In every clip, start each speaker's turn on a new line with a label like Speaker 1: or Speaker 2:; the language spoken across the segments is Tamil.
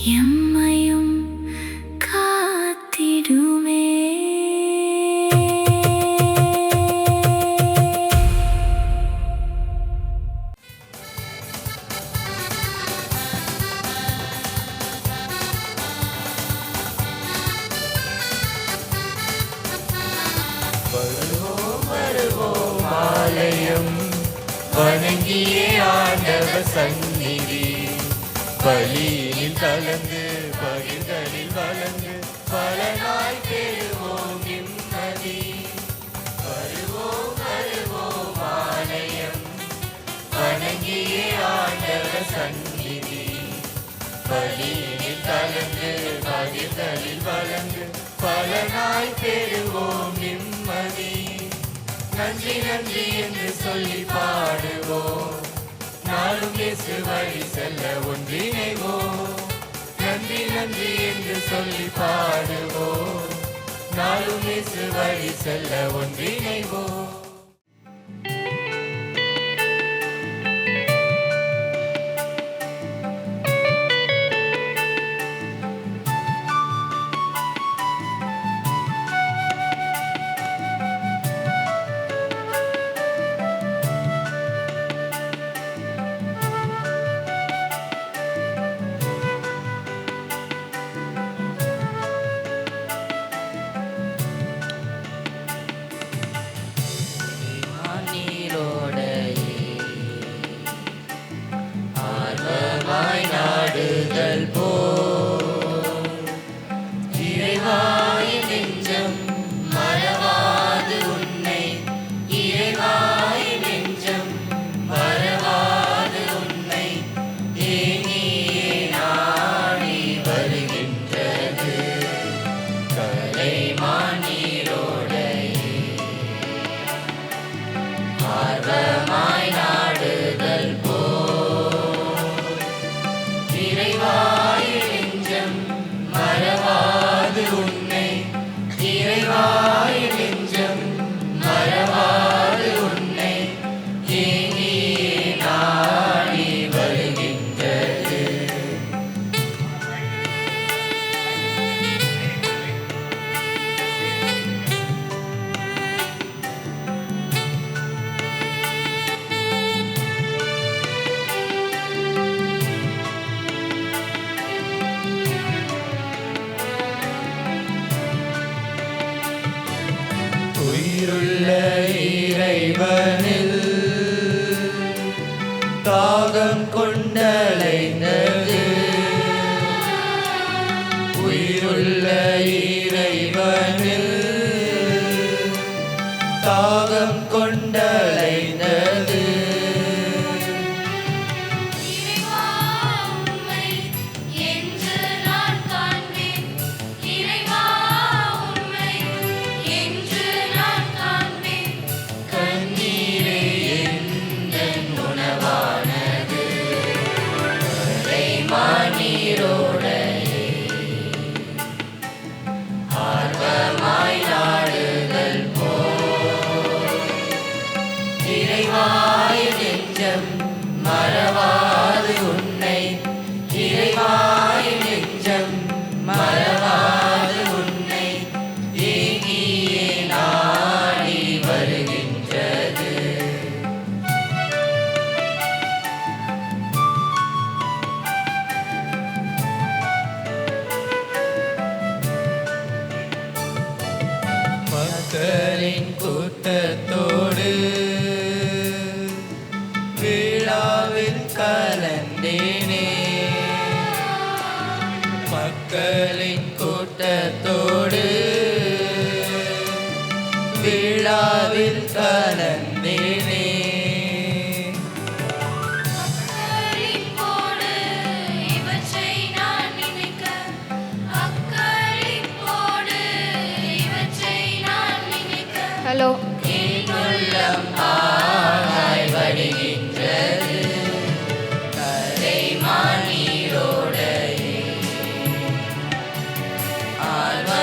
Speaker 1: எம்மையும் காத்திடுமே.
Speaker 2: வருவோம் வருவோம் ஆலயம் வணங்கியே ஆண்டவர் சந்நிதி, பலியில் கலந்து பகிர்களில் வளர்ந்து பல நாள் பெறுவோம் நிம்மதி. வருவோம் வருவோம் ஆலயம் வணங்கியே ஆண்டவர் சந்நிதி, பலியில் கலந்து பகிர்களில் வளர்ந்து பல நாள் பெறுவோம் நிம்மதி. நன்றி நன்றி என்று சொல்லி பாடுவோம், நாளும் இயேசு வழி செல்ல ஒன்றிணைவோம். நன்றி நன்றி என்று சொல்லி பாடுவோம், நாளும் இயேசு வழி செல்ல ஒன்றிணைவோம். உயிருள்ள இறைவனில் தாகம் கொண்டலைந்தது, உயிருள்ள இறைவனில் தாகம் கொண்டலைந்தது. மறவாது உன்னை இறைவாய் நெஞ்சம் மறவாது உன்னை ஏங்கியே நாடி வருகின்றது. மக்களின் கூட்டத்தோடு விழாவில் கலந்தேனே, மக்களின் கூட்டத்தோடு விழாவில் கலந்தேனே.
Speaker 1: ஹலோ
Speaker 2: உள்ளம் ஆகாய் வருகின்றது, கரை மாநீரோடையே ஆழ்வாய்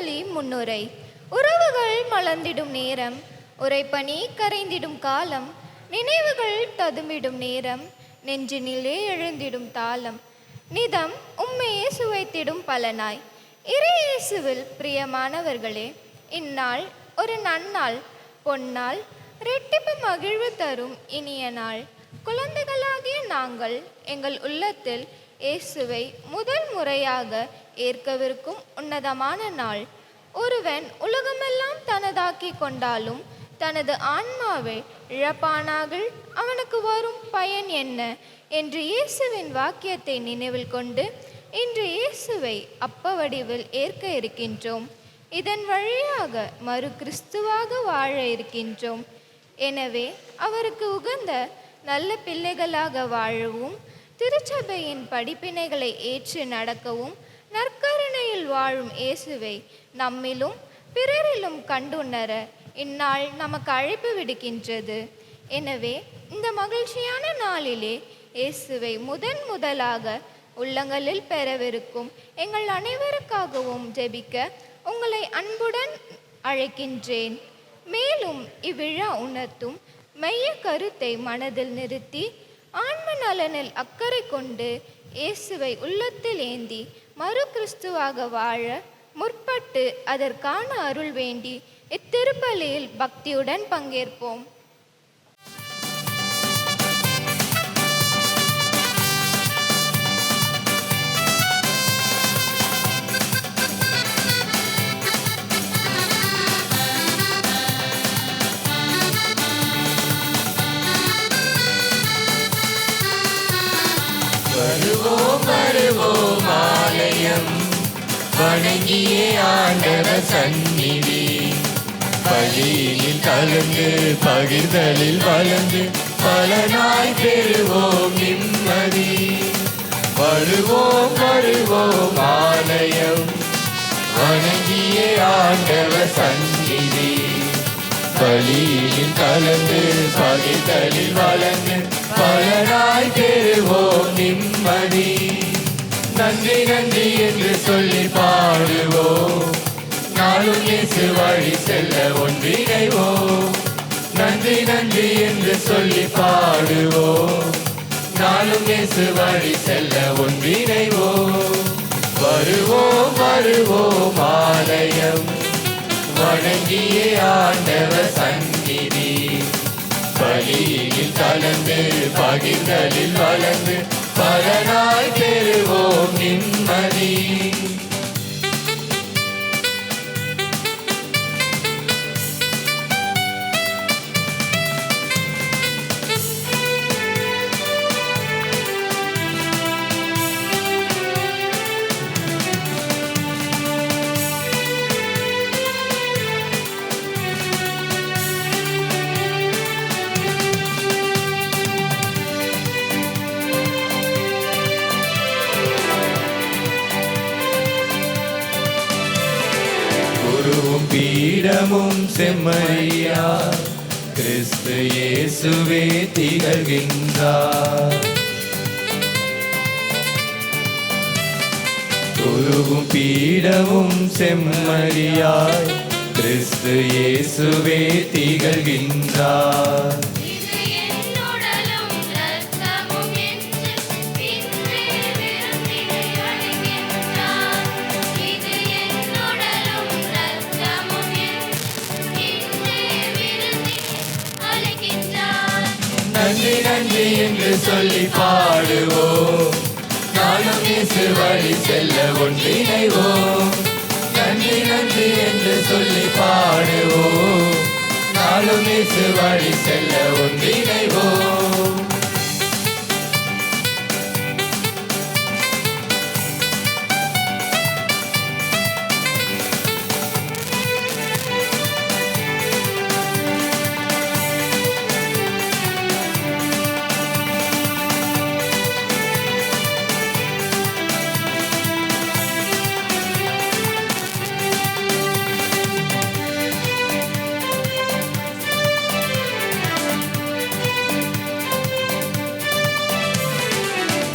Speaker 1: திருப்பலி முன்னுரை. உறவுகள் மலர்ந்திடும் நேரம், உரைப்பனி கரைந்திடும் காலம், நினைவுகள் ததும்பிடும் நேரம், நெஞ்சினிலே எழுந்திடும் தாளம், நிதம் உம்மையே சுவைத்திடும் பலனாய். இறையேசுவில் பிரியமானவர்களே, இந்நாள் ஒரு நன்னாள், பொன்னாள், ரெட்டிப்பு மகிழ்வு தரும் இனிய நாள். குழந்தைகளாகிய நாங்கள் எங்கள் உள்ளத்தில் இயேசுவை முதல் முறையாக ஏற்கவிருக்கும் உன்னதமான நாள். ஒருவன் உலகமெல்லாம் தனதாக்கி கொண்டாலும் தனது ஆன்மாவை இழப்பானாகள் அவனுக்கு வரும் பயன் என்ன என்று இயேசுவின் வாக்கியத்தை நினைவில் கொண்டு இன்று இயேசுவை அப்ப வடிவில் ஏற்க இருக்கின்றோம். இதன் வழியாக மறு கிறிஸ்துவாக வாழ இருக்கின்றோம். எனவே அவருக்கு உகந்த நல்ல பிள்ளைகளாக வாழவும், திருச்சபையின் படிப்பினைகளை ஏற்று நடக்கவும், நற்கருணையில் வாழும் இயேசுவை நம்மிலும் பிறரிலும் கண்டுணர இந்நாள் நமக்கு அழைப்பு விடுக்கின்றது. எனவே இந்த மகிழ்ச்சியான நாளிலே இயேசுவை முதலாக உள்ளங்களில் பெறவிருக்கும் எங்கள் அனைவருக்காகவும் ஜெபிக்க உங்களை அன்புடன் அழைக்கின்றேன். மேலும் இவ்விழா உணர்த்தும் மைய கருத்தை மனதில் நிறுத்தி ஆன்ம நலனில் அக்கறை கொண்டு இயேசுவை உள்ளத்தில் ஏந்தி மறு கிறிஸ்துவாக வாழ முற்பட்டு அதற்கான அருள் வேண்டி இத்திருப்பலியில் பக்தியுடன் பங்கேற்போம்.
Speaker 2: வருவோம் வருவோம் ஆலயம், வணங்கிய ஆண்டவர் சந்நிதி, பலியில் கலந்து பகிர்தலில் வளர்ந்து பலனாய் பெறுவோம் நிம்மதி. வருவோம் வருவோம் ஆலயம், வணங்கிய ஆண்டவர் சந்நிதி, பலியில் கலந்து பகிர்தலில் வளர்ந்து பலனாய் பெறுவோம் நிம்மதி. நன்றி நன்றி என்று சொல்லி பாடுவோம், நாளும் இயேசு வழி செல்ல ஒன்றிணைவோம். நன்றி நன்றி என்று சொல்லி பாடுவோம், நாளும் இயேசு வழி செல்ல ஒன்றிணைவோம். வருவோம் வருவோம் ஆலயம், வணங்கிய ஆண்டவர் சந்நிதி, பலியில் கலந்து பகிர்தலில் வளர்ந்து பலனாய் பெறுவோம் நிம்மதி. குருவும் பீடமும் செம்மறியா கிறிஸ்து இயேசுவே திகழ்கின்றார். குருவும் பீடமும் செம்மறியாய் கிறிஸ்து இயேசுவே திகழ்கின்றார். நன்றி நன்றி என்று சொல்லி பாடுவோம், நாளும் இயேசு வழி செல்ல ஒன்றிணைவோம். நன்றி நன்றி என்று சொல்லி பாடுவோம், நாளும் இயேசு வழி செல்ல ஒன்றிணைவோம்.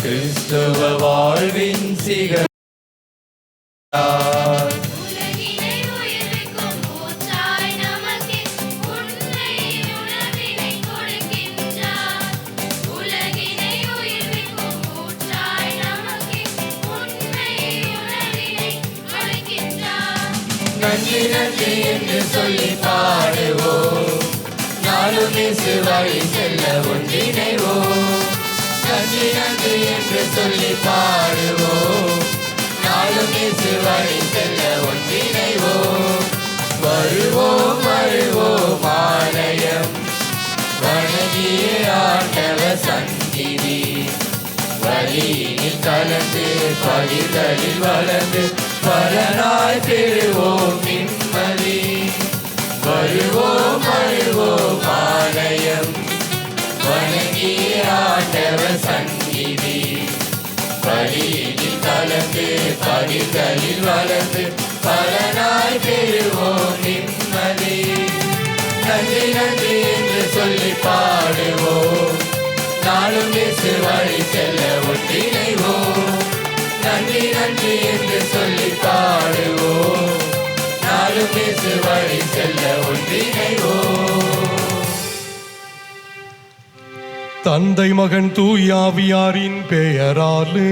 Speaker 2: கிறிஸ்துவ வாழ்வின் சிகரம், உலகினை நன்றி நன்றி என்று சொல்லி பாடுவோம். நாளும் இயேசு வழி செல்ல ஒன்றிணைவோம். நன்றி நன்றி என்று சொல்லி பாடுவோம். நாளும் இயேசு வழி செல்ல ஒன்றிணைவோம். வருவோம் வருவோம் ஆலயம் வணங்கிய ஆண்டவர் சந்நிதி. வழியில் கலந்து பகிர்தலில் வளர்ந்து பலனாய் பெறுவோம் நிம்மதி. வருவோம் வருவோம் ஆலயம் வணங்கிய ஆண்டவர் சந்நிதி. வழியில் கலந்து பகிர்தலில் வளர்ந்து பலனாய் பெறுவோம் நிம்மதி. நன்றி நன்றி என்று சொல்லி பாடுவோம். நாளும் இயேசு வழி செல்ல ஒன்றிணைவோம். நன்றி நன்றி என்று சொல்லி பாடுவோம். நாளும் இயேசு வழி செல்ல ஒன்றிணைவோம்.
Speaker 3: தந்தை மகன் தூயாவியாரின் பெயராலே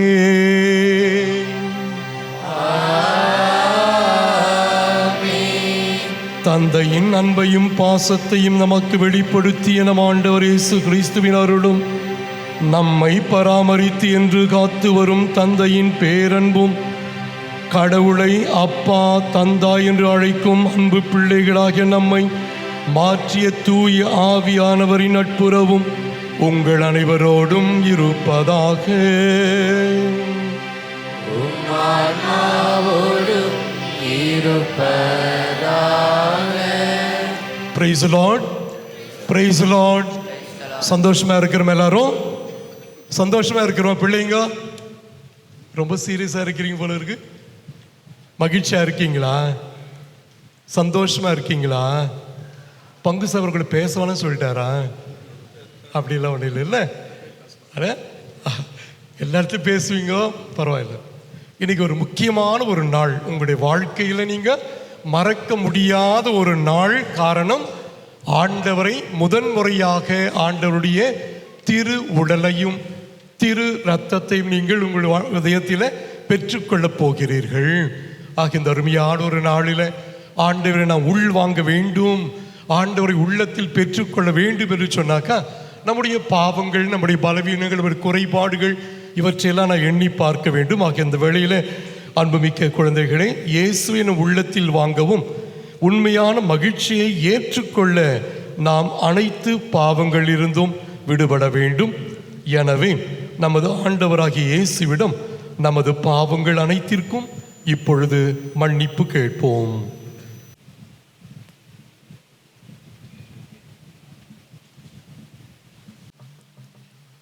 Speaker 3: தந்தையின் அன்பையும் பாசத்தையும் நமக்கு வெளிப்படுத்திய நம் ஆண்டவர் இயேசு கிறிஸ்துவின் அருளும் நம்மை பராமரித்து என்று காத்து வரும் தந்தையின் பேரன்பும் கடவுளை அப்பா தந்தாய் என்று அழைக்கும் அன்பு பிள்ளைகளாகிய நம்மை மாற்றிய தூய ஆவியானவரின் நட்புறவும் உங்கள் அனைவரோடும் இருப்பதாக. Praise the Lord. Praise the Lord. சந்தோஷமா இருக்கிறோம் எல்லாரும். சந்தோஷமா இருக்கிறோம் பிள்ளைங்க. ரொம்ப சீரியஸா இருக்கிறீங்க போல இருக்கு. மகிழ்ச்சியா இருக்கீங்களா? சந்தோஷமா இருக்கீங்களா? பங்கு சவர்களை பேசவானு சொல்லிட்டாரா? அப்படிலாம் ஒன்றும் இல்லை இல்லை அட எல்லாத்தையும் பேசுவீங்க, பரவாயில்ல. இன்னைக்கு ஒரு முக்கியமான ஒரு நாள் உங்களுடைய வாழ்க்கையில் நீங்கள் மறக்க முடியாத ஒரு நாள். காரணம், ஆண்டவரை முதன்முறையாக ஆண்டவருடைய திரு உடலையும் திரு இரத்தத்தையும் நீங்கள் உங்கள் இதயத்தில் பெற்றுக்கொள்ளப் போகிறீர்கள். ஆக இந்த அருமையான ஒரு நாளில் ஆண்டவரை நான் உள் வாங்க வேண்டும், ஆண்டவரை உள்ளத்தில் பெற்றுக்கொள்ள வேண்டும் என்று சொன்னாக்கா நம்முடைய பாவங்கள், நம்முடைய பலவீனங்கள், நம்முடைய குறைபாடுகள் இவற்றையெல்லாம் நான் எண்ணி பார்க்க வேண்டும். ஆக இந்த வேளையில் அன்புமிக்க குழந்தைகளை இயேசுவின் உள்ளத்தில் வாங்கவும் உண்மையான மகிழ்ச்சியை ஏற்றுக்கொள்ள நாம் அனைத்து பாவங்கள் இருந்தும் விடுபட வேண்டும். எனவே நமது ஆண்டவராகிய இயேசுவிடம் நமது பாவங்கள் அனைத்திற்கும் இப்பொழுது மன்னிப்பு கேட்போம்.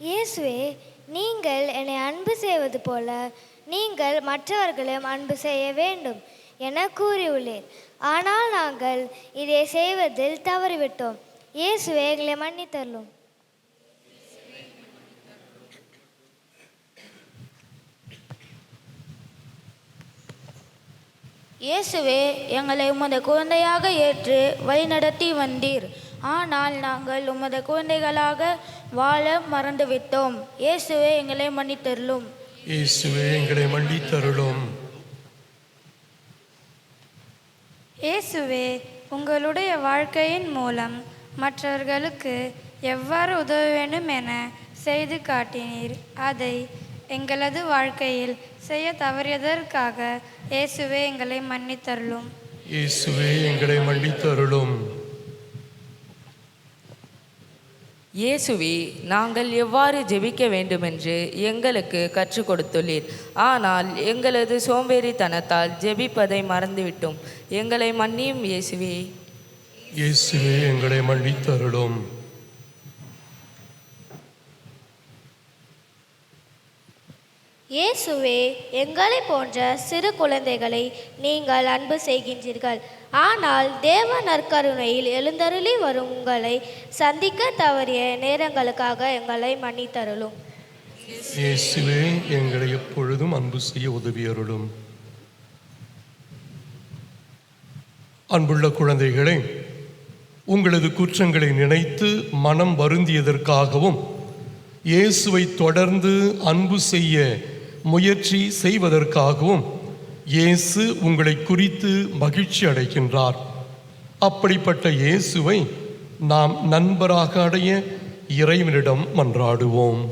Speaker 4: இயேசுவே, நீங்கள் என்னை அன்பு செய்வது போல நீங்கள் மற்றவர்களும் அன்பு செய்ய வேண்டும் என கூறியுள்ளேன். ஆனால் நாங்கள் இதை செய்வதில் தவறிவிட்டோம். இயேசுவே, எங்களை மன்னித்தருளும்.
Speaker 5: இயேசுவே, எங்களை உமது குழந்தையாக ஏற்று வழிநடத்தி வந்தீர். ஆனால் நாங்கள் உமது குழந்தைகளாக வாழ மறந்துவிட்டோம். இயேசுவே, எங்களை மன்னித்தருளும்.
Speaker 3: இயேசுவே, எங்களை மன்னித்தருளும்.
Speaker 6: இயேசுவே, உங்களுடைய வாழ்க்கையின் மூலம் மற்றவர்களுக்கு எவ்வாறு உதவ வேண்டும் என செய்து காட்டினீர். அதை எங்களது வாழ்க்கையில் செய்ய தவறியதற்காக இயேசுவே, எங்களை மன்னித்தருளும்.
Speaker 3: இயேசுவே, எங்களை மன்னித்தருளும்.
Speaker 7: இயேசுவே, நாங்கள் எவ்வாறு ஜெபிக்க வேண்டுமென்று எங்களுக்கு கற்றுக் கொடுத்துள்ளீர். ஆனால் எங்களது சோம்பேறித்தனத்தால் ஜெபிப்பதை மறந்துவிட்டோம். எங்களை மன்னியும் இயேசுவே.
Speaker 3: இயேசுவே, எங்களை மன்னித்தருளும்.
Speaker 4: இயேசுவே, எங்களை போன்ற சிறு குழந்தைகளை நீங்கள் அன்பு செய்கின்றீர்கள். ஆனால் தேவ நற்கருணையில் எழுந்தருளி வரும் உங்களை சந்திக்க தவறிய நேரங்களுக்காக எங்களை மன்னித்தருளும்.
Speaker 3: இயேசுவே, எங்களை எப்பொழுதும் அன்பு செய்ய உதவியருளும். அன்புள்ள குழந்தைகளே, உங்களது குற்றங்களை நினைத்து மனம் வருந்தியதற்காகவும் இயேசுவை தொடர்ந்து அன்பு செய்ய முயற்சி செய்வதற்காகவும் இயேசு உங்களை குறித்து மகிழ்ச்சி அடைகின்றார். அப்படிப்பட்ட இயேசுவை நாம் நண்பராக அடைய இறைவனிடம் மன்றாடுவோம்.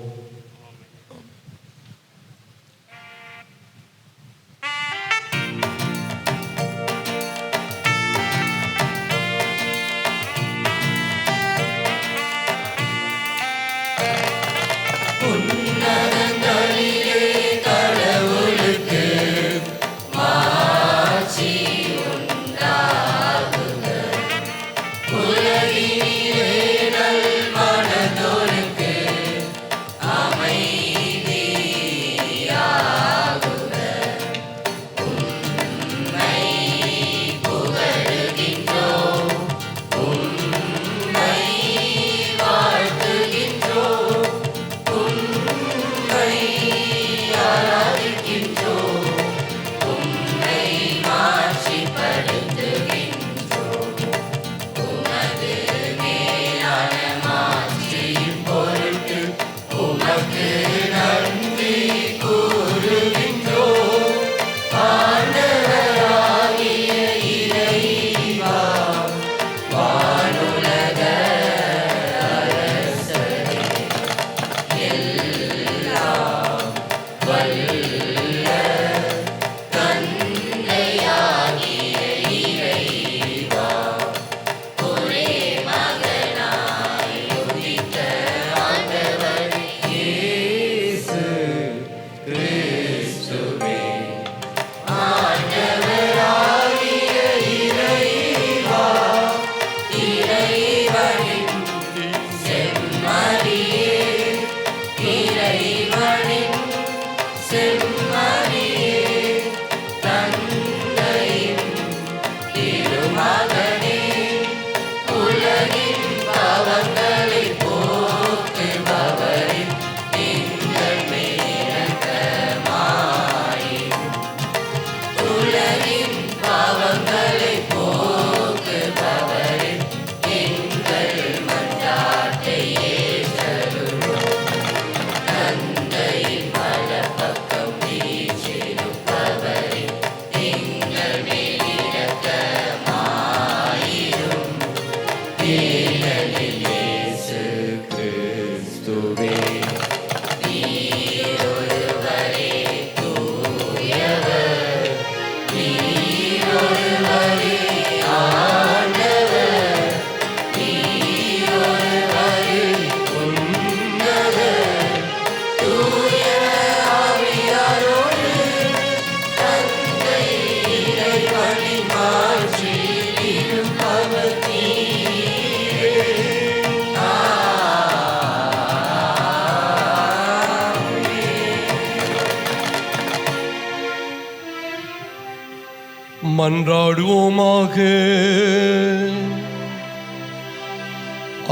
Speaker 3: மன்றாடுவோமாக.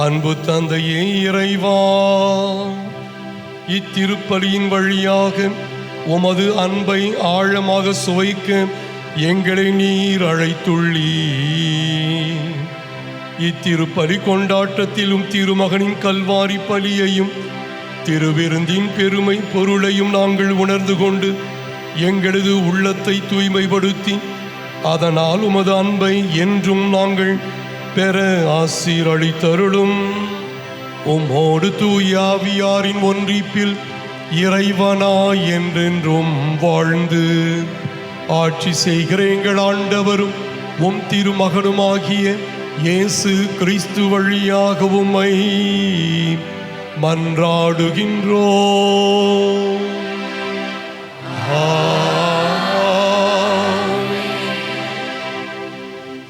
Speaker 3: அன்பு தந்தையே இறைவா, இத்திருப்பலியின் வழியாக உமது அன்பை ஆழமாக சுவைக்க எங்களை நீர் அழைத்துள்ளீர். இத்திருப்பலி கொண்டாட்டத்திலும் திருமகனின் கல்வாரி பலியையும் திருவிருந்தின் பெருமை பொருளையும் நாங்கள் உணர்ந்து கொண்டு எங்களது உள்ளத்தை தூய்மைப்படுத்தி அதனால் உமது அன்பை என்றும் நாங்கள் பெற ஆசீரளித்தருளும். உம்மோடு தூய ஆவியாரின் ஒன்றிப்பில் இறைவனாய் என்றென்றும் வாழ்ந்து ஆட்சி செய்கிற எங்கள் ஆண்டவரும் உம் திருமகனுமாகிய இயேசு கிறிஸ்து வழியாக உம்மை மன்றாடுகின்றோம்.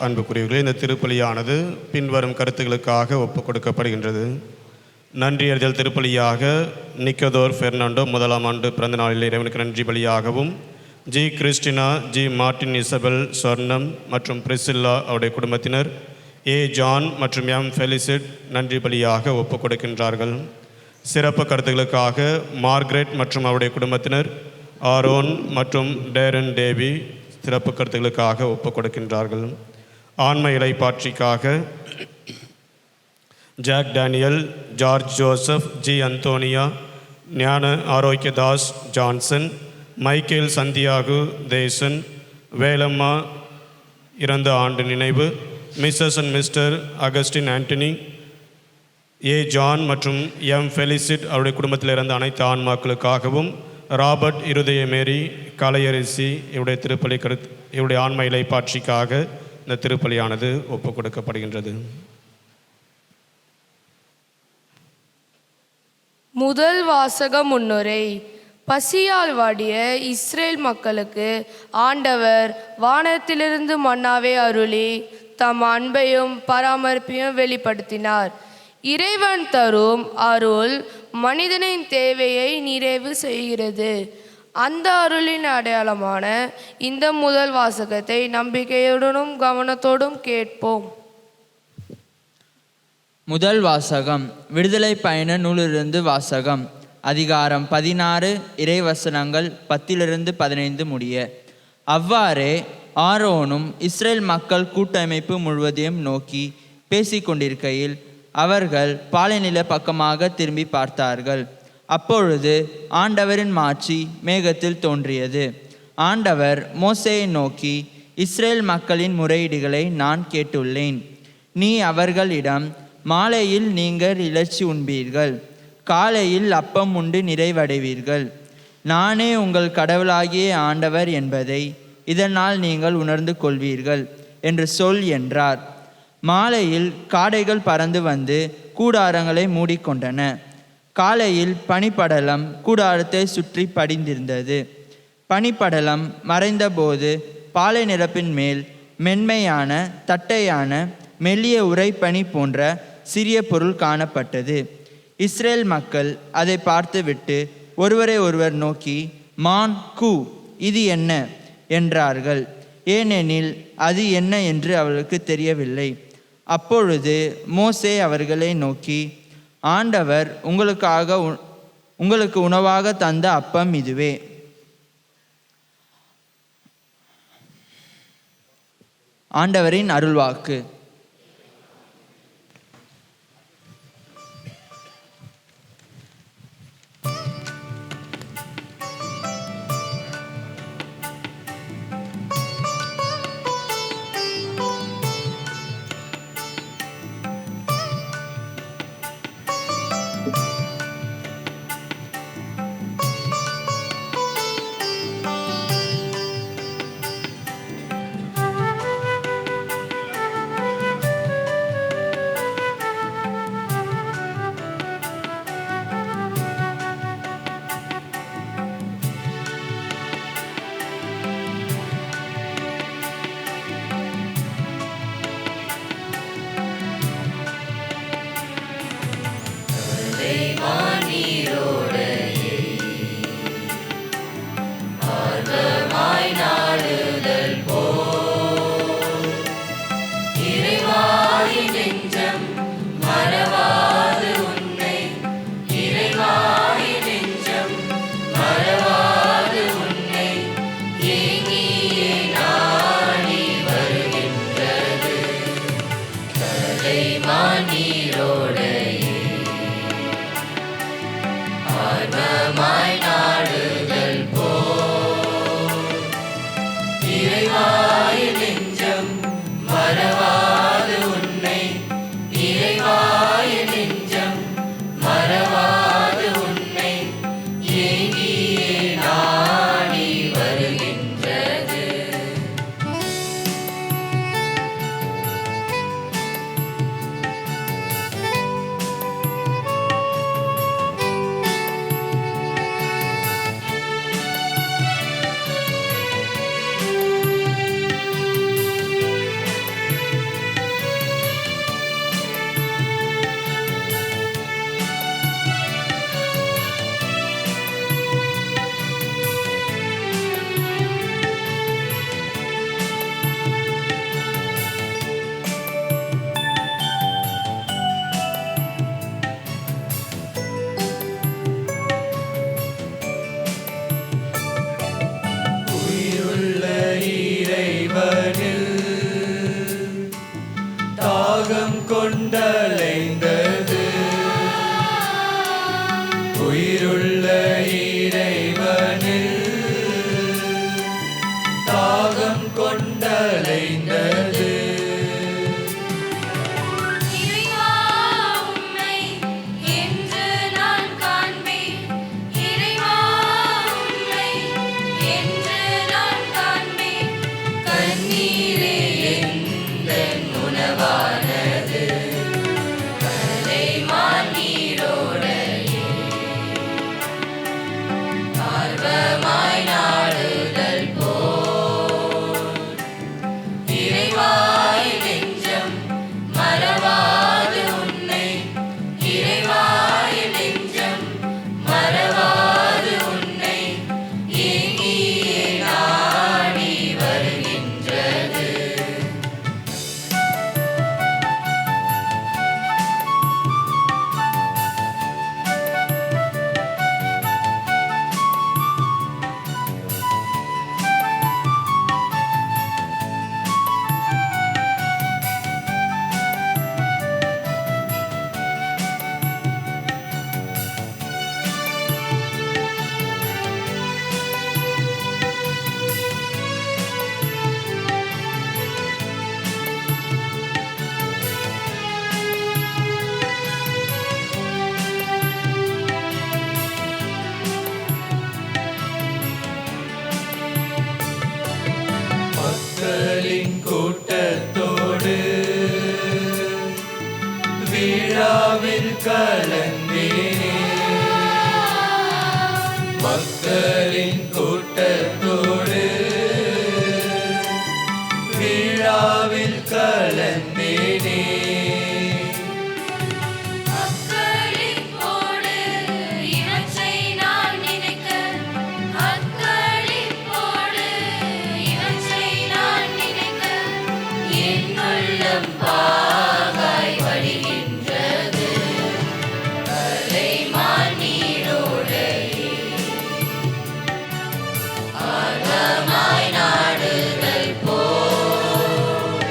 Speaker 8: அன்புக்குரியவர்களே, இந்த திருப்பலியானது பின்வரும் கருத்துக்களுக்காக ஒப்புக் கொடுக்கப்படுகின்றது. நன்றியறிதல் திருப்பலியாக நிக்கோதோர் பெர்னாண்டோ 1ஆம் ஆண்டு பிறந்த நாளில் இறைவனுக்கு நன்றி பலியாகவும், G Christina, G Martin Isabel Sornam மற்றும் பிரிசில்லா அவருடைய குடும்பத்தினர், ஏ ஜான் மற்றும் எம் ஃபெலிசிட் நன்றி பலியாக ஒப்புக் கொடுக்கின்றார்கள். சிறப்பு கருத்துக்களுக்காக மார்க்ரெட் மற்றும் அவருடைய குடும்பத்தினர், ஆரோன் மற்றும் டேரன் டேவி சிறப்பு கருத்துக்களுக்காக ஒப்புக் கொடுக்கின்றார்கள். ஆன்ம இலைப்பாட்சிக்காக Jack Daniel, George Joseph, G Anthonia, Gnana Arokiyadas Johnson, Michael Santhiyagu Desan, Velamma இறந்த ஆண்டு நினைவு. Mrs and Mr Augustine Antony, A John மற்றும் எம் ஃபெலிசிட் அவருடைய குடும்பத்தில் இருந்த அனைத்து ஆன்மாக்களுக்காகவும், ராபர்ட் இருதய மேரி கலையரசி இவருடைய ஆன்ம இலைப்பாட்சிக்காக இந்த திருப்பலியானது ஒப்புக் கொடுக்கப்படுகின்றது.
Speaker 9: முதல் வாசக முன்னுரை. பசியால் வாடிய இஸ்ரேல் மக்களுக்கு ஆண்டவர் வானத்திலிருந்து மன்னாவை அருளி தம் அன்பையும் பராமரிப்பையும் வெளிப்படுத்தினார். இறைவன் தரும் அருள் மனிதனின் தேவையை நிறைவு செய்கிறது. அந்த அருளின் அடையாளமான இந்த முதல் வாசகத்தை நம்பிக்கையுடனும் கவனத்தோடும் கேட்போம்.
Speaker 10: முதல் வாசகம் விடுதலை பயண நூலிலிருந்து வாசகம். அதிகாரம் 16, இறைவசனங்கள் 10-15 முடிய. அவ்வாறே ஆரோனும் இஸ்ரேல் மக்கள் கூட்டமைப்பு முழுவதையும் நோக்கி பேசிக்கொண்டிருக்கையில் அவர்கள் பாலைநில பக்கமாக திரும்பி பார்த்தார்கள். அப்பொழுது ஆண்டவரின் மாட்சி மேகத்தில் தோன்றியது. ஆண்டவர் மோசேயை நோக்கி, இஸ்ரேல் மக்களின் முறையீடுகளை நான் கேட்டுள்ளேன். நீ அவர்களிடம், மாலையில் நீங்கள் இறைச்சி உண்பீர்கள், காலையில் அப்பம் உண்டு நிறைவடைவீர்கள், நானே உங்கள் கடவுளாகிய ஆண்டவர் என்பதை இதனால் நீங்கள் உணர்ந்து கொள்வீர்கள் என்று சொல் என்றார். மாலையில் காடைகள் பறந்து வந்து கூடாரங்களை மூடிக்கொண்டன. காலையில் பனிப்படலம் கூடாரத்தை சுற்றி படிந்திருந்தது. பனிப்படலம் மறைந்தபோது பாலை நிரப்பின் மேல் மென்மையான தட்டையான மெல்லிய உறைபனி போன்ற சிறிய பொருள் காணப்பட்டது. இஸ்ரேல் மக்கள் அதை பார்த்துவிட்டு ஒருவரை ஒருவர் நோக்கி, மான் கூ, இது என்ன என்றார்கள். ஏனெனில் அது என்ன என்று அவர்களுக்கு தெரியவில்லை. அப்பொழுது மோசே அவர்களை நோக்கி, ஆண்டவர் உங்களுக்கு உணவாக தந்த அப்பம் இதுவே. ஆண்டவரின் அருள்வாக்கு.
Speaker 2: கலைந்தது. கண்ணீரே எந்தன் உணவானது, கலைமான் நீரோடையே. ஆர்வமாய் நாடுதல் போல் இறைவாய் நெஞ்சம் மறவாது உன்னை, இறைவாய் நெஞ்சம் மறவாது உன்னை ஏங்கியே நாடி வருகின்றது. மக்களின் கூட்டத்தோடு விழாவில் கலந்தேனே, மக்களின் கூட்டத்தோடு விழாவில் கலந்தேனே. பாகாய் வழிகின்றது கலைமான் நீரோடையே. ஆர்வமாய் நாடுதல் போல்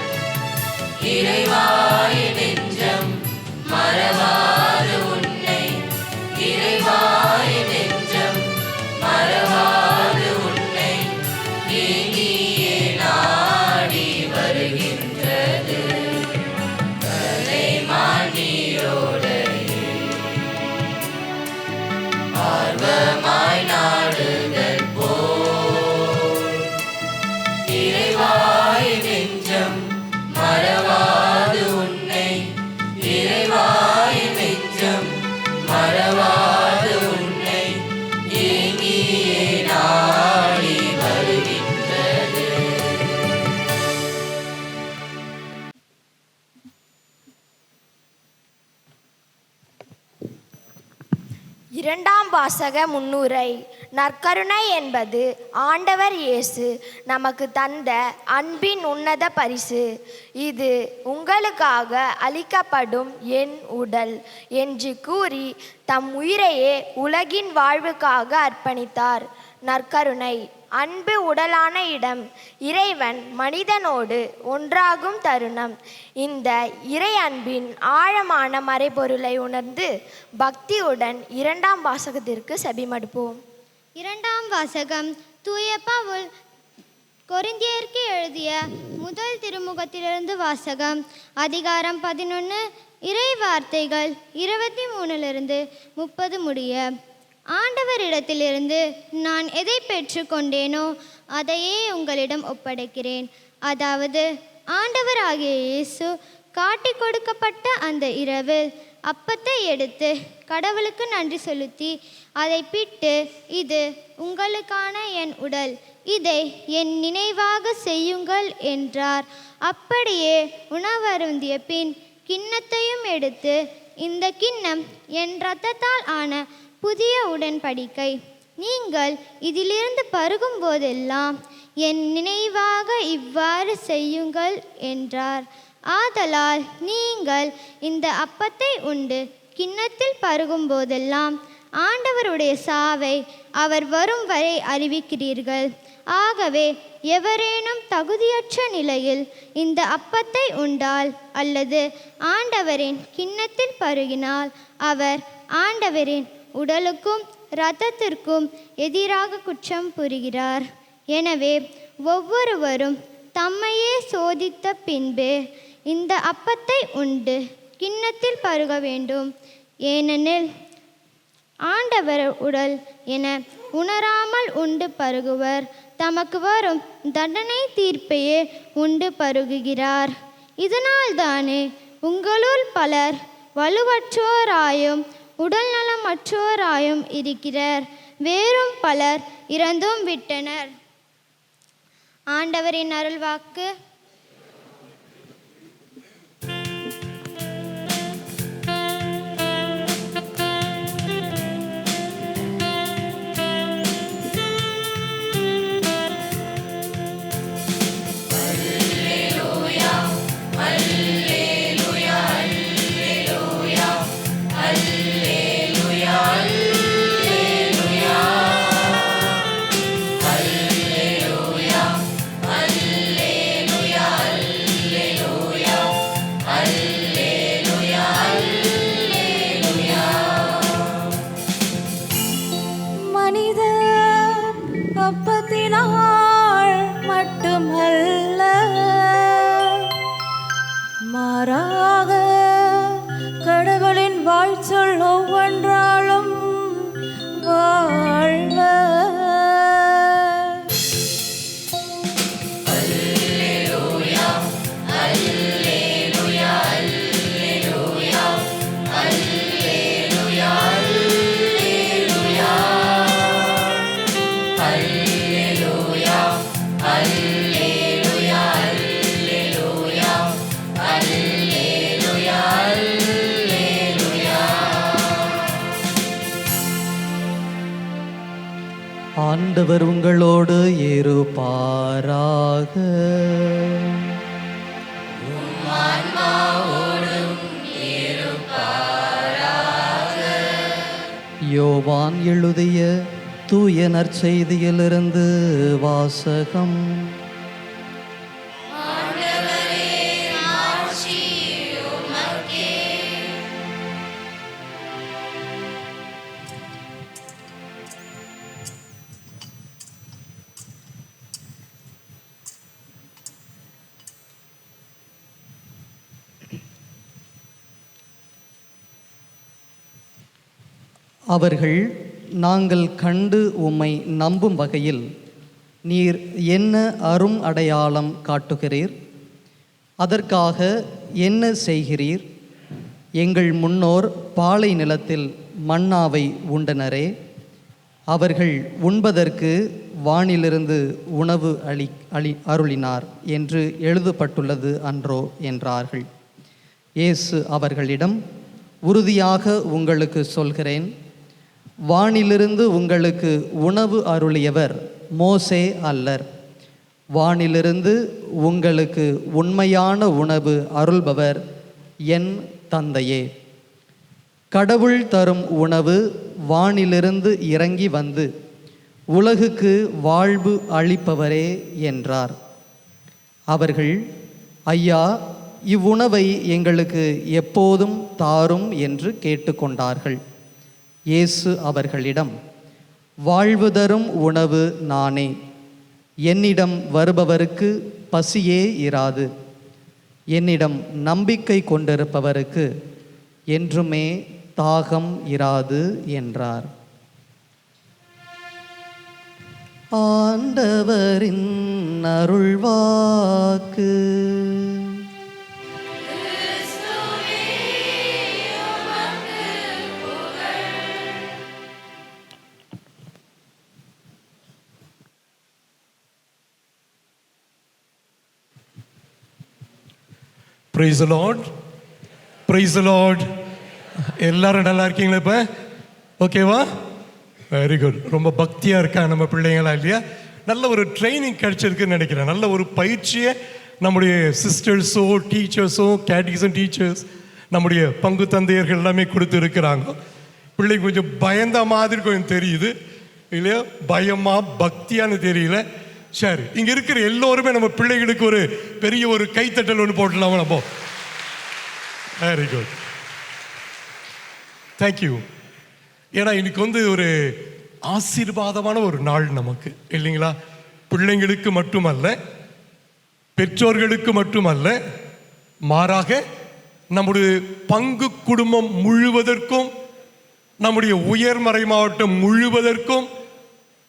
Speaker 2: இறைவாய் நெஞ்சம் மறவாது உன்னை, இறைவாய் நெஞ்சம் மறவாது உன்னை ஏங்கியே நாடி வருகின்றது கலைமான் நீரோடையே. ஆர்வமாய் நாடுதல் போல் இறைவாய் நெஞ்சம் மறவாது உன்னை, இறைவாய் நெஞ்சம் மறவாது உன்னை ஏங்கியே நாடி வருகின்றது.
Speaker 4: இரண்டாம் வாசக முன்னுரை. நற்கருணை என்பது ஆண்டவர் இயேசு நமக்கு தந்த அன்பின் உன்னத பரிசு. இது உங்களுக்காக அளிக்கப்படும் என் உடல் என்று கூறி தம் உயிரையே உலகின் வாழ்வுக்காக அர்ப்பணித்தார். நற்கருணை அன்பு உடலான இடம், இறைவன் மனிதனோடு ஒன்றாகும் தருணம். இந்த இறை அன்பின் ஆழமான மறைபொருளை உணர்ந்து பக்தியுடன் இரண்டாம் வாசகத்திற்கு செவிமடுப்போம்.
Speaker 11: இரண்டாம் வாசகம். தூய பவுல் கொரிந்தியருக்கு எழுதிய முதல் திருமுகத்திலிருந்து வாசகம். அதிகாரம் 11, இறை வார்த்தைகள் 23 30 முடிய. ஆண்டவரிடத்திலிருந்து நான் எதை பெற்றுக்கொண்டேனோ அதையே உங்களிடம் ஒப்படைக்கிறேன். அதாவது ஆண்டவராகிய இயேசு காட்டி கொடுக்கப்பட்ட அந்த இரவில் அப்பத்தை எடுத்து கடவுளுக்கு நன்றி செலுத்தி அதை பிட்டு, இது உங்களுக்கான என் உடல், இதை என் நினைவாக செய்யுங்கள் என்றார். அப்படியே உணவருந்திய பின் கிண்ணத்தையும் எடுத்து, இந்த கிண்ணம் என் இரத்தத்தால் ஆன புதிய உடன்படிக்கை. நீங்கள் இதிலிருந்து பருகும் போதெல்லாம் என் நினைவாக இவ்வாறு செய்யுங்கள் என்றார். ஆதலால் நீங்கள் இந்த அப்பத்தை உண்டு கிண்ணத்தில் பருகும் போதெல்லாம் ஆண்டவருடைய சாவை அவர் வரும் வரை அறிவிக்கிறீர்கள். ஆகவே எவரேனும் தகுதியற்ற நிலையில் இந்த அப்பத்தை உண்டால் அல்லது ஆண்டவரின் கிண்ணத்தில் பருகினால் அவர் ஆண்டவரின் உடலுக்கும் இரத்தத்திற்கும் எதிராக குற்றம் புரிகிறார். எனவே ஒவ்வொருவரும் தம்மையே சோதித்த பின்பு இந்த அப்பத்தை உண்டு கிண்ணத்தில் பருக வேண்டும். ஏனெனில் ஆண்டவர் உடல் என உணராமல் உண்டு பருகுவர் தமக்கு வரும் தண்டனை தீர்ப்பையே உண்டு பருகுகிறார். இதனால் தானே உங்களுள் பலர் வலுவற்றோராயும் உடல் நலமற்றோராயும் இருக்கிறார். வேறும் பலர் இறந்தும் விட்டனர். ஆண்டவரின் அருள்வாக்கு.
Speaker 12: மனித அப்பத்தினால் மட்டுமல்ல, மாறாக கடவுளின் வாய்ச்சொல் ஒவ்வொன்றாலும் வாழ்வ.
Speaker 13: ஆண்டவர் உங்களோடு இருப்பாராக. யோவான் எழுதிய தூய நற்செய்தியிலிருந்து வாசகம். அவர்கள், நாங்கள் கண்டு உம்மை நம்பும் வகையில் நீர் என்ன அரும் அடையாளம் காட்டுகிறீர்? அதற்காக என்ன செய்கிறீர்? எங்கள் முன்னோர் பாலை நிலத்தில் மன்னாவை உண்டனரே, அவர்கள் உண்பதற்கு வானிலிருந்து உணவு அருளினார் என்று எழுதப்பட்டுள்ளது அன்றோ என்றார்கள். இயேசு அவர்களிடம், உறுதியாக உங்களுக்கு சொல்கிறேன், வானிலிருந்து உங்களுக்கு உணவு அருளியவர் மோசே அல்லர். வானிலிருந்து உங்களுக்கு உண்மையான உணவு அருள்பவர் என் தந்தையே. கடவுள் தரும் உணவு வானிலிருந்து இறங்கி வந்து உலகுக்கு வாழ்வு அளிப்பவரே என்றார். அவர்கள், ஐயா, இவ்வுணவை எங்களுக்கு எப்போதும் தாரும் என்று கேட்டுக்கொண்டார்கள். இயேசு அவர்களிடம், வாழ்வு தரும் உணவு நானே. என்னிடம் வருபவருக்கு பசியே இராது. என்னிடம் நம்பிக்கை கொண்டிருப்பவருக்கு என்றுமே தாகம் இராது என்றார். ஆண்டவரின் அருள்வாக்கு.
Speaker 3: Praise the Lord. Praise the Lord. எல்லாரும் நல்லா இருக்கீங்களா? இப்போ ஓகேவா? Very good. ரொம்ப பக்தியாக இருக்கா நம்ம பிள்ளைங்களா இல்லையா? நல்ல ஒரு ட்ரைனிங் கிடைச்சிருக்குன்னு நினைக்கிறேன். நல்ல ஒரு பயிற்சியை நம்முடைய சிஸ்டர்ஸோ டீச்சர்ஸோ கேட்டிசம் டீச்சர்ஸ் நம்முடைய பங்கு தந்தையர்கள் எல்லாமே கொடுத்து இருக்கிறாங்க. பிள்ளைங்க கொஞ்சம் பயந்த மாதிரி கொஞ்சம் தெரியுது இல்லையா? பயமா பக்தியான்னு தெரியல. சரி, இங்கே இருக்கிற எல்லோருமே நம்ம பிள்ளைகளுக்கு ஒரு பெரிய ஒரு கைத்தட்டல் ஒன்று போட்டலாமா நம்ம? Very good, thank you. ஏன்னா இன்னைக்கு வந்து ஒரு ஆசீர்வாதமான ஒரு நாள் நமக்கு இல்லைங்களா? பிள்ளைங்களுக்கு மட்டுமல்ல, பெற்றோர்களுக்கு மட்டுமல்ல, மாறாக நம்முடைய பங்கு குடும்பம் முழுவதற்கும், நம்முடைய உயர்மறை மாவட்டம் முழுவதற்கும்,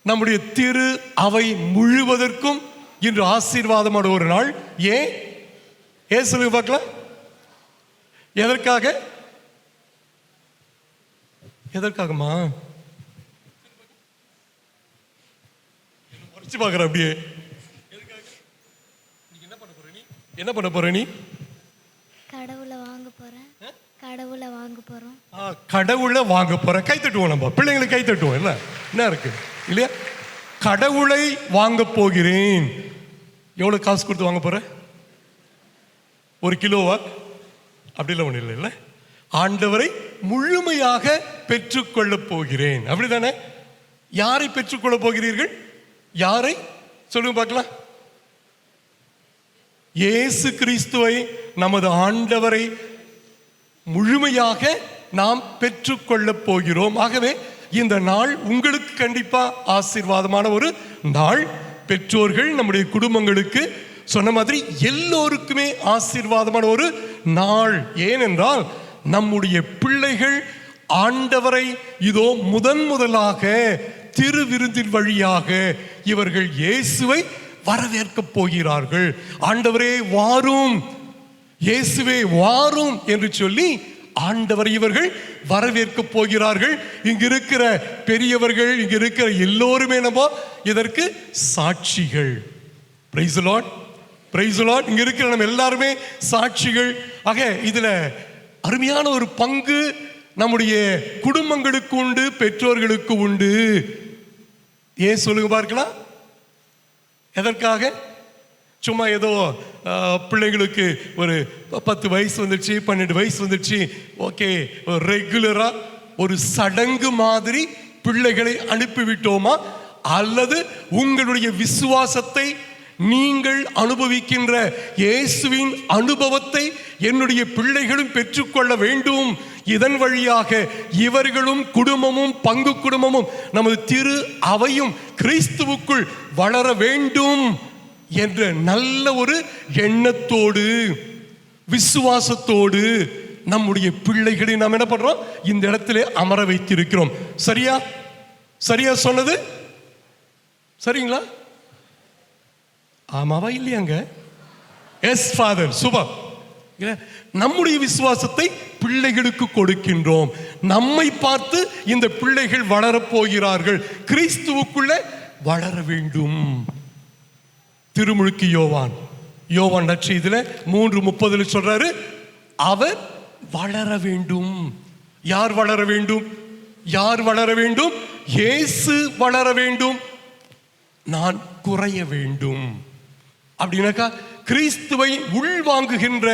Speaker 3: நம்முடைய திரு அவை முழுவதற்கும் இன்று ஆசீர்வாதமான ஒரு நாள். ஏன் சொல்லுங்க பார்க்கலாம். எதற்காகமா மறைச்சு பார்க்குற? அப்படியே என்ன பண்ண போற நீ?
Speaker 11: கடவுளை வாங்க போறேன்.
Speaker 3: கடவுளை வாங்க போற. கை தட்டுவோம், நம்ம பிள்ளைங்களுக்கு கை தட்டுவோம். என்ன இருக்கு இல்லையா? கடவுளை வாங்க போகிறேன். எவ்வளவு காசு கொடுத்து வாங்க போற? 1 கிலோவா? அப்படிலாம் ஒண்ணு இல்லை. ஆண்டவரை முழுமையாக பெற்றுக்கொள்ள போகிறேன். அப்படிதானே? யாரை பெற்றுக்கொள்ள போகிறீர்கள்? யாரை சொல்லுங்க பார்க்கலாம். இயேசு கிறிஸ்துவை, நமது ஆண்டவரை முழுமையாக நாம் பெற்றுக்கொள்ள போகிறோம். ஆகவே இந்த நாள் உங்களுக்கு கண்டிப்பா ஆசீர்வாதமான ஒரு நாள். பெற்றோர்கள், நம்முடைய குடும்பங்களுக்கு சொன்ன மாதிரி எல்லோருக்குமே ஆசீர்வாதமான ஒரு நாள். ஏனென்றால் நம்முடைய பிள்ளைகள் ஆண்டவரை இதோ முதலாக திருவிருந்தின் வழியாக இவர்கள் இயேசுவை வரவேற்க போகிறார்கள். ஆண்டவரே வாரும், இயேசுவே வாரும் என்று சொல்லி ஆண்டவரை இவர்கள் வரவேற்க போகிறார்கள். இங்க இருக்கிற பெரியவர்கள், இங்க இருக்கிற எல்லோருமே நம்ம இதற்கு சாட்சிகள். Praise the Lord, praise the Lord. இங்க இருக்கிற நம்ம எல்லாருமே சாட்சிகள். ஆக இதுல அருமையான ஒரு பங்கு நம்முடைய குடும்பங்களுக்கு உண்டு, பெற்றோர்களுக்கு உண்டு. ஏன் சொல்லுங்க பார்க்கலாம். எதற்காக? சும்மா ஏதோ பிள்ளைங்களுக்கு ஒரு 10 வயசு வந்துடுச்சு, 12 வயசு வந்துடுச்சு, ஓகே, ரெகுலரா ஒரு சடங்கு மாதிரி பிள்ளைகளை அனுப்பிவிட்டோமா? அல்லது உங்களுடைய விசுவாசத்தை, நீங்கள் அனுபவிக்கின்ற இயேசுவின் அனுபவத்தை என்னுடைய பிள்ளைகளும் பெற்றுக்கொள்ள வேண்டும், இதன் வழியாக இவர்களும் குடும்பமும் பங்கு குடும்பமும் நமது திரு அவையும் கிறிஸ்துவுக்குள் வளர வேண்டும் என்ற நல்ல ஒரு எண்ணத்தோடு, விசுவாசத்தோடு நம்முடைய பிள்ளைகளை நாம் என்ன பண்றோம்? இந்த இடத்திலே அமர வைத்திருக்கிறோம். சரியா? சரியா சொன்னது? சரிங்களா? ஆமாவா இல்லையாங்க? Yes father, super. நம்முடைய விசுவாசத்தை பிள்ளைகளுக்கு கொடுக்கின்றோம். நம்மை பார்த்து இந்த பிள்ளைகள் வளரப் போகிறார்கள், கிறிஸ்துவுக்குள்ள வளர வேண்டும். திருமுழுக்கு யோவான் நற்செய்தியில 3:30 சொல்றாரு, அவர் வளர வேண்டும். யார் வளர வேண்டும்? யார் வளர வேண்டும்? இயேசு வளர வேண்டும், நான் குறைய வேண்டும். அப்படின்னாக்கா கிறிஸ்துவை உள்வாங்குகின்ற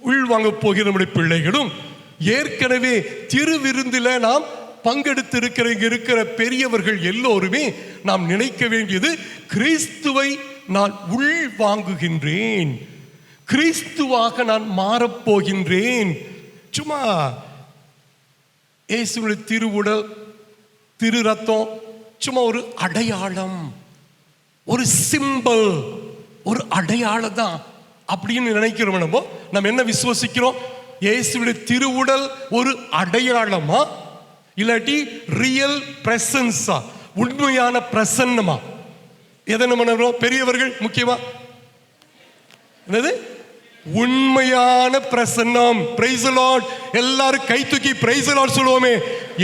Speaker 3: உள்வாங்க போகிற நம்முடைய பிள்ளைகளும், ஏற்கனவே திருவிருந்தில நாம் பங்கெடுத்திருக்கிற பெரியவர்கள் எல்லோருமே நாம் நினைக்க வேண்டியது, கிறிஸ்துவை நான் உள்வாங்குகின்றேன், கிறிஸ்துவாக நான் மாறப்போகின்றேன். சும்மா இயேசுவின் திருவுடல், திரு ரத்தம் சும்மா ஒரு அடையாளம், ஒரு சிம்பல், ஒரு அடையாளம் தான் அப்படின்னு நினைக்கிறோம். நம்ம என்ன விசுவசிக்கிறோம்? இயேசுவின் திருவுடல் ஒரு அடையாளமா, இல்லாட்டி ரியல் பிரசன்ஸா, உண்மையான பிரசன்னமா? எதை நம்ம பெரியவர்கள் முக்கியமா என்னது? உண்மையான பிரசன்னம். Praise the Lord. எல்லாரும் கை தூக்கி பிரைஸ் தி லார்ட் சொல்லுவோமே.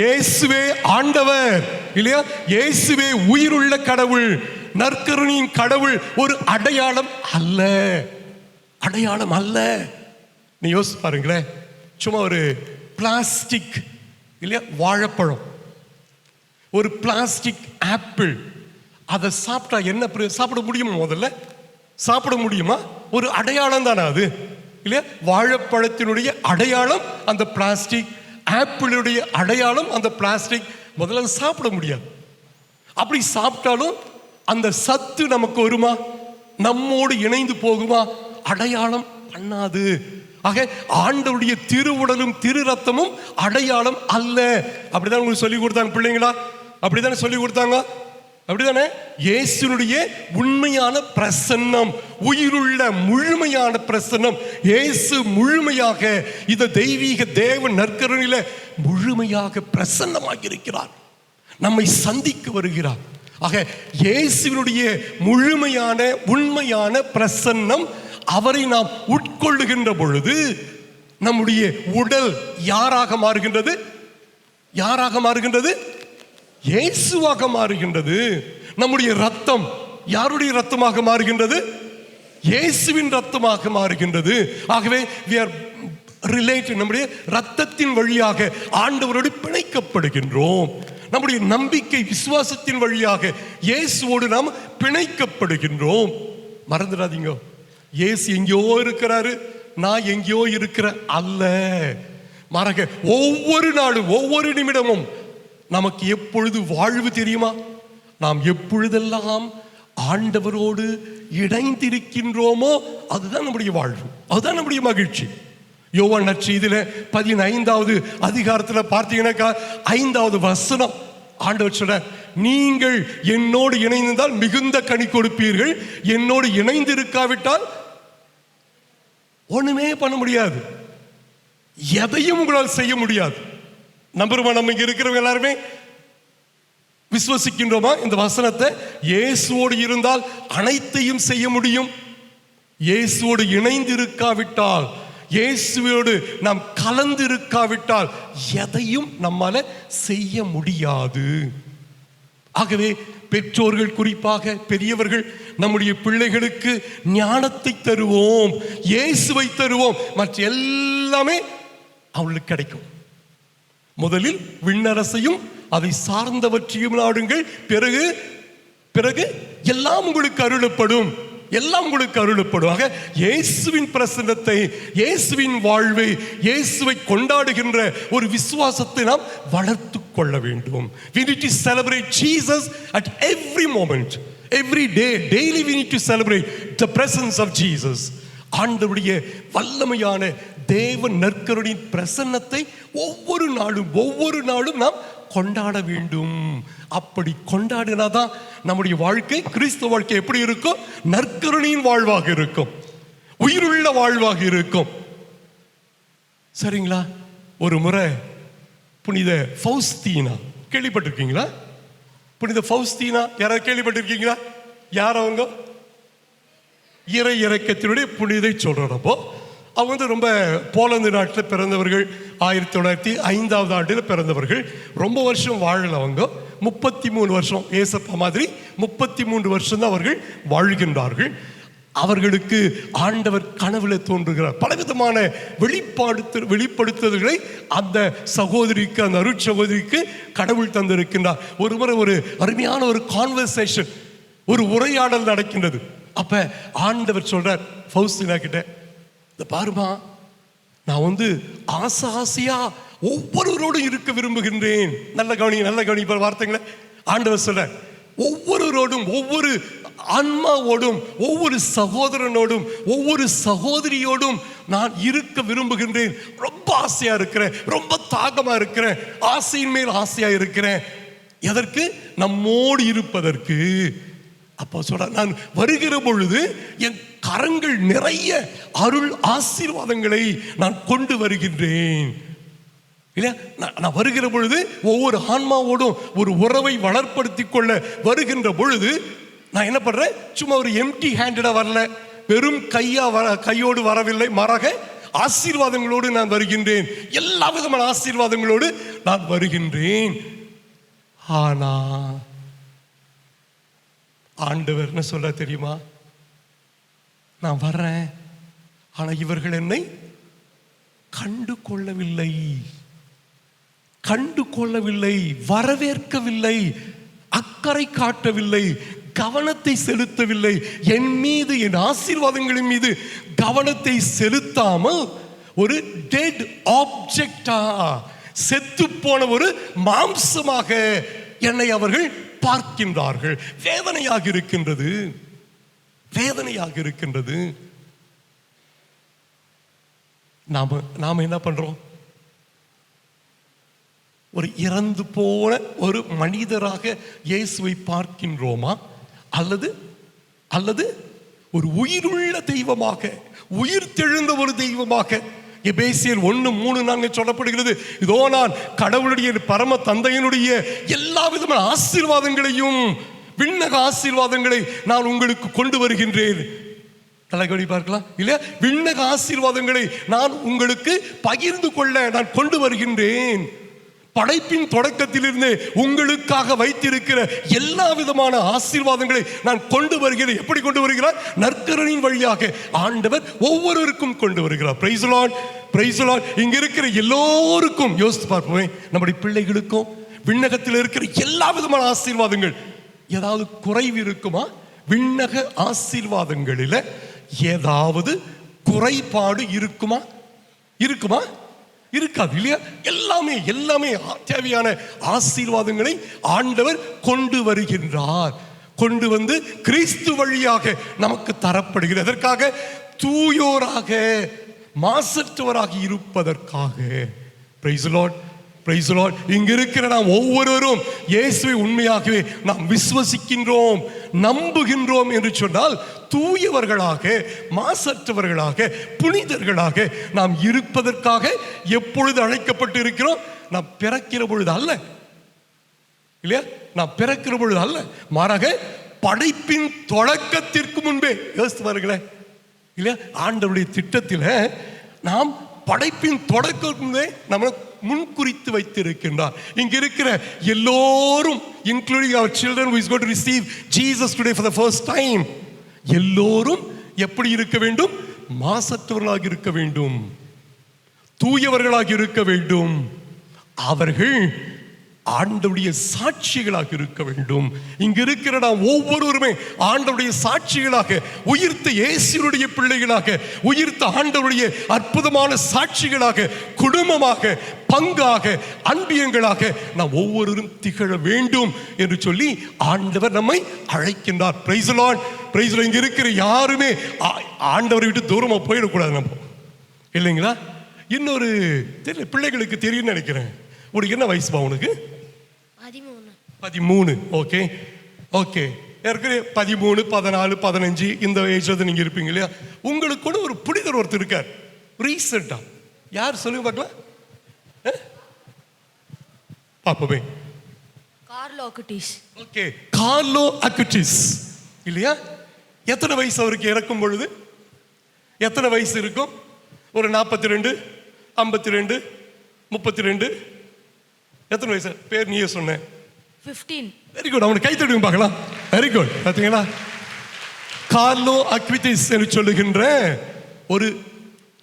Speaker 3: இயேசுவே ஆண்டவர் இல்லையா? இயேசுவே உயிருள்ள கடவுள், நற்கருணையின் கடவுள். ஒரு அடையாளம் அல்ல, அடையாளம் அல்ல. நீ யோசிச்சு பாருங்களேன், சும்மா ஒரு பிளாஸ்டிக் இல்லையா, வாழைப்பழம், ஒரு பிளாஸ்டிக் ஆப்பிள், அதை சாப்பிட்டா என்ன சாப்பிட முடியுமா? முதல்ல சாப்பிட முடியுமா? ஒரு அடையாளம் தானே அது இல்லையா? வாழைப்பழத்தினுடைய அடையாளம் அந்த பிளாஸ்டிக், ஆப்பிளுடைய அடையாளம் அந்த பிளாஸ்டிக். முதல்ல சாப்பிட முடியாது. அப்படி சாப்பிட்டாலும் அந்த சத்து நமக்கு வருமா? நம்மோடு இணைந்து போகுமா? அடையாளம் பண்ணாது. ஆக ஆண்டவருடைய திருவுடலும் திரு ரத்தமும் அடையாளம் அல்ல. அப்படிதான் உங்களுக்கு சொல்லி கொடுத்தாங்க பிள்ளைங்களா? அப்படித்தானே சொல்லி கொடுத்தாங்க? அப்படிதானே? இயேசுனுடைய உண்மையான பிரசன்னம், உயிருள்ள முழுமையான பிரசன்னம். இயேசு முழுமையாக இந்த தெய்வீக தேவ நற்கருணையில முழுமையாக பிரசன்னமாக இருக்கிறார், நம்மை சந்திக்க வருகிறார். ஆக இயேசுவினுடைய முழுமையான உண்மையான பிரசன்னம், அவரை நாம் உட்கொள்ளுகின்ற பொழுது நம்முடைய உடல் யாராக மாறுகின்றது? யாராக மாறுகின்றது? இயேசுவாக மாறுகின்றது. நம்முடைய ரத்தம் யாருடைய ரத்தமாக மாறுகின்றது? இயேசுவின் ரத்தமாக மாறுகின்றது. ஆகவே we are related, நம்முடைய ரத்தத்தின் வழியாக ஆண்டவரோடு பிணைக்கப்படுகின்றோம். நம்முடைய நம்பிக்கை விசுவாசத்தின் வழியாக இயேசுவோடு நாம் பிணைக்கப்படுகின்றோம். மறந்துடாதீங்க, இயேசு எங்கேயோ இருக்கிறாரு, நான் எங்கேயோ இருக்கிற அல்ல. மாறாக ஒவ்வொரு நாளும் ஒவ்வொரு நிமிடமும் நமக்கு எப்பொழுது வாழ்வு தெரியுமா? நாம் எப்பொழுதெல்லாம் ஆண்டவரோடு இணைந்திருக்கின்றோமோ அதுதான் நம்முடைய வாழ்வு, அதுதான் நம்முடைய மகிழ்ச்சி. யோவான் நற்செய்தியில 15வது அதிகாரத்தில் பார்த்தீங்கன்னாக்கா 5வது வசனம் ஆண்டவர் சொல்றார், நீங்கள் என்னோடு இணைந்திருந்தால் மிகுந்த கனி கொடுப்பீர்கள், என்னோடு இணைந்திருக்காவிட்டால் ஒண்ணுமே பண்ண முடியாது, எதையும் உங்களால் செய்ய முடியாது. நம்புறோமா? நம்ம இங்க இருக்கிறவங்க எல்லாருமே விசுவசிக்கின்றோமா இந்த வசனத்தை? இயேசுவோடு இருந்தால் அனைத்தையும் செய்ய முடியும். இயேசுவோடு இணைந்து இருக்காவிட்டால், இயேசுவோடு நாம் கலந்து இருக்காவிட்டால் எதையும் நம்மால செய்ய முடியாது. ஆகவே பெற்றோர்கள், குறிப்பாக பெரியவர்கள், நம்முடைய பிள்ளைகளுக்கு ஞானத்தை தருவோம், இயேசுவை தருவோம், மற்ற எல்லாமே அவங்களுக்கு கிடைக்கும். முதலில் விண்ணரசையும் அதை சார்ந்தவற்றையும் நாடுங்கள், பிறகு பிறகு எல்லாம் உங்களுக்கு அருளப்படும், எல்லாம் உங்களுக்கு அருளப்படும். ஆக இயேசுவின் பிரசன்னத்தை, இயேசுவின் வாழ்வை, இயேசுவை கொண்டாடுகின்ற ஒரு விசுவாசத்தை நாம் வளர்த்து கொள்ள வேண்டும். We need to celebrate Jesus at every moment, every day. Daily we need to celebrate the presence of Jesus. ஆண்டவருடைய வல்லமையான தேவ நற்கருணையின் பிரசன்னத்தை ஒவ்வொரு நாளும் நாம் கொண்டாட வேண்டும். அப்படி கொண்டாடினாதான் நம்முடைய வாழ்க்கை, கிறிஸ்தவ வாழ்க்கை எப்படி இருக்கும்? நற்கருணையின் வாழ்வாக இருக்கும், உயிருள்ள வாழ்வாக இருக்கும். சரிங்களா? ஒரு முறை புனித ஃபௌஸ்தீனா கேள்விப்பட்டிருக்கீங்களா? புனித ஃபௌஸ்தீனா யாராவது கேள்விப்பட்டிருக்கீங்களா? யார் அவங்க? இறை இறக்கத்தினுடைய புனிதை சொல்றப்போ அவங்க ரொம்ப போலந்து நாட்டில் பிறந்தவர்கள், 1905ஆம் ஆண்டில் பிறந்தவர்கள். ரொம்ப வருஷம் வாழல அவங்க, 33 வருஷம், ஏசப்பா மாதிரி 33 வருஷம் தான் அவர்கள் வாழ்கின்றார்கள். அவர்களுக்கு ஆண்டவர் கனவுல தோன்றுகிறார். பலவிதமான வெளிப்படுத்துதல்களை அந்த சகோதரிக்கு, அந்த அருட்சகோதரிக்கு கடவுள் தந்திருக்கின்றார். ஒருமுறை ஒரு அருமையான ஒரு கான்வர்சேஷன், ஒரு உரையாடல் நடக்கின்றது. அப்ப ஆண்டவர் சொல்றார் ஃபௌஸ்தீனா கிட்ட, இந்த பாருமா, நான் ஆசையா ஒவ்வொருவரோடும் இருக்க விரும்புகின்றேன். நல்ல கவனி வார்த்தைங்களை ஆண்டவர் சொல்ற, ஒவ்வொருவரோடும், ஒவ்வொரு ஆன்மாவோடும், ஒவ்வொரு சகோதரனோடும், ஒவ்வொரு சகோதரியோடும் நான் இருக்க விரும்புகின்றேன். ரொம்ப ஆசையா இருக்கிறேன், ரொம்ப தாகமா இருக்கிறேன், ஆசையின் மேல் ஆசையா இருக்கிறேன். எதற்கு? நம்மோடு இருப்பதற்கு. அப்போ சொல்ற, நான் வருகிற பொழுது என் கரங்கள் நிறைய அருள் ஆசீர்வாதங்களை நான் கொண்டு வருகின்றேன். இல்லையா? நான் வருகிற பொழுது ஒவ்வொரு ஆன்மாவோடும் ஒரு உறவை வளர்ப்படுத்திக் கொள்ள வருகின்ற பொழுது நான் என்ன பண்றேன்? சும்மா ஒரு எம்டி ஹேண்டடா வரல, வெறும் கையோடு வரவில்லை, மாறாக ஆசீர்வாதங்களோடு நான் வருகின்றேன். எல்லா விதமான ஆசீர்வாதங்களோடு நான் வருகின்றேன். ஆனா ஆண்டவர் என்ன சொல்ல தெரியுமா? நான் வர்றேன், ஆனா இவர்கள் என்னை கண்டு கொள்ளவில்லை, வரவேற்கவில்லை, அக்கறை காட்டவில்லை, கவனத்தை செலுத்தவில்லை. என் மீது, என் ஆசீர்வாதங்களின் மீது கவனத்தை செலுத்தாமல் ஒரு டெட் ஆப்ஜெக்டா, செத்து போன ஒரு மாம்சமாக என்னை அவர்கள் பார்க்கின்றார்கள். வேதனையாக இருக்கின்றது. நாம என்ன பண்றோம்? ஒரு இறந்து போன ஒரு மனிதராக இயேசுவை பார்க்கின்றோமா, அல்லது ஒரு உயிருள்ள தெய்வமாக, உயிர் தெழுந்த ஒரு தெய்வமாக? எபேசியர் 1:3 சொல்லப்படுகிறது, இதோ நான் கடவுளுடைய பரம தந்தையினுடைய எல்லா விதமான ஆசீர்வாதங்களையும், விண்ணக ஆசீர்வாதங்களை நான் உங்களுக்கு கொண்டு வருகின்றேன். தலைகடி பார்க்கலாம் இல்லையா? விண்ணக ஆசீர்வாதங்களை நான் உங்களுக்கு பகிர்ந்து கொள்ள நான் கொண்டு வருகின்றேன். படைப்பின் தொடக்கத்திலிருந்து உங்களுக்காக வைத்திருக்கிற எல்லா விதமான ஆசீர்வாதங்களை நான் கொண்டு வருகிறேன். எப்படி கொண்டு வருகிறார்? நற்கருணையின் வழியாக ஆண்டவர் ஒவ்வொருவருக்கும் கொண்டு வருகிறார். Praise the Lord, praise the Lord. இங்க இருக்கிற எல்லோருக்கும் யோசித்து பார்ப்போமே, நம்முடைய பிள்ளைகளுக்கும் விண்ணகத்தில் இருக்கிற எல்லா விதமான ஆசீர்வாதங்கள், ஏதாவது குறைவு இருக்குமா? விண்ணக ஆசீர்வாதங்களில் ஏதாவது குறைபாடு இருக்குமா? இருக்காது இல்லையா? எல்லாமே தேவையான ஆசீர்வாதங்களை ஆண்டவர் கொண்டு வருகின்றார். கொண்டு வந்து கிறிஸ்து வழியாக நமக்கு தரப்படுகிறது. அதற்காக தூயோராக, மாசற்றவராக இருப்பதற்காக. Praise the Lord, praise the Lord. இங்க இருக்கிற நாம் ஒவ்வொருவரும் இயேசுவை உண்மையாகவே நாம் விசுவசிக்கின்றோம், நம்புகின்றோம் என்று சொன்னால் தூயவர்களாக, மாசற்றவர்களாக, புனிதர்களாக நாம் இருப்பதற்காக எப்பொழுது அழைக்கப்பட்டு இருக்கிறோம்? நாம் பிறக்கிற பொழுது அல்ல இல்லையா? நாம் பிறக்கிற பொழுது அல்ல, மாறாக படைப்பின் தொடக்கத்திற்கு முன்பே. யோசித்து பாருங்களேன் இல்லையா? ஆண்டவருடைய திட்டத்தில் நாம் படைப்பின் தொடக்கமே நம்ம முன்குறித்து வைத்திருக்கின்றார். இங்க இருக்கிற எல்லோரும், including our children who is going to receive Jesus today for the first time, எல்லோரும் எப்படி இருக்க வேண்டும்? மாசற்றவர்களாக இருக்க வேண்டும், தூயவர்களாக இருக்க வேண்டும். அவர்கள் ஆண்டவருடைய சாட்சிகளாக இருக்க வேண்டும். இங்க இருக்கிற நாம் ஒவ்வொருவருமே ஆண்டவருடைய சாட்சிகளாக, உயிர்த்த இயேசுவுடைய பிள்ளைகளாக, உயிர்த்த ஆண்டவருடைய அற்புதமான சாட்சிகளாக, குடும்பமாக, பங்காக, அன்பியங்களாக நாம் ஒவ்வொருவரும் திகழ வேண்டும் என்று சொல்லி ஆண்டவர் நம்மை அழைக்கின்றார். Praise the Lord, praise the Lord. இங்க இருக்கிற யாருமே ஆண்டவரை விட்டு தூரமா போயிடக்கூடாது நம்ம, இல்லைங்களா? இன்னொரு தெரியல, பிள்ளைகளுக்கு தெரியும்னு நினைக்கிறேன். உனக்கு என்ன வயசுப்பா? உனக்கு 13. Okay okay. ஏற்கனவே 13, 14, 15 இந்த ஏஜ்ல நீங்க இருப்பீங்க இல்லையா? உங்களுக்கு கூட ஒரு புனிதர் ஒருத்தர் இருக்கார் ரீசெண்டா. யார் சொல்லுங்க பார்க்கலாம்? பாப்போமே.
Speaker 5: கார்லோ அக்குட்டிஸ்.
Speaker 3: ஓகே, கார்லோ அக்குட்டிஸ் இல்லையா? எத்தனை வயசு அவருக்கு இறக்கும் பொழுது? எத்தனை வயசு இருக்கும்? ஒரு 42, 52, 32. எத்தனை வயசு? பேர் நீயே சொன்ன.
Speaker 5: 15.
Speaker 3: Very good. அவனுக்கு கை தட்டுங்க பார்க்கலாம். Very good. பார்த்தீங்களா? கார்லோ அக்விட்டிஸ் என்று சொல்லுகின்ற ஒரு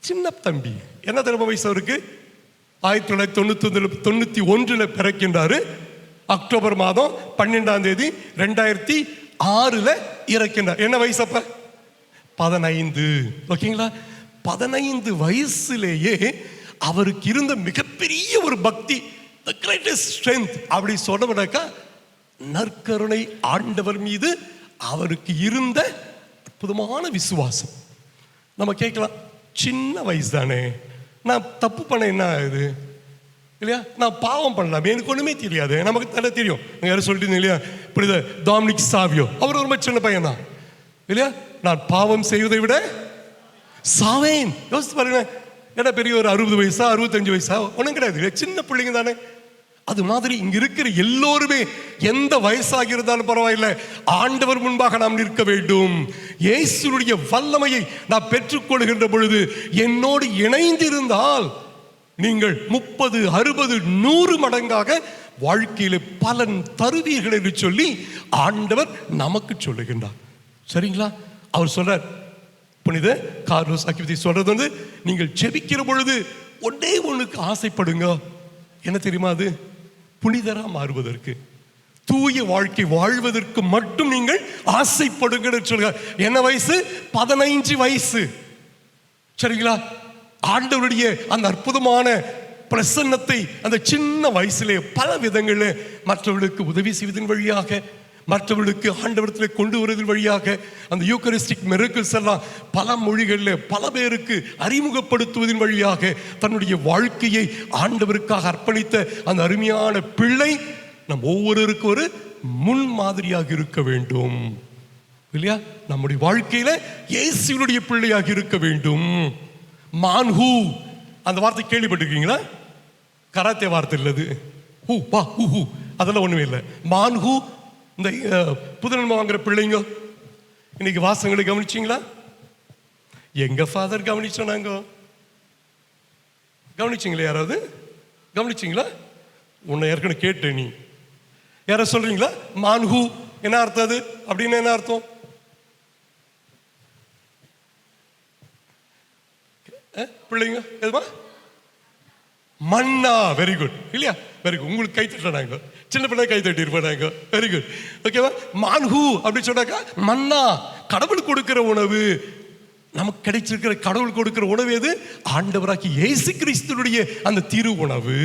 Speaker 3: சின்ன தம்பி. என்ன தெரியுமா வயசு அவருக்கு? 1991 பிறக்கின்றாரு. அக்டோபர் மாதம் 12ஆம் தேதி 2006 இறக்கின்றார். என்ன வயசு அப்ப? 15. ஓகேங்களா? 15 வயசுலேயே அவருக்கு இருந்த மிகப்பெரிய ஒரு பக்தி, the greatest strength அப்படி சொன்னவனாக்கா, நற்கருணை ஆண்டவர் மீது அவருக்கு இருந்த அற்புதமான விசுவாசம். நம்ம கேட்கலாம், சின்ன வயசு தானே, நான் தப்பு பண்ண என்ன இது இல்லையா? நான் பாவம் பண்ணலாம், எனக்கு ஒன்றுமே தெரியாது, நமக்கு தலை தெரியும். நீங்கள் யாரும் சொல்லிட்டு இல்லையா? புனித டாமினிக் சாவியோ, அவர் ரொம்ப சின்ன பையன் தான் இல்லையா? நான் பாவம் செய்வதை விட சாவேன். யோசித்து பாருங்க. ஏன்னா பெரிய ஒரு 60 வயசா 65 வயசா ஒன்றும் கிடையாது, சின்ன பிள்ளைங்க தானே. அது மாதிரி இங்க இருக்கிற எல்லோருமே எந்த வயசாகி இருந்தாலும் பரவாயில்லை, ஆண்டவர் முன்பாக நாம் நிற்க வேண்டும். இயேசுடைய வல்லமையை நாம் பெற்றுக்கொள்கின்ற பொழுது, என்னோடு இணைந்திருந்தால் நீங்கள் 30, 60, 100 மடங்காக வாழ்க்கையில பலன் தருவீர்கள் என்று சொல்லி ஆண்டவர் நமக்கு சொல்லுகின்றார். சரிங்களா? அவர் சொல்றார், புனித கார்லோஸ் அக்விட்டிஸ் சொல்றது வந்து, நீங்கள் ஜெபிக்கிற பொழுது ஒன்னே ஒண்ணுக்கு ஆசைப்படுங்க. என்ன தெரியுமா? அது புனிதரா மாறுவதற்கு, தூய வாழ்க்கை வாழ்வதற்கு மட்டும் நீங்கள் ஆசைப்படுங்க சொல்லுங்க. என்ன வயசு? 15 வயசு. சரிங்களா? ஆண்டவருடைய அந்த அற்புதமான பிரசன்னத்தை அந்த சின்ன வயசுலே பல விதங்களில் மற்றவர்களுக்கு உதவி செய்வதன் வழியாக, மற்றவர்களுக்கு ஆண்டவரத்தில் கொண்டு வருவதன் வழியாக அந்த யூக்கரிஸ்டிக் மிரக்கிள்ஸ் எல்லாம் பல மொழிகளில் பல பேருக்கு அறிமுகப்படுத்துவதன் வழியாக தன்னுடைய வாழ்க்கையை ஆண்டவருக்காக அர்ப்பணித்த அந்த அருமையான பிள்ளை நம் ஒவ்வொருவருக்கும் ஒரு முன்மாதிரியாக இருக்க வேண்டும் இல்லையா? நம்முடைய வாழ்க்கையில இயேசுவினுடைய பிள்ளையாக இருக்க வேண்டும். மான்ஹூ அந்த வார்த்தை கேள்விப்பட்டிருக்கீங்களா? கராத்தே வார்த்தை இல்லது. ஹூ பா ஹூ ஹூ அதெல்லாம் ஒண்ணுமே இல்லை. மான்ஹூ இந்த புதுநன்மை வாங்குற பிள்ளைங்க இன்னைக்கு வாசங்களை கவனிச்சிங்களா? எங்க ஃபாதர் கவனிச்சோம். நாங்க கவனிச்சிங்களா? யாராவது கவனிச்சிங்களா? உன்னை ஏற்கனவே கேட்ட நீ யார சொல்றீங்களா? மான்ஹூ என்ன அர்த்தம்? அது அப்படின்னு என்ன அர்த்தம்? பிள்ளைங்க எதுமா? மன்னா. வெரி குட் இல்லையா? Very good. உங்களுக்கு கை தட்டுறாங்க, சின்ன பிள்ளை கை தட்டி இருப்பாங்க. Very good. ஓகேவா? மான்ஹூ அப்படின்னு சொன்னாக்கா மன்னா, கடவுள் கொடுக்கிற உணவு. நமக்கு கிடைச்சிருக்கிற கடவுள் கொடுக்கிற உணவு எது? ஆண்டவராகி இயேசு கிறிஸ்துவுடைய அந்த திரு உணவு.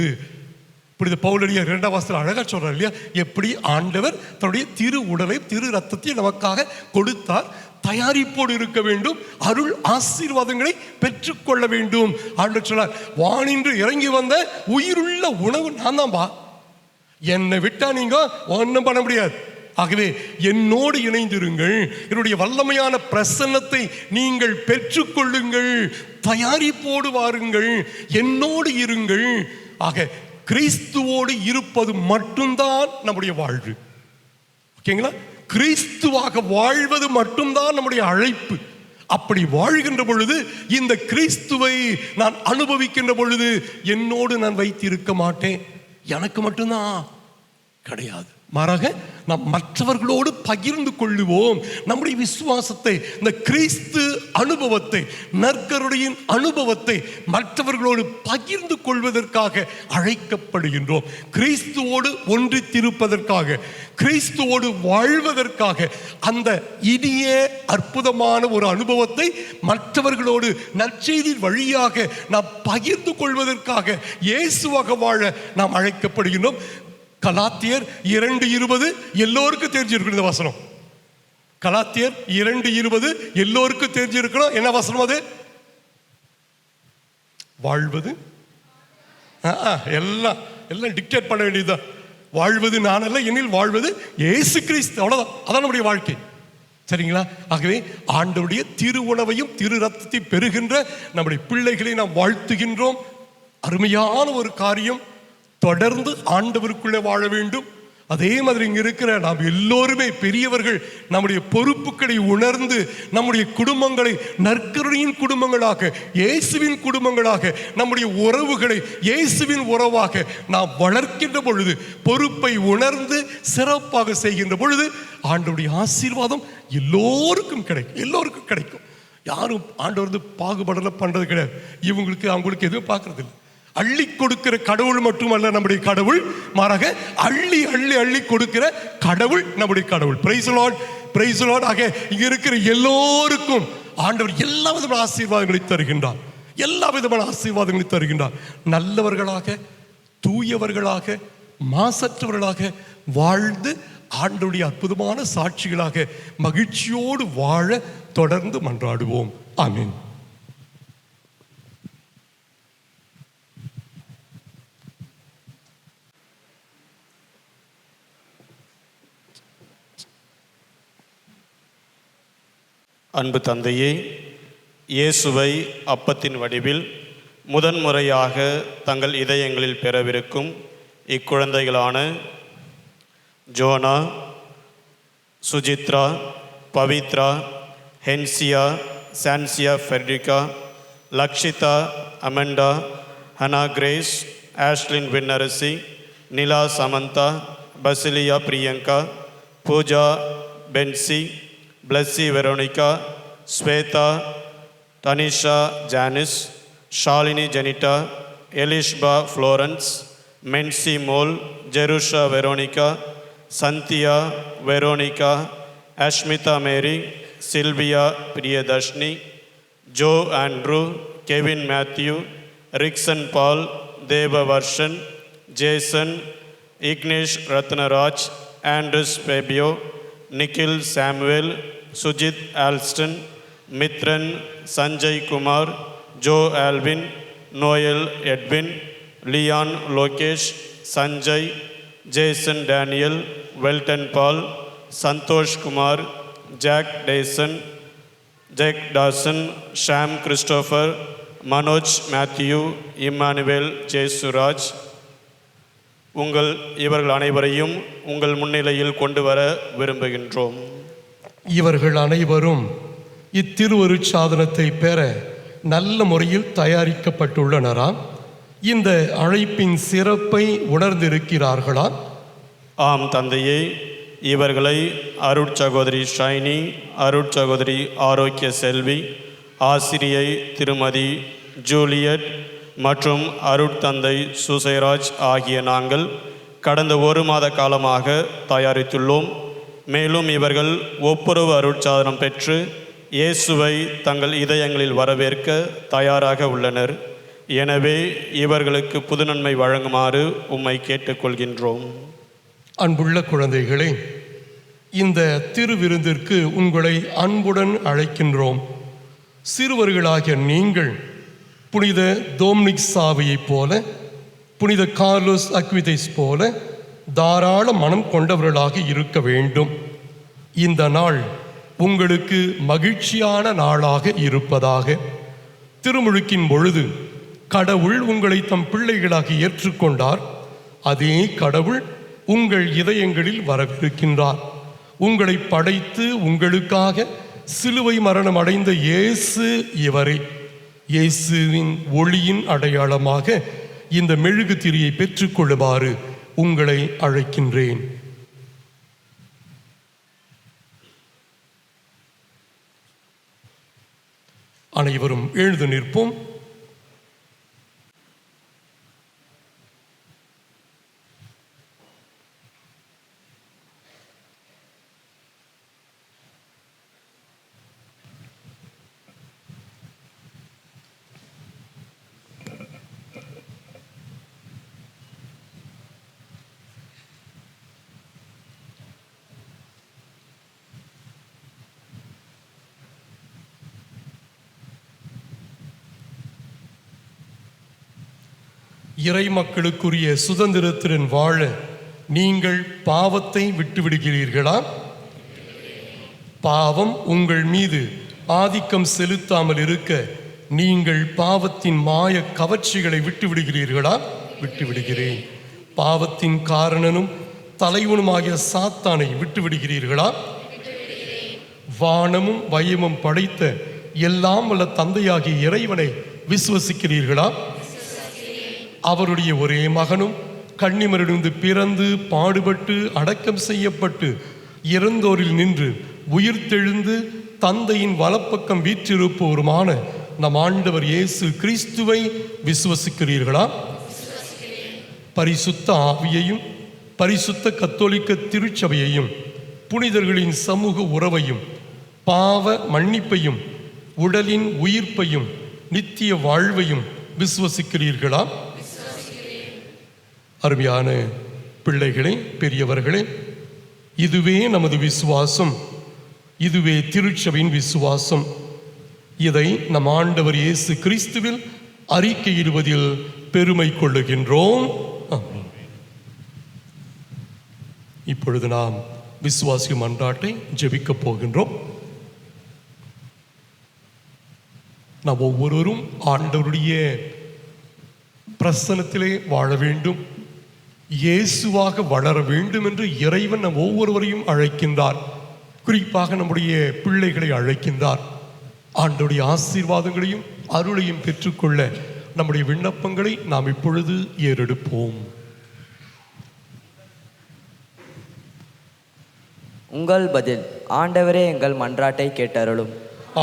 Speaker 3: இப்படி பவுலடியார் 2ஆம் வசனத்தில் அழகா சொல்றார் இல்லையா? எப்படி ஆண்டவர் தன்னுடைய திரு உடலை திரு ரத்தத்தை நமக்காக கொடுத்தார். தயாரிப்போடு இருக்க வேண்டும், அருள் ஆசீர்வாதங்களை பெற்றுக்கொள்ள வேண்டும். ஆண்டவர் சொன்னார், வானின்று இறங்கி வந்த உயிருள்ள உணவு நான் தான்பா, என்னை விட்டா நீங்க ஒன்றும் பண்ண முடியாது. ஆகவே என்னோடு இணைந்திருங்கள், என்னுடைய வல்லமையான பிரசன்னத்தை நீங்கள் பெற்றுக்கொள்ளுங்கள், தயாரிப்போடு வாருங்கள், என்னோடு இருங்கள். ஆக கிறிஸ்துவோடு இருப்பது மட்டும்தான் நம்முடைய வாழ்வு. ஓகேங்களா? கிறிஸ்துவாக வாழ்வது மட்டும்தான் நம்முடைய அழைப்பு. அப்படி வாழ்கின்ற பொழுது இந்த கிறிஸ்துவை நான் அனுபவிக்கின்ற பொழுது என்னோடு நான் வைத்திருக்க மாட்டேன். எனக்கு மட்டும்தான் கிடையாது, மாறாக நாம் மற்றவர்களோடு பகிர்ந்து கொள்ளுவோம். நம்முடைய விசுவாசத்தை, இந்த கிறிஸ்து அனுபவத்தை, நற்கருணையின் அனுபவத்தை மற்றவர்களோடு பகிர்ந்து கொள்வதற்காக அழைக்கப்படுகின்றோம். கிறிஸ்துவோடு ஒன்றித்திருப்பதற்காக, கிறிஸ்துவோடு வாழ்வதற்காக, அந்த இனிய அற்புதமான ஒரு அனுபவத்தை மற்றவர்களோடு நற்செய்தி வழியாக நாம் பகிர்ந்து கொள்வதற்காக இயேசுவாக வாழ நாம் அழைக்கப்படுகின்றோம். கலாத்தியர் 2:20 எல்லோருக்கும் தெரிஞ்சிருக்கணும் இந்த வசனம். கலாத்தியர் 2:20 எல்லோருக்கும் தெரிஞ்சிருக்கணும். என்ன வசனம் அது? வாழ்வது எல்லாம் எல்லாம் டிக்டேட் பண்ண வேண்டியதுதான். வாழ்வது நான் அல்ல, என்னில் வாழ்வது இயேசு கிறிஸ்து. அவ்வளவுதான், அதான் நம்முடைய வாழ்க்கை. சரிங்களா? ஆகவே ஆண்டவருடைய திரு உணவையும் திரு ரத்தத்தை பெறுகின்ற நம்முடைய பிள்ளைகளை நாம் வாழ்த்துகின்றோம். அருமையான ஒரு காரியம். தொடர்ந்து ஆண்டவருக்குள்ளே வாழ வேண்டும். அதே மாதிரி இங்க இருக்கிற நாம் எல்லோருமே பெரியவர்கள் நம்முடைய பொறுப்புகளை உணர்ந்து நம்முடைய குடும்பங்களை நற்கருணையின் குடும்பங்களாக, இயேசுவின் குடும்பங்களாக, நம்முடைய உறவுகளை இயேசுவின் உறவாக நாம் வளர்க்கின்ற பொழுது, பொறுப்பை உணர்ந்து சிறப்பாக செய்கின்ற பொழுது ஆண்டவருடைய ஆசீர்வாதம் எல்லோருக்கும் கிடைக்கும். எல்லோருக்கும் கிடைக்கும். யாரும் ஆண்டவர் பாகுபாடெல்லாம் பண்றது கிடையாது. இவங்களுக்கு அவங்களுக்கு எதுவும் பார்க்கறது இல்லை. அள்ளி கொடுக்கிற கடவுள் மட்டுமல்ல நம்முடைய கடவுள், மாறாக அள்ளி அள்ளி அள்ளி கொடுக்கிற கடவுள் நம்முடைய கடவுள். Praise the Lord, praise the Lord. ஆக இங்க இருக்கிற எல்லோருக்கும் ஆண்டவர் எல்லா விதமான ஆசீர்வாதங்களை தருகின்றார். எல்லா விதமான ஆசீர்வாதங்களை தருகின்றார். நல்லவர்களாக, தூயவர்களாக, மாசற்றவர்களாக வாழ்ந்து ஆண்டவருடைய அற்புதமான சாட்சிகளாக மகிழ்ச்சியோடு வாழ தொடர்ந்து மன்றாடுவோம். ஆமென்.
Speaker 8: அன்பு தந்தையே, இயேசுவை அப்பத்தின் வடிவில் முதன்முறையாக தங்கள் இதயங்களில் பெறவிருக்கும் இக்குழந்தைகளான Jonah, Sujithra, Pavithra, Hensia, Sancia Fedrica, Lakshitha, Amanda, Hannah Grace, Ashlin Vinnarasi, Nila Samantha, Basilia Priyanka, Pooja Bency, Blessy Veronica, Swetha, Danisha Janice, Shalini Jenita, Elishba Florence, Mency Mol, Jerusha Veronica, Sandhya Veronica, Ashmitha Mary, Sylvia Priyadharshini, Jo Andrew, Kevin Matthew, Rickson Paul, Devavarshan, Jason, Ignesh Rathnaraj, Andres Fabio, Nikhil Samuel, Sujith Alston, Mithran Sanjay Kumar, Jo Alwin, Noel Edwin, Leon Lokesh, Sanjay, Jason Daniel, Weldon Paul, Santhosh Kumar, Jack Dason, Jake Dawson, Sham Christopher, Manoj Matthew, Immanuel Jesuraj. இவர்கள் அனைவரையும் உங்கள் முன்னிலையில் கொண்டு வர விரும்புகின்றோம்.
Speaker 3: இவர்கள் அனைவரும் இத்திருவருட்சாதனத்தை பெற நல்ல முறையில் தயாரிக்கப்பட்டுள்ளனரா? இந்த அழைப்பின் சிறப்பை உணர்ந்திருக்கிறார்களா?
Speaker 8: ஆம் தந்தையே, இவர்களை அருட்சகோதரி ஷைனி, அருட்சகோதரி ஆரோக்கிய செல்வி, ஆசிரியை திருமதி ஜூலியட் மற்றும் அருட்தந்தை சுசைராஜ் ஆகிய நாங்கள் கடந்த 1 மாத காலமாக தயாரித்துள்ளோம். மேலும் இவர்கள் ஒப்புரவு அருட்சாதனம் பெற்று இயேசுவை தங்கள் இதயங்களில் வரவேற்க தயாராக உள்ளனர். எனவே இவர்களுக்கு புதுநன்மை வழங்குமாறு உம்மை கேட்டுக்கொள்கின்றோம்.
Speaker 3: அன்புள்ள குழந்தைகளே, இந்த திருவிருந்திற்கு உங்களை அன்புடன் அழைக்கின்றோம். சிறுவர்களாகிய நீங்கள் புனித டோம்னிக் சாவியைப் போல, புனித கார்லோஸ் அக்விதைஸ் போல தாராள மனம் கொண்டவர்களாக இருக்க வேண்டும். இந்த நாள் உங்களுக்கு மகிழ்ச்சியான நாளாக இருப்பதாக. திருமுழுக்கின் பொழுது கடவுள் உங்களை தம் பிள்ளைகளாக ஏற்றுக்கொண்டார். அதே கடவுள் உங்கள் இதயங்களில் வரவிருக்கின்றார். உங்களை படைத்து உங்களுக்காக சிலுவை மரணம் அடைந்த இயேசு இவரே. இயேசுவின் ஒளியின் அடையாளமாக இந்த மெழுகு திரியை பெற்றுக்கொள்ளுமாறு உங்களை அழைக்கின்றேன். அனைவரும் எழுந்து நிற்போம். இறை மக்களுக்குரிய சுதந்திரத்துடன் வாழ நீங்கள் பாவத்தை விட்டுவிடுகிறீர்களா? பாவம் உங்கள் மீது ஆதிக்கம் செலுத்தாமல் இருக்க நீங்கள் பாவத்தின் மாய கவர்ச்சிகளை விட்டுவிடுகிறீர்களா? விட்டுவிடுகிறேன். பாவத்தின் காரணனும் தலைவனுமாகிய சாத்தானை விட்டுவிடுகிறீர்களா? வானமும் வயமும் படைத்த எல்லாம் வல்ல தந்தையாகிய இறைவனை விசுவசிக்கிறீர்களா? அவருடைய ஒரே மகனும் கன்னிமரிலிருந்து பிறந்து பாடுபட்டு அடக்கம் செய்யப்பட்டு இறந்தோரில் நின்று உயிர்த்தெழுந்து தந்தையின் வலப்பக்கம் வீற்றிருப்போருமான நம் ஆண்டவர் இயேசு கிறிஸ்துவை விசுவசிக்கிறீர்களா? பரிசுத்த ஆவியையும் பரிசுத்த கத்தோலிக்க திருச்சபையையும் புனிதர்களின் சமூக உறவையும் பாவ மன்னிப்பையும் உடலின் உயிர்ப்பையும் நித்திய வாழ்வையும் விசுவசிக்கிறீர்களா? அருமையான பிள்ளைகளே, பெரியவர்களே, இதுவே நமது விசுவாசம். இதுவே திருச்சபையின் விசுவாசம். இதை நம் ஆண்டவர் இயேசு கிறிஸ்துவில் அறிக்கையிடுவதில் பெருமை கொள்ளுகின்றோம். இப்பொழுது நாம் விசுவாசி மன்றாட்டை ஜெபிக்கப் போகின்றோம். நாம் ஒவ்வொருவரும் ஆண்டவருடைய பிரசன்னத்திலே வாழ வேண்டும், இயேசுவாக வளர வேண்டும் என்று இறைவன் நம் ஒவ்வொருவரையும் அழைக்கின்றார். குறிப்பாக நம்முடைய பிள்ளைகளை அழைக்கின்றார். ஆண்டவருடைய ஆசீர்வாதங்களையும் அருளையும் பெற்றுக்கொள்ள நம்முடைய விண்ணப்பங்களை நாம் இப்பொழுது ஏறெடுப்போம்.
Speaker 14: உங்கள் பதில். ஆண்டவரே எங்கள் மன்றாட்டை கேட்டருளும்.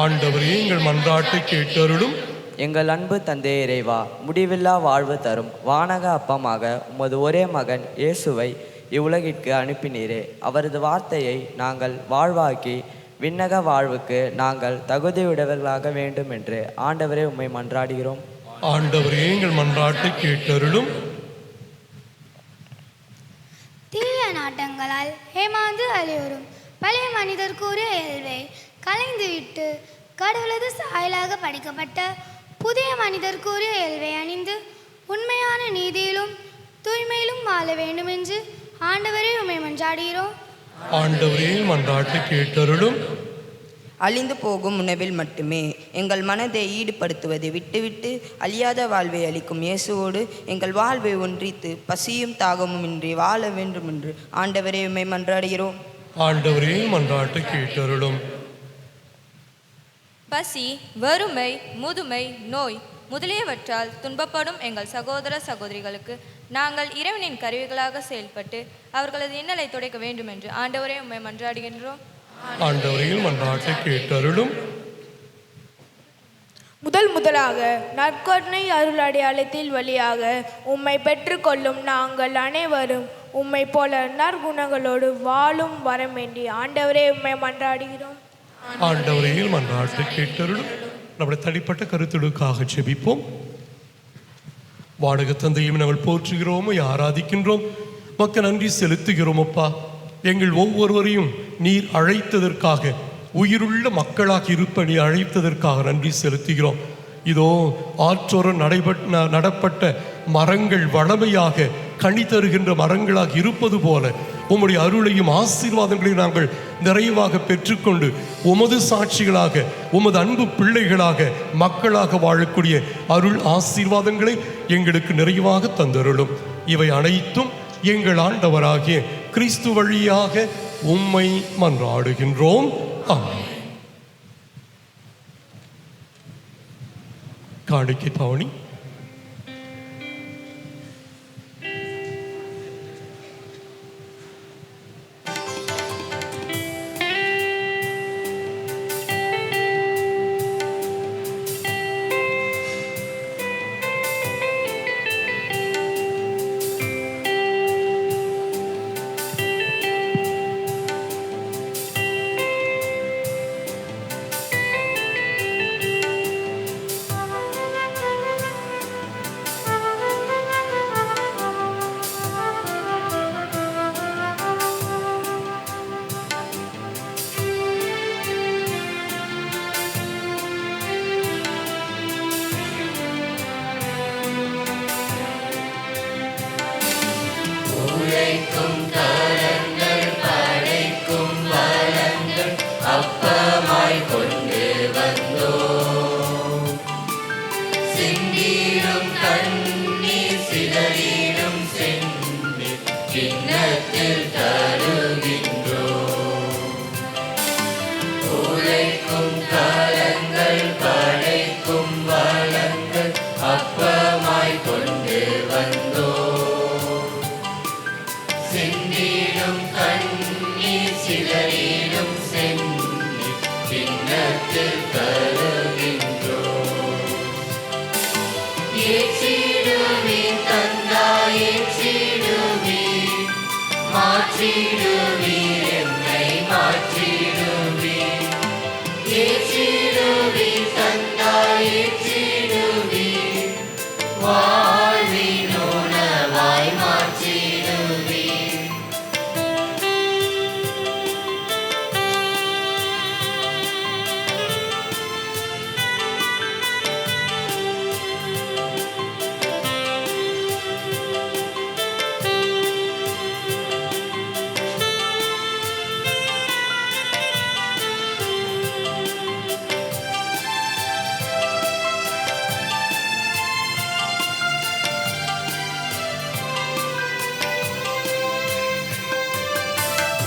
Speaker 3: ஆண்டவரே எங்கள் மன்றாட்டை கேட்டருளும்.
Speaker 14: எங்கள் அன்பு தந்தை இறைவா, முடிவில்லா வாழ்வு தரும் வானக அப்பமாக உமது ஒரே மகன் இயேசுவை இவ்வுலகிற்கு அனுப்பினீரே. அவரது வார்த்தையை நாங்கள் வாழ்வாக்கி விண்ணக வாழ்வுக்கு நாங்கள் தகுதியுடையவர்களாக வேண்டும் என்று ஆண்டவரே உம்மை மன்றாடுகிறோம்.
Speaker 3: ஆண்டவரே எங்கள் மன்றாட்டை கேட்டருளும்.
Speaker 11: தீய நாட்டங்கள்
Speaker 15: காலங்களால் ஏமாந்து அழியோரும் பழைய மனிதர் கூறிய இயல்பை கலைந்துவிட்டு கடவுளது சாயலாக படைக்கப்பட்ட புதிய மனிதர் கூறிய இயல்பை அணிந்து உண்மையான நீதியிலும் தூய்மையிலும் வாழ வேண்டும் என்று ஆண்டவரே உம்மை மன்றாடுகிறோம்.
Speaker 3: ஆண்டவரே மன்றாட்டை கேட்டருளும்.
Speaker 16: அழிந்து போகும் உணவில் மட்டுமே எங்கள் மனதை ஈடுபடுத்துவதை விட்டுவிட்டு அழியாத வாழ்வை அளிக்கும் இயேசுவோடு எங்கள் வாழ்வை ஒன்றித்து பசியும் தாகமும் இன்றி வாழ வேண்டும் என்று ஆண்டவரே உம்மை மன்றாடுகிறோம்.
Speaker 3: ஆண்டவரே மன்றாட்டை கேட்டருளும்.
Speaker 17: பசி, வறுமை, முதுமை, நோய் முதலியவற்றால் துன்பப்படும் எங்கள் சகோதர சகோதரிகளுக்கு நாங்கள் இறைவனின் கருவிகளாக செயல்பட்டு அவர்களது இன்னலை துடைக்க வேண்டும் என்று ஆண்டவரே உம்மை மன்றாடுகின்றோம்.
Speaker 3: ஆண்டவரே மன்றாட்டை கேட்டருளும்.
Speaker 18: முதலாக நற்கருணை அருள் அடையாளத்தில் வழியாக உம்மை பெற்றுக்கொள்ளும் நாங்கள் அனைவரும் உம்மை போல நற்குணங்களோடு வாழும் வரம் வேண்டி ஆண்டவரே உம்மை மன்றாடுகிறோம்.
Speaker 3: ஆண்டவரே மன்றாட்டை கேட்டருளும். நம்முடைய தனிப்பட்ட கருத்துகளுக்காக ஜெபிப்போம். வாடகை தந்தையும் நாங்கள் போற்றுகிறோம், ஆராதிக்கின்றோம், மக்க நன்றி செலுத்துகிறோம். அப்பா, எங்கள் ஒவ்வொருவரையும் நீர் அழைத்ததற்காக, உயிருள்ள மக்களாக இருப்ப நீ அழைத்ததற்காக நன்றி செலுத்துகிறோம். இதோ ஆற்றோரம் நடப்பட்ட மரங்கள் வளமையாக கனி தருகின்ற மரங்களாக இருப்பது போல உம்முடைய அருளையும் ஆசீர்வாதங்களையும் நாங்கள் நிறைவாக பெற்றுக்கொண்டு உமது சாட்சிகளாக, உமது அன்பு பிள்ளைகளாக, மக்களாக வாழக்கூடிய அருள் ஆசீர்வாதங்களை எங்களுக்கு நிறைவாக தந்தருளும். இவை அனைத்தும் எங்கள் ஆண்டவராகிய கிறிஸ்து வழியாக உம்மை மன்றாடுகின்றோம். ஆமென். காணிக்கை பவனி.
Speaker 2: உழைக்கும் கரங்கள் படைக்கும் வளங்கள் அப்பமாய் கொண்டு வந்தோம். சிந்திடும் கண்ணீர் சிதறிடும் செந்நீர் கிண்ணத்தில் தருகின்றோம். உழைக்கும் கரங்கள் படைக்கும் வளங்கள் அப்பமாய் கொண்டு வந்தோம். சிந்திடும் கண்ணீர் சிதறிடும் செந்நீர் கிண்ணத்தில் தருகின்றோம். ஏற்றிடுவீர் தந்தாய், ஏற்றிடுவீர், மாற்றிடுவீர், என்னை மாற்றிடுவீர். ஏற்றிடுவீர் தந்தாய், ஏற்றிடுவீர், வாழ்வின் உணவாய் மாற்றிடுவீர்.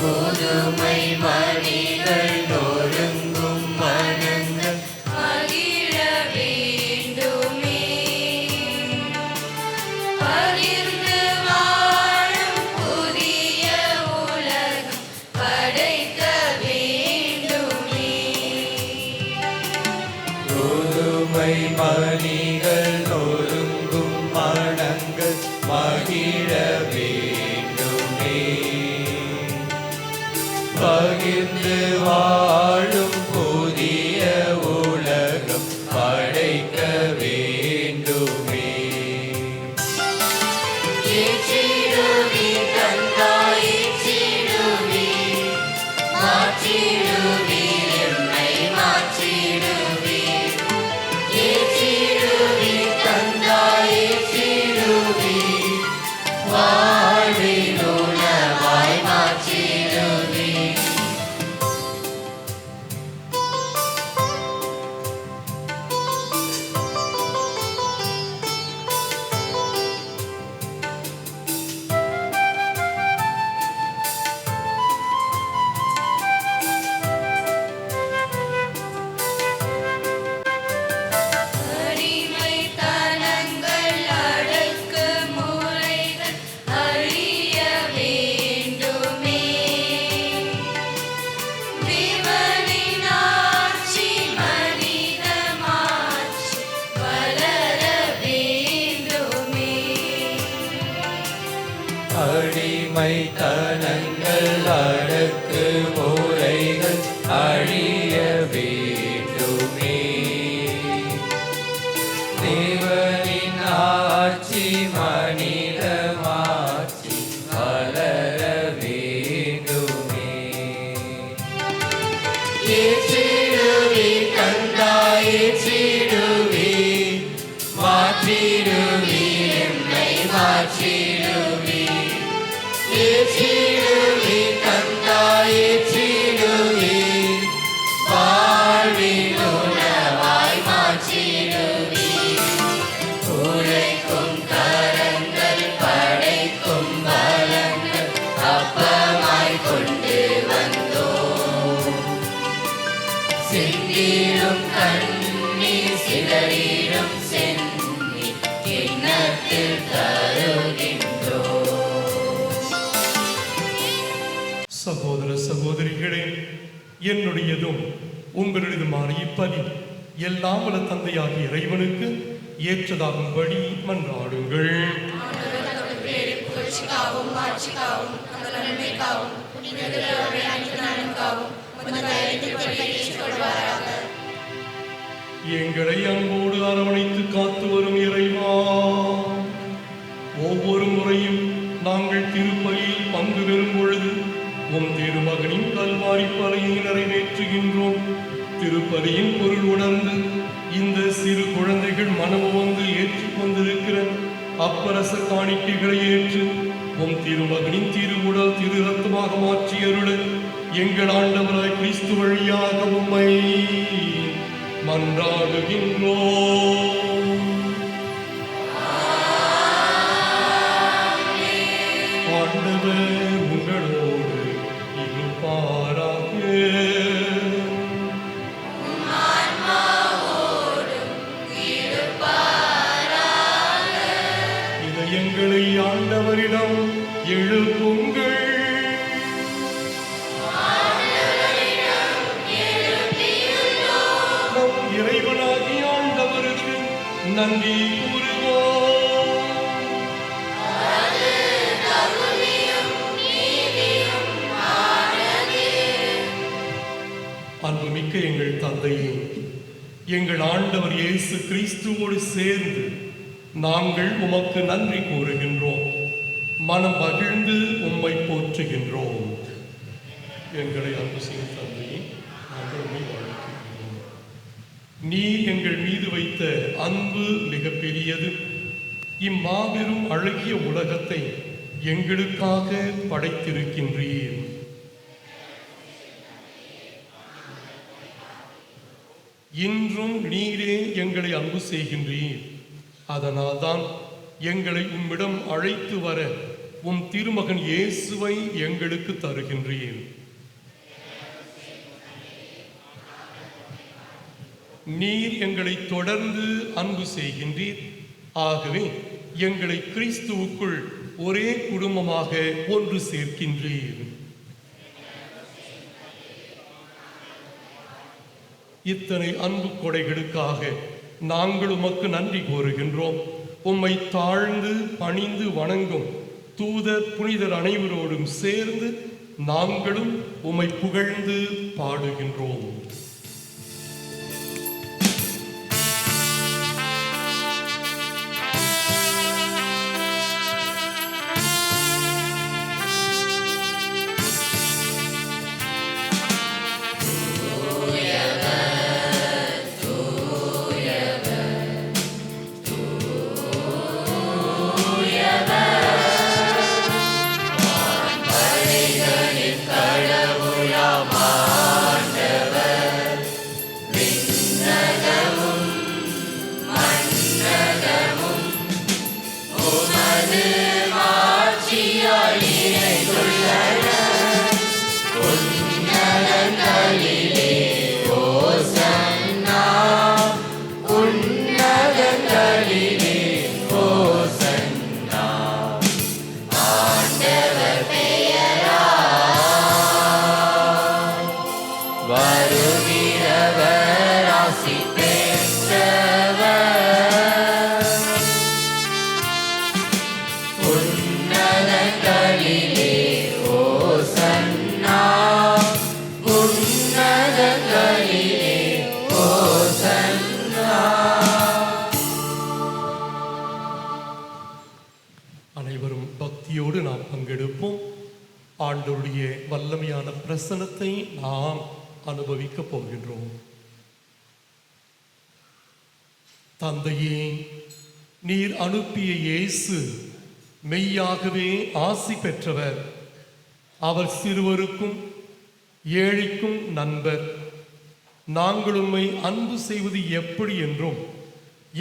Speaker 2: புதுமை மணிகள் நொறுங்கும் மனங்கள் மகிழ வேண்டுமே. பகிர்ந்து வாழும் புதிய உலகம் படைக்க வேண்டுமே.
Speaker 19: புதுமை மணிகள் நொறுங்கும் மனங்கள் மகிழ வேண்டுமே. பகிர்ந்து வாழும் புதிய உலகம் படைக்க வேண்டுமே.
Speaker 2: ஏற்றிடுவீர் தந்தாய், ஏற்றிடுவீர், தேவனின் ஆட்சி மனித மாட்சி வளர வேண்டுமே.
Speaker 19: அடிமைத்தனங்கள் அடக்கு முறைகள் அழிய வேண்டுமே. தேவனின் ஆட்சி மனித மாட்சி வளர வேண்டுமே. ஏற்றிடுவே கந்தா ஏற்றிடுவே, மாற்றிடுவே என்னை மாற்றிடுவே. ஏற்றிடுவே கந்தா ஏற்றிடுவே, வாழ்வின் உணவாய் மாற்றிடுவே. உழைக்கும் கரங்கள் படைக்கும் பலங்கள் அப்பமாய் கொண்டு வந்தோம். சிந்திடும் கண்ணீர் சிதறிடும் சென்னி கிண்ணத்தில் தருகின்றோம்.
Speaker 3: சகோதர சகோதரிகளே, என்னுடையதும் உங்களுடையதுமான இப்பலி எல்லாம் வல்ல தந்தையாகிய இறைவனுக்கு ஏற்றதாகும்படி மன்றாடுங்கள். எங்களை அன்போடு அரவணைத்து காத்து வரும் இறைவா, ஒவ்வொரு முறையும் நாங்கள் திருப்பலியில் பங்கு பெறும் பொழுது உம் திருமகனின் கல்வாரி பலியை நிறைவேற்றுகின்றோம். திருப்பலியின் பொருள் உணர்ந்து இந்த சிறு குழந்தைகள் மனமு வந்து ஏற்றுக்கொண்டிருக்கிற அப்பரச காணிக்கைகளை ஏற்று உம் திருமகனின் திருவுடல் திரு ரத்தமாக மாற்றி அருள எங்கள் ஆண்டவராய் கிறிஸ்து வழியாக உம்மை மன்றாடுகின்றோம். ஆண்டவர் உங்களோடு இருப்பாராக. இதயங்களை ஆண்டவரிடம் எழுப்புங்கள். நம் இறைவனாகிய ஆண்டவருக்கு நன்றி கூறுவோம். அன்புமிக்க எங்கள் தந்தையே, எங்கள் ஆண்டவர் இயேசு கிறிஸ்துவோடு சேர்ந்து நாங்கள் உமக்கு நன்றி கூறுகின்றோம். மனம் மகிழ்ந்து உம்மை போற்றுகின்றோம். எங்களை அன்பு செய்யும் தந்தையே, நாங்கள் உம்மை வாழ்த்துகின்றோம். நீர் எங்கள் மீது வைத்த அன்பு மிக பெரியது. இம்மாபெரும் அழகிய உலகத்தை எங்களுக்காக படைத்திருக்கின்றீர். இன்றும் நீரே எங்களை அன்பு செய்கின்றீர். அதனால்தான் எங்களை உம்மிடம் அழைத்து வர உம் திருமகன் இயேசுவை எங்களுக்கு தருகின்றீர். நீர் எங்களை தொடர்ந்து அன்பு செய்கின்றீர். ஆகவே எங்களை கிறிஸ்துவுக்குள் ஒரே குடும்பமாக ஒன்று சேர்க்கின்றீர். இத்தனை அன்பு கொடைகளுக்காக நாங்கள் உமக்கு நன்றி கூறுகின்றோம். உம்மை தாழ்ந்து பணிந்து வணங்கும் தூதர் புனிதர் அனைவரோடும் சேர்ந்து நாங்களும் உம்மை புகழ்ந்து பாடுகின்றோம்.
Speaker 19: கடவுளாம் ஆண்டவர் வருகிறவர் ஆசி பெற்றவர். உன்னதங்களிலே ஓசன்னா, உன்னதங்களிலே ஓசன்னா.
Speaker 3: அனைவரும் பக்தியோடு நாம் பங்கெடுப்போம். ஆண்டவருடைய வல்லமையான பிரசன்னத்தை நாம் அனுபவிக்கப் போகின்றோம். தந்தையே, நீர் அனுப்பிய இயேசு மெய்யாகவே ஆசி பெற்றவர். அவர் சிறுவருக்கும் ஏழைக்கும் நண்பர். நாங்கள் உம்மை அன்பு செய்வது எப்படி என்றும்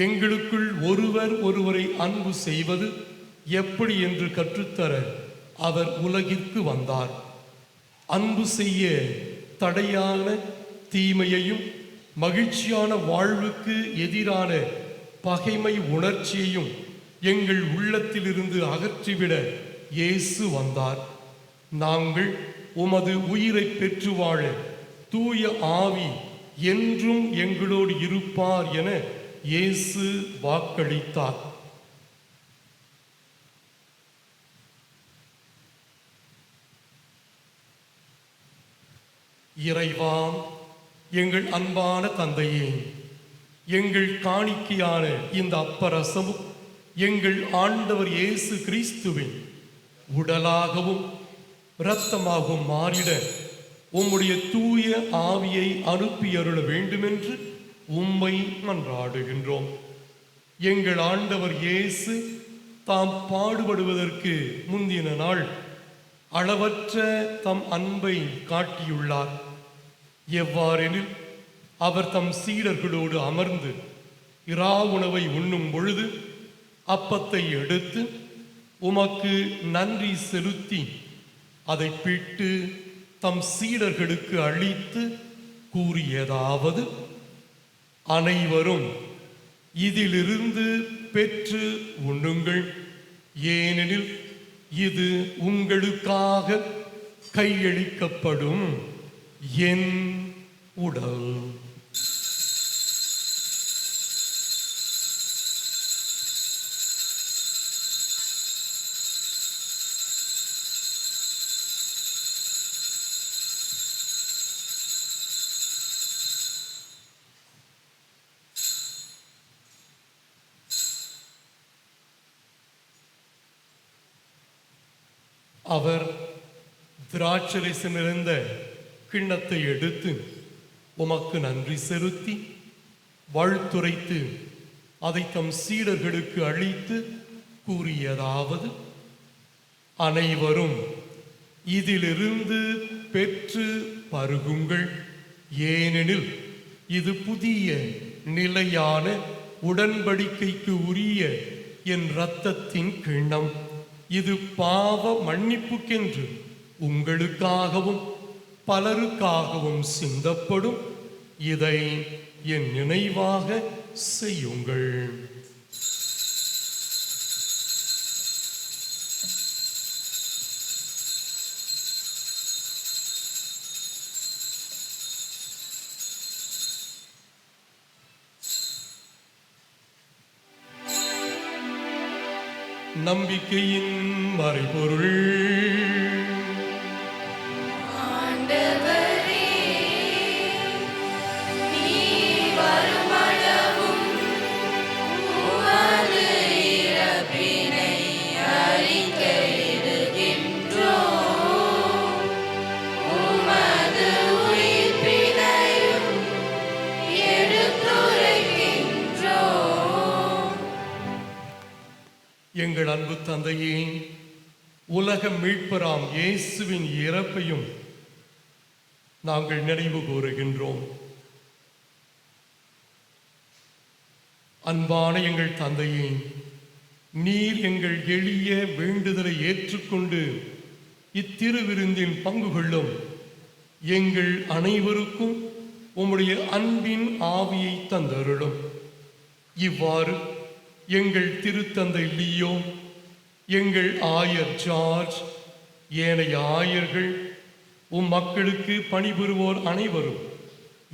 Speaker 3: எங்களுக்குள் ஒருவர் ஒருவரை அன்பு செய்வது எப்படி என்று கற்றுத்தர அவர் உலகிற்கு வந்தார். அன்பு செய்ய தடையான தீமையையும் மகிழ்ச்சியான வாழ்வுக்கு எதிரான பகைமை உணர்ச்சியையும் எங்கள் உள்ளத்திலிருந்து அகற்றிவிட இயேசு வந்தார். நாங்கள் உமது உயிரை பெற்று வாழ தூய ஆவி என்றும் எங்களோடு இருப்பார் என இயேசு வாக்களித்தார். இறைவா, எங்கள் அன்பான தந்தையே, எங்கள் காணிக்கையான இந்த அப்பரசமும் எங்கள் ஆண்டவர் இயேசு கிறிஸ்துவின் உடலாகவும் இரத்தமாகவும் மாறிட உம்முடைய தூய ஆவியை அனுப்பியருள வேண்டுமென்று உம்மை மன்றாடுகின்றோம். எங்கள் ஆண்டவர் இயேசு தாம் பாடுபடுவதற்கு முந்தின நாள் அளவற்ற தம் அன்பை காட்டியுள்ளார். எவ்வாறெனில், அவர் தம் சீடர்களோடு அமர்ந்து இரா உணவை உண்ணும் பொழுது அப்பத்தை எடுத்து உமக்கு நன்றி செலுத்தி அதை பிட்டு தம் சீடர்களுக்கு அளித்து கூறியதாவது: அனைவரும் இதிலிருந்து பெற்று உண்ணுங்கள், ஏனெனில் இது உங்களுக்காக கையளிக்கப்படும் என் உடல். அவர் திராட்சரசு நிறைந்த கிண்ணத்தை எடுத்து உமக்கு நன்றி செலுத்தி வாழ்த்துரைத்து அதை தம் சீடர்களுக்கு அளித்து கூறியதாவது: அனைவரும் இதிலிருந்து பெற்று பருகுங்கள், ஏனெனில் இது புதிய நிலையான உடன்படிக்கைக்கு உரிய என் இரத்தத்தின் கிண்ணம். இது பாவ மன்னிப்புக்கென்று உங்களுக்காகவும் பலருக்காகவும் சிந்தப்படும். இதை என் நினைவாக செய்யுங்கள். நம்பிக்கையின் மறைபொருள்.
Speaker 19: ஆண்டவரே, நீர் வருமளவும் உமது இறப்பினை அறிக்கையிடுகின்றோம். உமது உயிர்ப்பினையும் எடுத்துரைக்கின்றோம்.
Speaker 3: எங்கள் அன்பு தந்தையே, உலக மீட்பராம் இயேசுவின் இறப்பையும் நாங்கள் நினைவு கூறுகின்றோம். அன்பான எங்கள் தந்தையே, நீர் எங்கள் எளிய வேண்டுதலை ஏற்றுக்கொண்டு இத்திருவிருந்தின் பங்கு கொள்ளும் எங்கள் அனைவருக்கும் உம்முடைய அன்பின் ஆவியை தந்தருளும். இவ்வாறு எங்கள் திருத்தந்தை லியோ, எங்கள் ஆயர் ஜார்ஜ், ஏனைய ஆயர்கள், மக்களுக்கு பணிபுரிவோர் அனைவரும்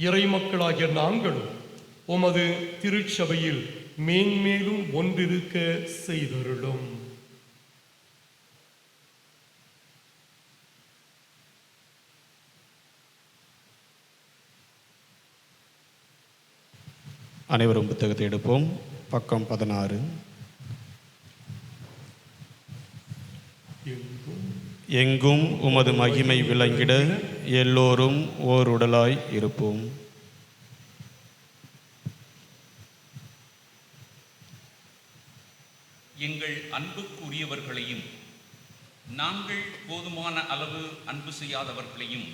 Speaker 3: இறை மக்களாகிய நாங்களும் உமது திருச்சபையில் மேன்மேலும் ஒன்றிருக்க செய்தருளும்.
Speaker 8: அனைவரும் புத்தகத்தை எடுப்போம். பக்கம் 16. எங்கும் உமது மகிமை விளங்கிட எல்லோரும் ஓர் உடலாய் இருப்போம்.
Speaker 20: எங்கள் அன்புக்குரியவர்களையும் நாங்கள் போதுமான அளவு அன்பு செய்யாதவர்களையும்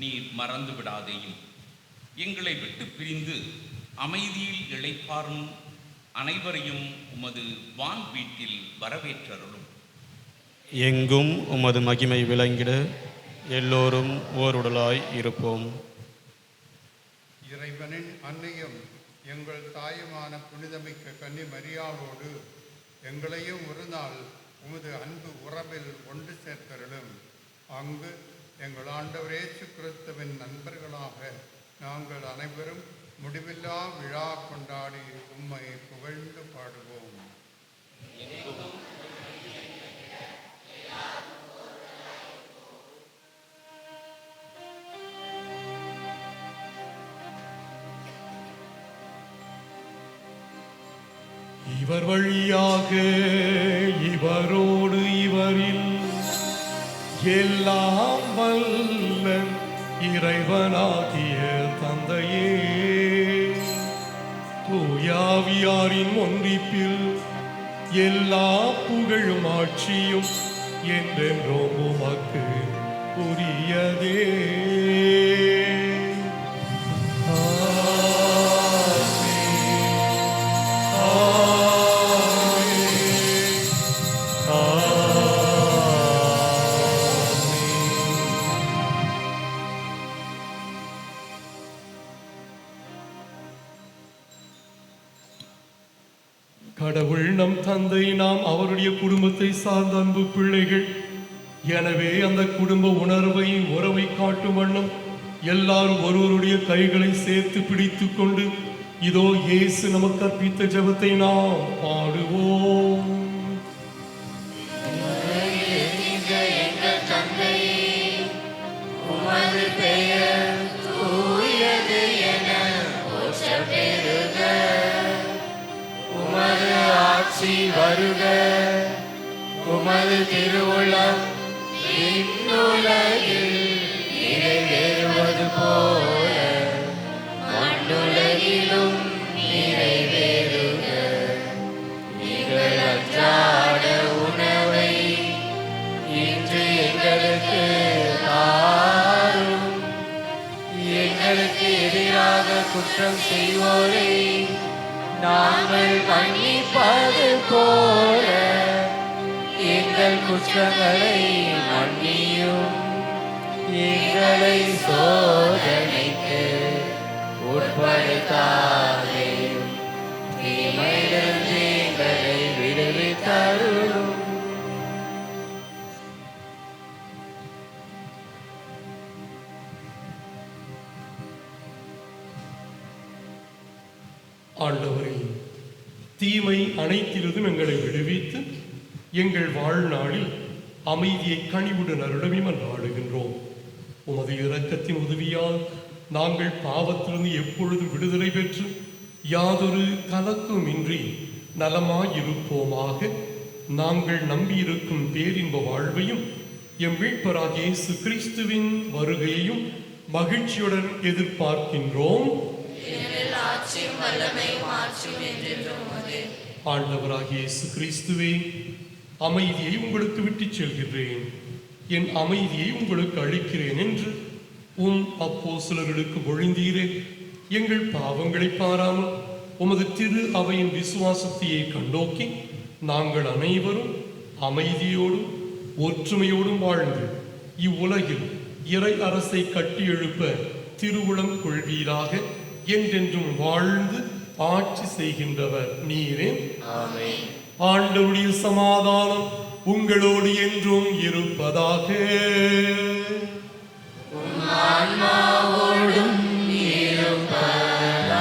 Speaker 20: நீர் மறந்து விடாதேயும். எங்களை விட்டு பிரிந்து அமைதியில் இளைப்பாறும் அனைவரையும் உமது வான் வீட்டில் வரவேற்றருளும்.
Speaker 8: எங்கும் உமது மகிமை விளங்கிட எல்லோரும் ஓருடலாய் இருப்போம்.
Speaker 21: இறைவனின் அன்னையும் எங்கள் தாயுமான புனிதமிக்க கன்னி மரியாளோடு எங்களையும் ஒரு நாள் உமது அன்பு உறவில் ஒன்று சேர்த்தருளும். அங்கு எங்கள் ஆண்டவர் இயேசு கிறிஸ்துவின் நண்பர்களாக நாங்கள் அனைவரும் முடிவில்லா விழா கொண்டாடி உம்மை புகழ்ந்து பாடுவோம்.
Speaker 3: இவர் வழியாக இவரோடு இவரில் எல்லாம் வல்ல இறைவனாகிய தந்தையே, தூயாவியாரின் ஒன்றிப்பில் எல்லா புகழும் ஆட்சியும் என்றென்றும் உமக்கு உரியதே. கடவுள் நம் தந்தை, நாம் அவருடைய குடும்பத்தை சார்ந்த அன்பு பிள்ளைகள். எனவே அந்த குடும்ப உறவை காட்டும் வண்ணம் எல்லாரும் ஒருவருடைய கைகளை சேர்த்து பிடித்து கொண்டு இதோ இயேசு நமக்கு கற்பித்த ஜெபத்தை நாம் பாடுவோம்.
Speaker 2: உமது பெயர் தூயது என போற்றப் பெறுக. உமது ஆட்சி வருக. உமது திருவுளம் விண்ணுலகில் நிறைவேறுவது போல மண்ணுலகிலும் நிறைவேறுக. எங்கள் அன்றாட உணவை இன்று எங்களுக்கு தாரும். எங்களுக்கு எதிராக குற்றம் செய்வோரை நாங்கள் மன்னிப்பது போல எங்கள் குற்றங்களை மன்னியும். எங்களை சோதனைக்கு உட்படுத்தாதேயும், தீமையிலிருந்து எங்களை விடுவித்தருளும்.
Speaker 3: ஆண்டவரே, தீமை அனைத்திலிருந்தும் எங்களை விடுவித்து எங்கள் வாழ்நாளில் அமைதியை கனிவுடன் அருளவே மன்றாடுகின்றோம். உமது இரக்கத்தின் உதவியால் நாங்கள் பாவத்திலிருந்து எப்பொழுதும் விடுதலை பெற்று யாதொரு கலக்கமின்றி நலமாயிருப்போமாக. நாங்கள் நம்பியிருக்கும் பேரின்ப வாழ்வையும் எம் மீட்பராகிய இயேசு கிறிஸ்துவின் வருகையையும் மகிழ்ச்சியுடன் எதிர்பார்க்கின்றோம். ஆண்டவராகிய இயேசு கிறிஸ்துவே, அமைதியை உங்களுக்கு விட்டுச் செல்கிறேன், என் அமைதியை உங்களுக்கு அளிக்கிறேன் என்று அப்போஸ்தலர்களுக்கு மொழிந்தீரே. எங்கள் பாவங்களை பாராமல் உமது திரு அவையின் விசுவாசத்தையே கண்டோக்கி நாங்கள் அனைவரும் அமைதியோடும் ஒற்றுமையோடும் வாழ்ந்து இவ்வுலகில் இறை அரசை கட்டி எழுப்ப திருவுளம் கொள்வீராக. என்றென்றும் வாழ்ந்து ஆட்சி செய்கின்றவர் நீரே. ஆண்டவருடைய சமாதானம் உங்களோடு என்றும் இருப்பதாக.
Speaker 2: ஆன்மாவோடும் இருப்பதாக.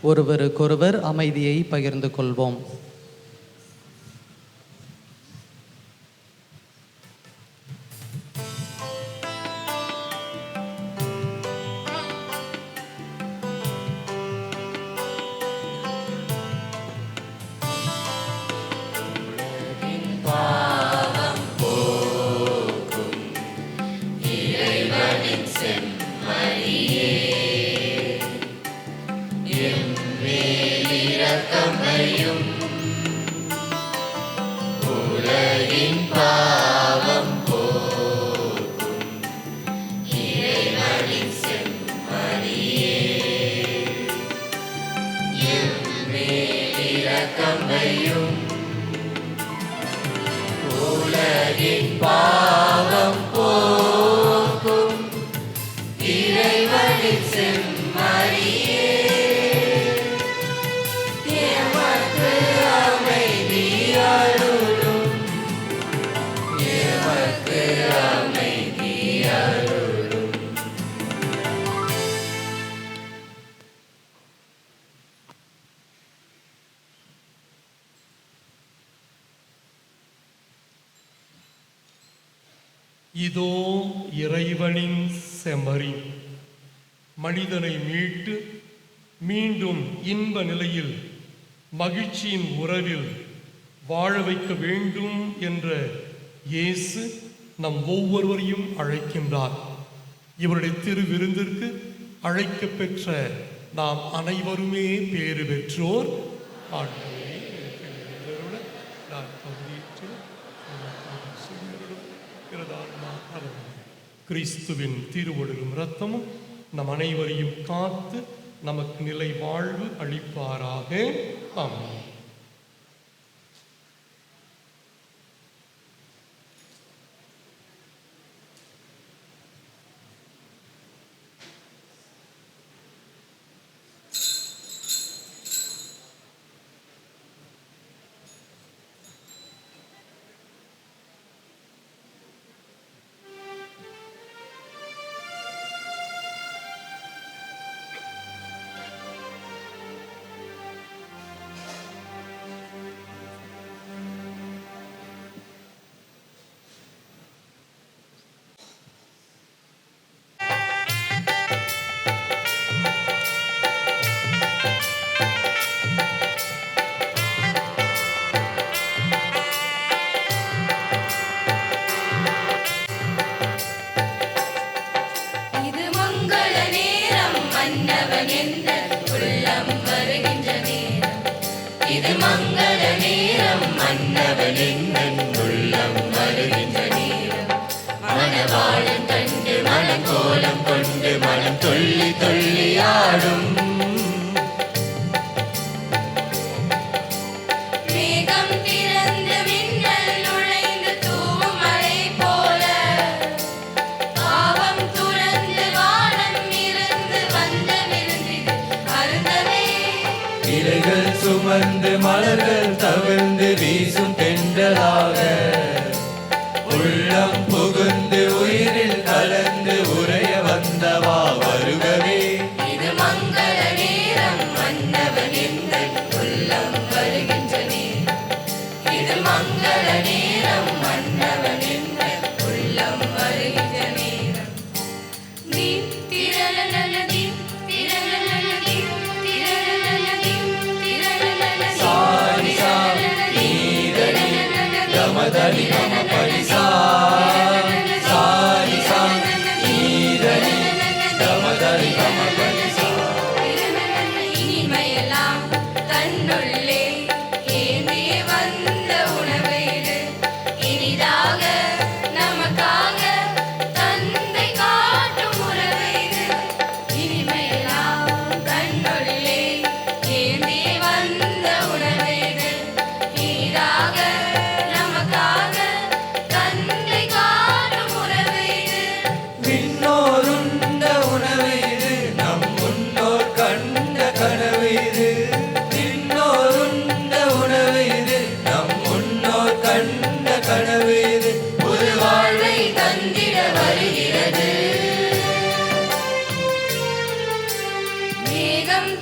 Speaker 13: ஒருவருக்கொருவர் அமைதியை பகிர்ந்து கொள்வோம்.
Speaker 2: பாவம் போக்கும் இறைவனின் செம்மறியே, எம்மேல் இரக்கம் வையும். உலகின் பாவம் போக்கும் இறைவனின் செம்மறியே, எம்மேல் இரக்கம் வையும். உலகின் பாவம் போக்கும் இறைவனின் செம்மறியே, எமக்கு அமைதி அருளும். எமக்கு அமைதி அருளும்.
Speaker 3: இதோ இறைவனின் செம்மறி, மனிதனை மீட்டு மீண்டும் இன்ப நிலையில் மகிழ்ச்சியின் உறவில் வாழ வைக்க வேண்டும் என்ற இயேசு நம் ஒவ்வொருவரையும் அழைக்கின்றார். இவருடைய திருவிருந்திற்கு அழைக்க பெற்ற நாம் அனைவருமே பேறு பெற்றோர். ஆண்டவரே, எனக்கு நிறைந்தருள நான் தகுதியற்று கிறிஸ்துவின் திருவொழுகும் இரத்தமும் நம் அனைவரையும் காத்து நமக்கு நிலை வாழ்வு அளிப்பாராக. ஆமென்.
Speaker 2: இது மங்கள நேரம், மன்னவன் என்ற உள்ளம் வருகின்ற நேரம். இது மங்கள நேரம், மன்னவன் என்ற உள்ளம் வருகின்ற நேரம். மணவாளன் கண்டு மனக்கோலம் கொண்டு மனம் துள்ளி துள்ளி ஆடும். மேகம் திறந்து மின்னல் நுழைந்து தூவும் மழை போல, பாவம் துறந்து வானம் இருந்து வந்த விருந்திது அருந்தவே.
Speaker 1: இலைகள் சுமந்து மலர்கள் தவிர்ந்து வீசும் தென்றலாக, உள்ளம் புகுந்து உயிரில் கலந்து உறைய வந்தவா வருகவே.
Speaker 2: இது மங்கள நேரம், மன்னவன் எங்கள் உள்ளம் வருகின்ற நேரம். இது மங்கள நேரம், மன்னவன் எங்கள் உள்ளம் வருகின்ற நேரம். தீம் திரளலல தீம் திரளலல தீம் திரளலல தீம் திரளலல
Speaker 1: சாரி சா நீதனி கமதனி கம பரிசா. சாரி சா நீதனி கமதனி கம பரிசா.
Speaker 2: இனிமையெல்லாம் தன்னுள்ளே ஏந்திய வந்த உணவு இது. இனிதாக நமக்காக தந்தை காட்டும் உறவு இது. இனிமையெல்லாம் தன்னுள்ளே ஏந்திய வந்த உணவு இது. இனிதாக நமக்காக தந்தை காட்டும் உறவு இது.
Speaker 1: விண்ணோருண்ட உணவு இது,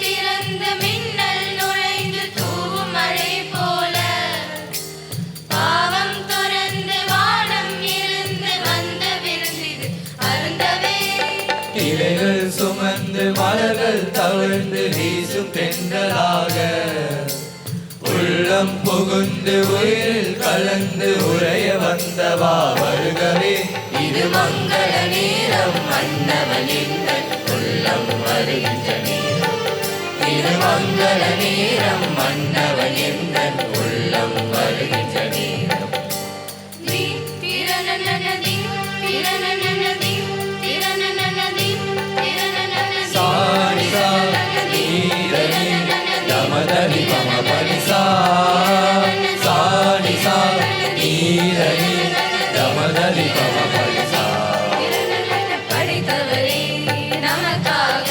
Speaker 2: திறந்து மின்னல் நுழைந்து தூவும் மழை போல பாவம் துறந்து வானம் இருந்து வந்த விருந்திது அருந்தவே
Speaker 1: இலைகள் சுமந்து மலர்கள் தவிர்ந்து வீசும் தென்றலாக உள்ளம் புகுந்து உயிரில் கலந்து உரைய வந்தவா வருகவே
Speaker 2: இது மங்கள நேரம் மன்னவன் எங்கள் உள்ளம் வருகின்ற நேரம் இது மங்கள நேரம் மன்னவன் எங்கள் உள்ளம் வருகின்ற நேரம் திரணநதி திரணநதி திரணநதி
Speaker 1: சாணி சா நீரணி தமதனி மம பரிசா சாணி சா நீரணி தமதனி மம பரிசா
Speaker 2: படைத்தவரே நமக்காக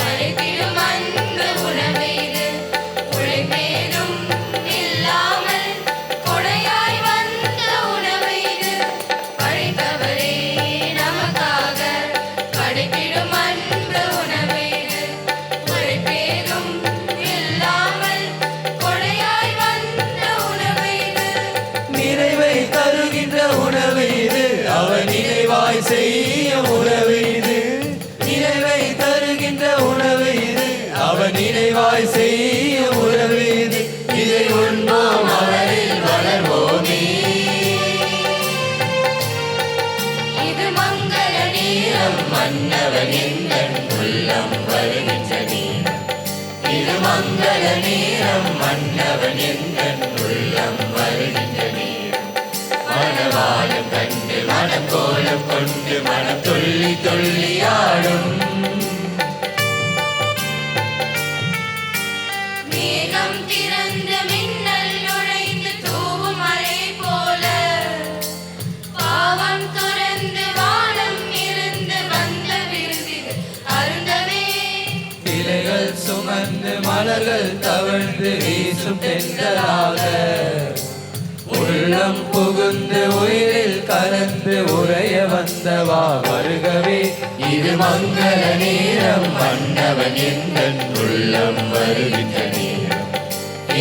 Speaker 2: அழைத்திடும் அன்பு உணவெய்து உழைப்பேதும் இல்லாமல் கொடையாய் வந்த உணவெய்து படைத்தவரே நமக்காக அழைத்திடும் அன்பு உணவெய்து உழைப்பேதும் இல்லாமல் கொடையாய் வந்த உணவெய்து
Speaker 1: நிறைவை தருகின்ற உணவு இது அவன் நினைவாய் செய்ய உணவு இது நிறைவை தருகின்ற உணவு இது அவன் நினைவாய் செய்ய உணவு இது இதை உண்போம் அவரில் வளர்வோமே
Speaker 2: இது மங்கள நேரம் மன்னவன் எங்கள் உள்ளம் வருகின்ற நேரம் இது மங்கள நேரம் மன்னவன் எங்கள் உள்ளம் வருகின்ற நேரம் மணவாளம் கண்டு மனம் கோலம் கொண்டு மனம் துள்ளி துள்ளி ஆடும் மேகம் திறந்து மின்னல் நுழைந்து தூவும் மழை போல பாவம் துறந்து வானம் இருந்து வந்த விருந்திது அருந்தவே
Speaker 1: இலைகள் சுமந்து மலர்கள் தவிர்ந்து வீசும் தென்றலாக உள்ளம் புகுந்து உயிரில் கலந்து உரைய வந்தவா வருகவே இது மங்கள நேரம் மன்னவன் எங்கள் உள்ளம் வருகின்ற நேரம்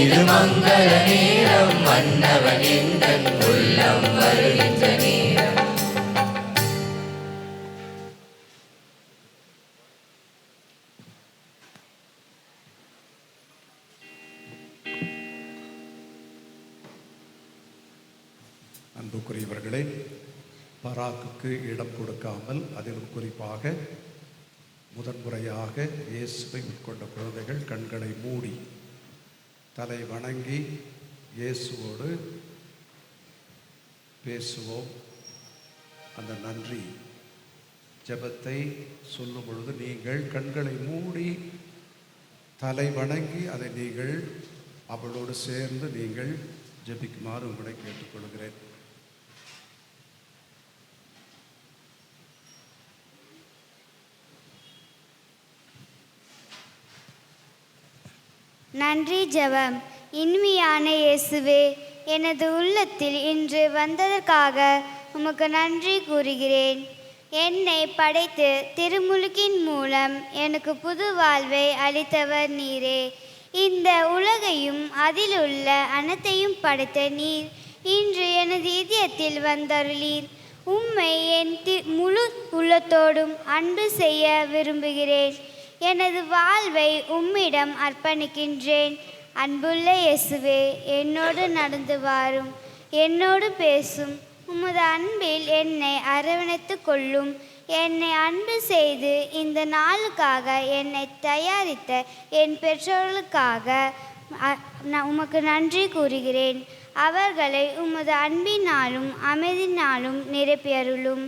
Speaker 1: இது மங்கள நேரம் மன்னவன் எங்கள் உள்ளம் வருகின்ற நேரம்
Speaker 6: அன்புக்குரியவர்களே, பராக்குக்கு இடம் கொடுக்காமல் அதிலும் குறிப்பாக முதன்முறையாக இயேசுவை உட்கொண்ட குழந்தைகள் கண்களை மூடி தலை வணங்கி இயேசுவோடு பேசுவோம். அந்த நன்றி ஜெபத்தை சொல்லும் பொழுது நீங்கள் கண்களை மூடி தலை வணங்கி அதை நீங்கள் அவளோடு சேர்ந்து நீங்கள் ஜெபிக்குமாறு உங்களை கேட்டுக்கொள்கிறேன்.
Speaker 15: நன்றி ஜெபம். இனிமையான இயேசுவே, எனது உள்ளத்தில் இன்று வந்ததற்காக உமக்கு நன்றி கூறுகிறேன். என்னை படைத்து திருமுழுக்கின் மூலம் எனக்கு புது வாழ்வை அளித்தவர் நீரே. இந்த உலகையும் அதிலுள்ள அனைத்தையும் படைத்த நீர் இன்று எனது இதயத்தில் வந்தருளீர். உம்மை என் முழு உள்ளத்தோடும் அன்பு செய்ய விரும்புகிறேன். எனது வாழ்வை உம்மிடம் அர்ப்பணிக்கின்றேன். அன்புள்ள இயேசுவே, என்னோடு நடந்து வாரும், என்னோடு பேசும். உமது அன்பில் என்னை அரவணைத்து கொள்ளும். என்னை அன்பு செய்து இந்த நாளுக்காக என்னை தயாரித்த என் பெற்றோர்களுக்காக உமக்கு நன்றி கூறுகிறேன். அவர்களை உமது அன்பினாலும் அமைதினாலும் நிரப்பியருளும்.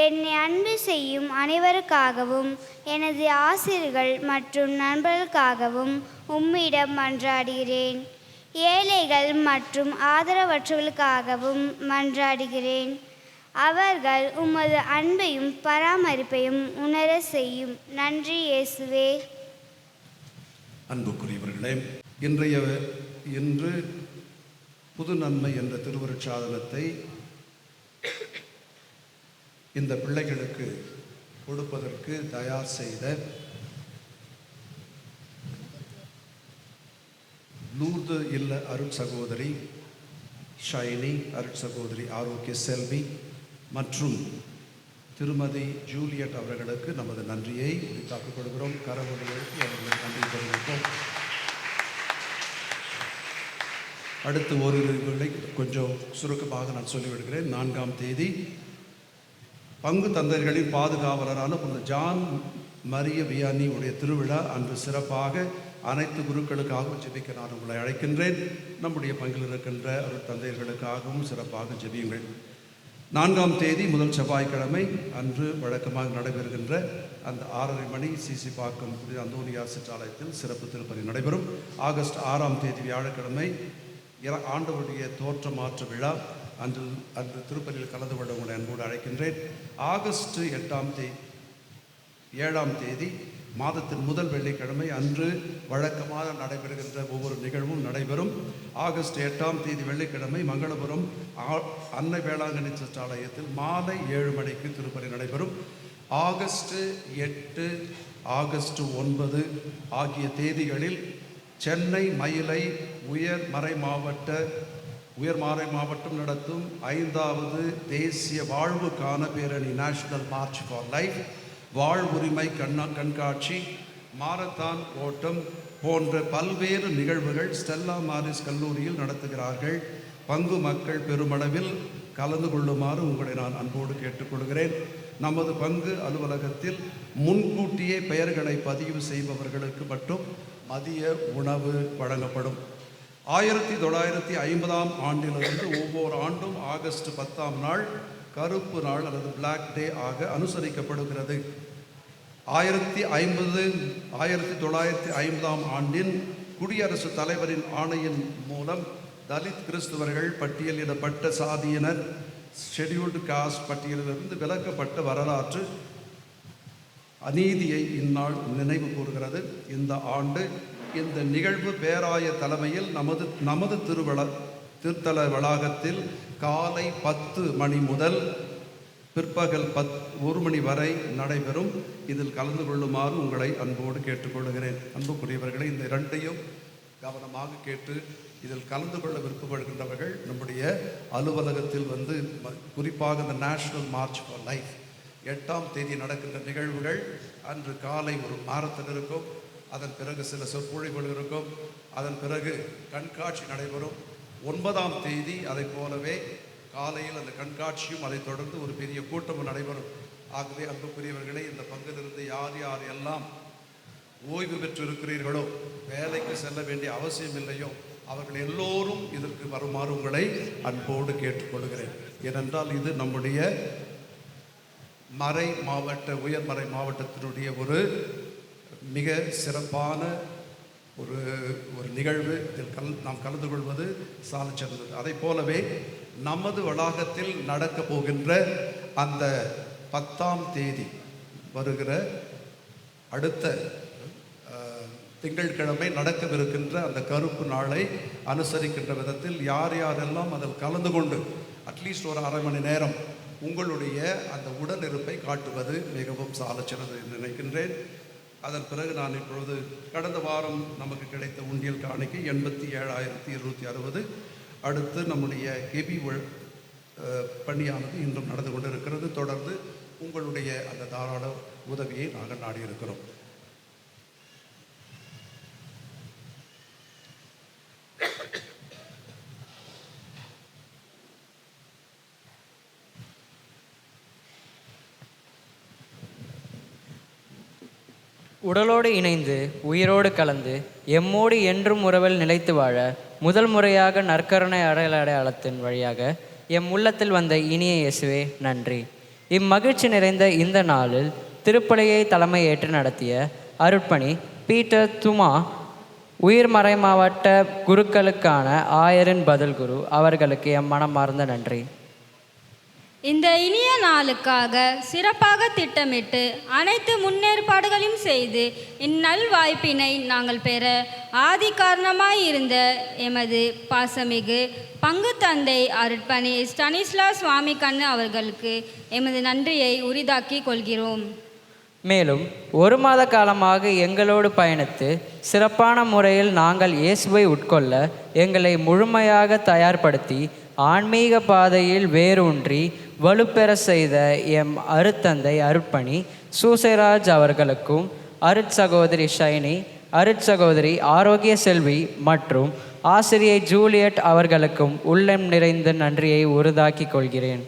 Speaker 15: என்னை அன்பு செய்யும் அனைவருக்காகவும் எனது ஆசிரியர்கள் மற்றும் நண்பர்களுக்காகவும் உம்மிடம் மன்றாடுகிறேன். ஏழைகள் மற்றும் ஆதரவற்றவர்களுக்காகவும் மன்றாடுகிறேன். அவர்கள் உமது அன்பையும் பராமரிப்பையும் உணர செய்யும். நன்றி இயேசுவே.
Speaker 6: அன்புக்குரியவர்களே, இன்று புது நன்மை என்ற திருவருட்சாதனத்தை இந்த பிள்ளைகளுக்கு கொடுப்பதற்கு தயார் செய்த லூர்து இல்ல அருட் சகோதரி ஷைனி, அருட் சகோதரி ஆரோக்கிய செல்வி மற்றும் திருமதி ஜூலியட் அவர்களுக்கு நமது நன்றியை உரித்தாக்கிக் கொள்கிறோம். கரவொலிகளுக்கு அவர்களுக்கு நன்றி தெரிவிப்போம். அடுத்து ஓரிரு கொஞ்சம் சுருக்கமாக நான் சொல்லிவிடுகிறேன். 4ஆம் தேதி பங்கு தந்தையர்களின் பாதுகாவலரான புனித ஜான் மரிய வியானி உடைய திருவிழா அன்று சிறப்பாக அனைத்து குருக்களுக்காகவும் ஜெபிக்க நான் உங்களை அழைக்கின்றேன். நம்முடைய பங்கில் இருக்கின்ற அருள் தந்தையர்களுக்காகவும் சிறப்பாக ஜெபியுங்கள். 4ஆம் தேதி முதல் செவ்வாய்க்கிழமை அன்று வழக்கமாக நடைபெறுகின்ற அந்த 6:30 மணி சிசி பாக்கம் புனித அந்தோனியா சிற்றாலயத்தில் சிறப்பு திருப்பலி நடைபெறும். ஆகஸ்ட் 6ஆம் தேதி வியாழக்கிழமை ஆண்டவருடைய தோற்ற மாற்ற விழா அன்று திருப்பலியில் கலந்து கொள்ள உங்களை அன்போடு அழைக்கின்றேன். ஆகஸ்ட் 7ஆம் தேதி மாதத்தின் முதல் வெள்ளிக்கிழமை அன்று வழக்கமாக நடைபெறுகின்ற ஒவ்வொரு நிகழ்வும் நடைபெறும். ஆகஸ்ட் 8ஆம் தேதி வெள்ளிக்கிழமை மங்களபுரம் அன்னை வேளாங்கண்ணி சிற்றாலயத்தில் மாலை 7 மணிக்கு திருப்பலி நடைபெறும். ஆகஸ்ட் 8, ஆகஸ்ட் 9 ஆகிய தேதிகளில் சென்னை மயிலை உயர்மறை மாவட்டம் நடத்தும் 5வது தேசிய வாழ்வுக்கான பேரணி நேஷனல் மார்ச் ஃபார் லைஃப், வாழ்வுரிமை கண்காட்சி, மாரத்தான் ஓட்டம் போன்ற பல்வேறு நிகழ்வுகள் ஸ்டெல்லா மாரிஸ் கல்லூரியில் நடத்துகிறார்கள். பங்கு மக்கள் பெருமளவில் கலந்து கொள்ளுமாறு உங்களை நான் அன்போடு கேட்டுக்கொள்கிறேன். நமது பங்கு அலுவலகத்தில் முன்கூட்டியே பெயர்களை பதிவு செய்பவர்களுக்கு மட்டும் மதிய உணவு வழங்கப்படும். 1950ஆம் ஆண்டிலிருந்து ஒவ்வொரு ஆண்டும் ஆகஸ்ட் 10ஆம் நாள் கருப்பு நாள் அல்லது பிளாக் டே ஆக அனுசரிக்கப்படுகிறது. 1950ஆம் ஆண்டின் குடியரசுத் தலைவரின் ஆணையின் மூலம் தலித் கிறிஸ்தவர்கள் பட்டியலிடப்பட்ட சாதியினர் ஷெட்யூல்டு காஸ்ட் பட்டியலிலிருந்து விலக்கப்பட்ட வரலாற்று அநீதியை இந்நாள் நினைவு கூறுகிறது. இந்த ஆண்டு இந்த நிகழ்வு பேராய தலைமையில் நமது திருத்தல வளாகத்தில் காலை 10 மணி முதல் பிற்பகல் 1 மணி வரை நடைபெறும். இதில் கலந்து கொள்ளுமாறு உங்களை அன்போடு கேட்டுக்கொள்கிறேன். அன்புக்குரியவர்களை இந்த இரண்டையும் கவனமாக கேட்டு இதில் கலந்து கொள்ள விருப்பப்படுகின்றவர்கள் நம்முடைய அலுவலகத்தில் வந்து குறிப்பாக இந்த நேஷனல் மார்ச் ஃபார் லைஃப் 8ஆம் தேதி நடக்கின்ற நிகழ்வுகள் அன்று காலை ஒரு மாரத்தான் இருக்கும். அதன் பிறகு சில சொற்பொழிவுகள் இருக்கும். அதன் பிறகு கண்காட்சி நடைபெறும். 9ஆம் தேதி அதை போலவே காலையில் அந்த கண்காட்சியும் அதை தொடர்ந்து ஒரு பெரிய கூட்டமும் நடைபெறும். ஆகவே அன்புக்குரியவர்களே, இந்த பங்கிலிருந்து யார் யார் எல்லாம் ஓய்வு பெற்று இருக்கிறீர்களோ, வேலைக்கு செல்ல வேண்டிய அவசியம் இல்லையோ, அவர்கள் எல்லோரும் இதற்கு வருமாறு உங்களை அன்போடு கேட்டுக்கொள்கிறேன். ஏனென்றால் இது நம்முடைய உயர்மறை மாவட்டத்தினுடைய ஒரு மிக சிறப்பான ஒரு நிகழ்வு. இதில் நாம் கலந்து கொள்வது சால சிறந்தது. அதை போலவே நமது வளாகத்தில் நடக்க போகின்ற அந்த 10ஆம் தேதி வருகிற அடுத்த திங்கட்கிழமை நடக்கவிருக்கின்ற அந்த கருப்பு நாளை அனுசரிக்கின்ற விதத்தில் யார் யாரெல்லாம் அதில் கலந்து கொண்டு அட்லீஸ்ட் ஒரு அரை மணி நேரம் உங்களுடைய அந்த உடல் இருப்பை காட்டுவது மிகவும் சாலச்சிறந்தது என்று நினைக்கின்றேன். அதன் பிறகு நான் இப்பொழுது கடந்த வாரம் நமக்கு கிடைத்த உண்டியல் காணிக்கை 87,260. அடுத்து நம்முடைய கெபி பணியானது இன்றும் நடந்து கொண்டு இருக்கிறது. தொடர்ந்து உங்களுடைய அந்த தாராள உதவியை நாங்கள் நாடியிருக்கிறோம்.
Speaker 7: உடலோடு இணைந்து உயிரோடு கலந்து எம்மோடு என்றும் உறவில் நிலைத்து வாழ முதல் முறையாக நற்கருணை அடையாளத்தின் வழியாக எம் உள்ளத்தில் வந்த இனிய இயேசுவே நன்றி. இம்மகிழ்ச்சி நிறைந்த இந்த நாளில் திருப்பலியை தலைமை ஏற்று நடத்திய அருட்பணி பீட்டர் துமா உயர்மறை மாவட்ட குருக்களுக்கான ஆயரின் பதில் குரு அவர்களுக்கு எம் மனமார்ந்த நன்றி.
Speaker 22: இந்த இனிய நாளுக்காக சிறப்பாக திட்டமிட்டு அனைத்து முன்னேற்பாடுகளையும் செய்து இந்நல் வாய்ப்பினை நாங்கள் பெற ஆதி காரணமாய் இருந்த எமது பாசமிகு பங்கு தந்தை அருட்பணி ஸ்டானிஸ்லா சுவாமி கண்ணு அவர்களுக்கு எமது நன்றியை உரிதாக்கி கொள்கிறோம்.
Speaker 7: மேலும் 1 மாத காலமாக எங்களோடு பயணித்து சிறப்பான முறையில் நாங்கள் இயேசுவை உட்கொள்ள எங்களை முழுமையாக தயார்படுத்தி ஆன்மீக பாதையில் வேரூன்றி வலுப்பெற செய்த எம் அருத்தந்தை அருட்பணி சூசைராஜ் அவர்களுக்கும் அருட்சகோதரி ஷைனி, அருட்சகோதரி ஆரோக்கிய செல்வி மற்றும் ஆசிரியை ஜூலியட் அவர்களுக்கும் உள்ளம் நிறைந்த நன்றியை உறுதாக்கிக் கொள்கிறேன்.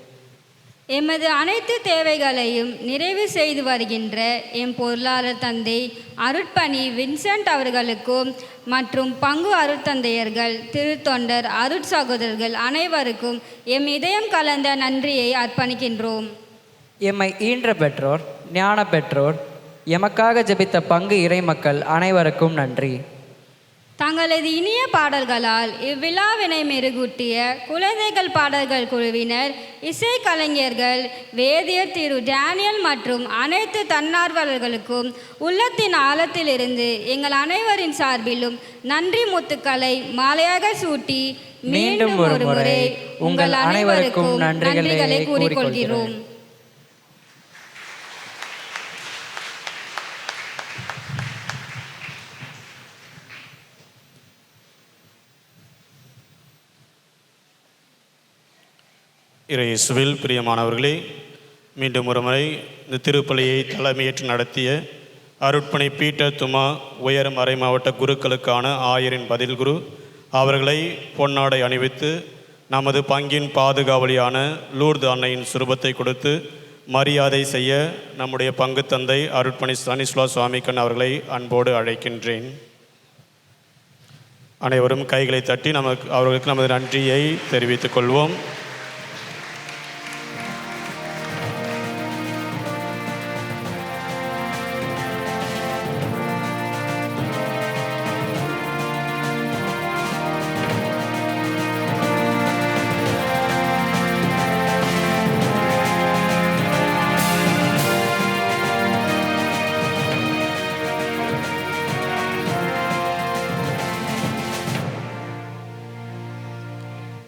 Speaker 22: எமது அனைத்து தேவைகளையும் நிறைவு செய்து வருகின்ற எம் பொருளாளர் தந்தை அருட்பணி வின்சென்ட் அவர்களுக்கும் மற்றும் பங்கு அருட்தந்தையர்கள், திருத்தொண்டர், அருட்சகோதரர்கள் அனைவருக்கும் எம் இதயம் கலந்த நன்றியை அர்ப்பணிக்கின்றோம்.
Speaker 7: எம்மை ஈன்ற பெற்றோர், ஞான பெற்றோர், எமக்காக ஜெபித்த பங்கு இறைமக்கள் அனைவருக்கும் நன்றி.
Speaker 22: தங்களது இனிய பாடல்களால் இவ்விழாவினை மெருகூட்டிய குழந்தைகள் பாடல்கள் குழுவினர், இசைக்கலைஞர்கள், வேதியர் திரு டேனியல் மற்றும் அனைத்து தன்னார்வலர்களுக்கும் உள்ளத்தின் ஆழத்திலிருந்து எங்கள் அனைவரின் சார்பிலும் நன்றி முத்துக்களை மாலையாக சூட்டி மீண்டும் ஒரு முறை உங்கள் அனைவருக்கும் நன்றிகளை கூறிக்கொள்கிறோம்.
Speaker 8: இயேசுவில் பிரியமானவர்களே, மீண்டும் ஒரு முறை இந்த திருப்பலியை தலைமையேற்று நடத்திய அருட்பணி பீட்டர் துமா உயர் மறை மாவட்ட குருக்களுக்கான ஆயரின் பதில் குரு அவர்களை பொன்னாடை அணிவித்து நமது பங்கின் பாதுகாவலியான லூர்து அன்னையின் சுரூபத்தை கொடுத்து மரியாதை செய்ய நம்முடைய பங்கு தந்தை அருட்பணி ஸ்தானிஸ்லா சுவாமிக்கன் அவர்களை அன்போடு அழைக்கின்றேன். அனைவரும் கைகளை தட்டி அவர்களுக்கு நமது நன்றியை தெரிவித்துக் கொள்வோம்.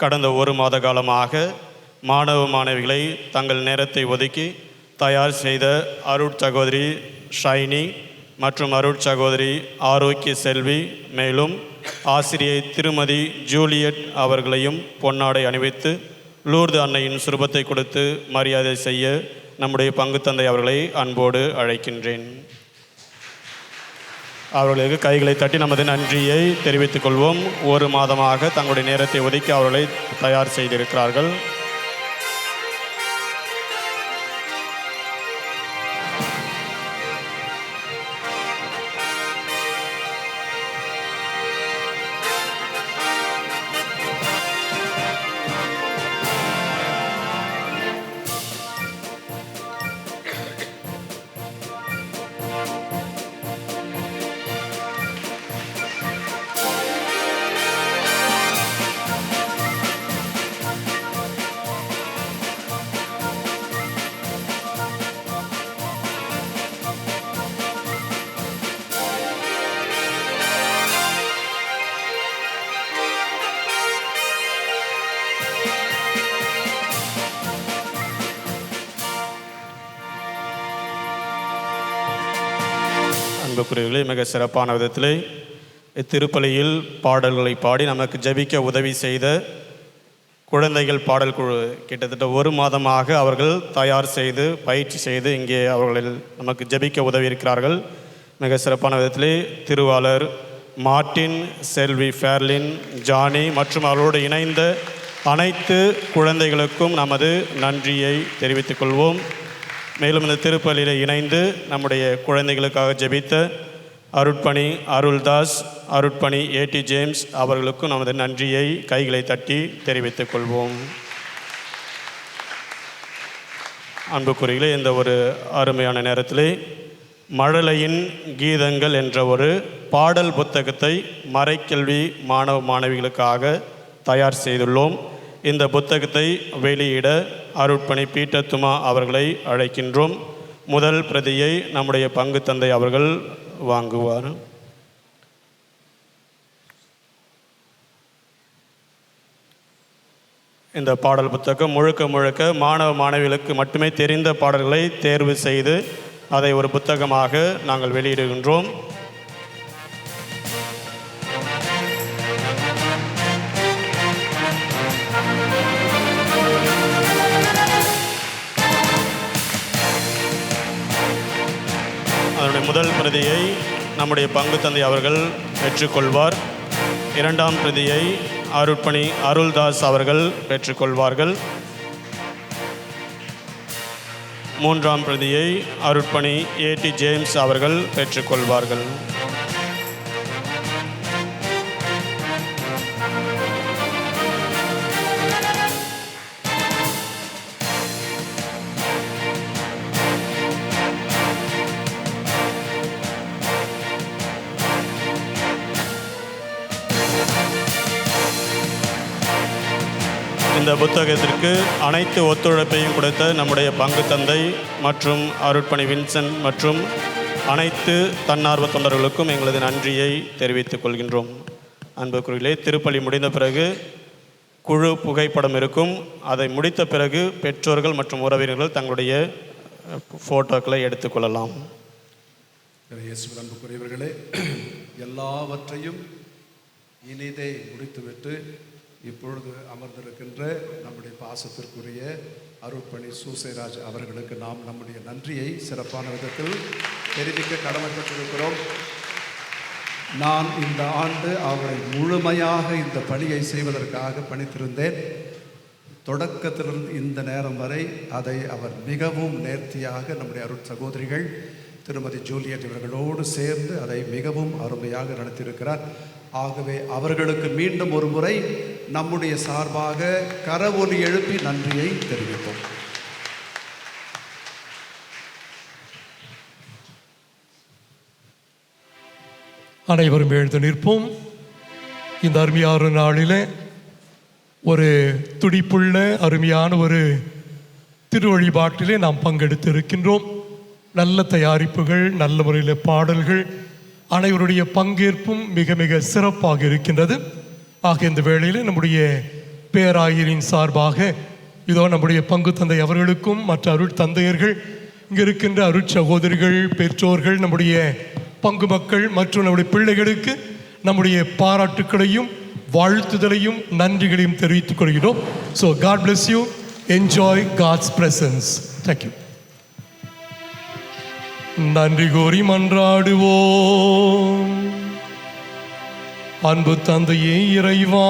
Speaker 8: கடந்த 1 மாத காலமாக மாணவ மாணவிகளை தங்கள் நேரத்தை ஒதுக்கி தயார் செய்த அருட்சகோதரி ஷைனி மற்றும் அருட்சகோதரி ஆரோக்கிய செல்வி, மேலும் ஆசிரியை திருமதி ஜூலியட் அவர்களையும் பொன்னாடை அணிவித்து லூர்து அன்னையின் சுரூபத்தை கொடுத்து மரியாதை செய்ய நம்முடைய பங்கு தந்தை அவர்களை அன்போடு அழைக்கின்றேன். அவர்களுக்கு கைகளை தட்டி நமது நன்றியை தெரிவித்துக் கொள்வோம். 1 மாதமாக தங்களுடைய நேரத்தை ஒதுக்கி அவர்களை தயார் செய்திருக்கிறார்கள். அன்புக்குரியவர்களே, மிக சிறப்பான விதத்திலே இத்திருப்பலியில் பாடல்களை பாடி நமக்கு ஜெபிக்க உதவி செய்த குழந்தைகள் பாடல் குழு கிட்டத்தட்ட 1 மாதமாக அவர்கள் தயார் செய்து பயிற்சி செய்து இங்கே அவர்கள் நமக்கு ஜெபிக்க உதவி இருக்கிறார்கள். மிக சிறப்பான விதத்திலே திருவாளர் மார்ட்டின், செல்வி ஃபேர்லின், ஜானி மற்றும் அவர்களோடு இணைந்த அனைத்து குழந்தைகளுக்கும் நமது நன்றியை தெரிவித்துக் கொள்வோம். மேலும் இந்த திருப்பலியில் இணைந்து நம்முடைய குழந்தைகளுக்காக ஜெபித்த அருட்பணி அருள்தாஸ், அருட்பணி ஏடி ஜேம்ஸ் அவர்களுக்கும் நமது நன்றியை கைகளை தட்டி தெரிவித்துக் கொள்வோம். அன்புக்குறிகளே, இந்த ஒரு அருமையான நேரத்திலே மழலையின் கீதங்கள் என்ற ஒரு பாடல் புத்தகத்தை மறைக்கல்வி மாணவ மாணவிகளுக்காக தயார் செய்துள்ளோம். இந்த புத்தகத்தை வெளியிட அருட்பணி பீட்டர் துமா அவர்களை அழைக்கின்றோம். முதல் பிரதியை நம்முடைய பங்கு தந்தை அவர்கள் வாங்குவார். இந்த பாடல் புத்தகம் முழுக்க முழுக்க மாணவ மாணவிகளுக்கு மட்டுமே தெரிந்த பாடல்களை தேர்வு செய்து அதை ஒரு புத்தகமாக நாங்கள் வெளியிடுகின்றோம். அதனுடைய முதல் பிரதியை நம்முடைய பங்கு தந்தை அவர்கள் பெற்றுக்கொள்வார். இரண்டாம் பிரதியை அருட்பணி அருள்தாஸ் அவர்கள் பெற்றுக்கொள்வார்கள். மூன்றாம் பிரதியை அருட்பணி ஏடி ஜேம்ஸ் அவர்கள் பெற்றுக்கொள்வார்கள். இந்த புத்தகத்திற்கு அனைத்து ஒத்துழைப்பையும் கொடுத்த நம்முடைய பங்கு தந்தை மற்றும் அருட்பணி வின்சென்ட் மற்றும் அனைத்து தன்னார்வ தொண்டர்களுக்கும் எங்களது நன்றியை தெரிவித்துக் கொள்கின்றோம். அன்புக்குரியர்களே, திருப்பலி முடிந்த பிறகு குழு புகைப்படம் இருக்கும். அதை முடித்த பிறகு பெற்றோர்கள் மற்றும் உறவினர்கள் தங்களுடைய ஃபோட்டோக்களை எடுத்துக்கொள்ளலாம்.
Speaker 6: இயேசுவின் அன்புக்குரியவர்களே, எல்லாவற்றையும் இனிதே முடித்துவிட்டு இப்பொழுது அமர்ந்திருக்கின்ற நம்முடைய பாசத்திற்குரிய அருட்பணி சூசைராஜ் அவர்களுக்கு நாம் நம்முடைய நன்றியை சிறப்பான விதத்தில் தெரிவிக்க கடமைப்பட்டிருக்கிறோம். நான் இந்த ஆண்டு அவரை முழுமையாக இந்த பணியை செய்வதற்காக பணித்திருந்தேன். தொடக்கத்திலிருந்து இந்த நேரம் வரை அதை அவர் மிகவும் நேர்த்தியாக நம்முடைய அருட் சகோதரிகள் திருமதி ஜூலியட் இவர்களோடு சேர்ந்து அதை மிகவும் அருமையாக நடத்தியிருக்கிறார். ஆகவே அவர்களுக்கு மீண்டும் ஒரு முறை நம்முடைய சார்பாக கரவொலி எழுப்பி நன்றியை தெரிவிப்போம்.
Speaker 3: அனைவரும் எழுந்து நிற்போம். இந்த அருமையான நாளில் ஒரு துடிப்புள்ள அருமையான ஒரு திருவழிபாட்டிலே நாம் பங்கெடுத்து இருக்கின்றோம். நல்ல தயாரிப்புகள், நல்ல முறையில் பாடல்கள், அனைவருடைய பங்கேற்பும் மிக மிக சிறப்பாக இருக்கின்றது. ஆக இந்த வேளையில் நம்முடைய பேராயரின் சார்பாக இதோ நம்முடைய பங்கு தந்தை அவர்களுக்கும் மற்ற அருட் தந்தையர்கள், இங்கே இருக்கின்ற அருட் சகோதரிகள், பெற்றோர்கள், நம்முடைய பங்கு மக்கள் மற்றும் நம்முடைய பிள்ளைகளுக்கு நம்முடைய பாராட்டுக்களையும் வாழ்த்துதலையும் நன்றிகளையும் தெரிவித்துக் கொள்கிறோம். So God bless you. Enjoy God's presence. Thank you. நன்றி கூறி மன்றாடுவோம். அன்பு தந்தையே இறைவா,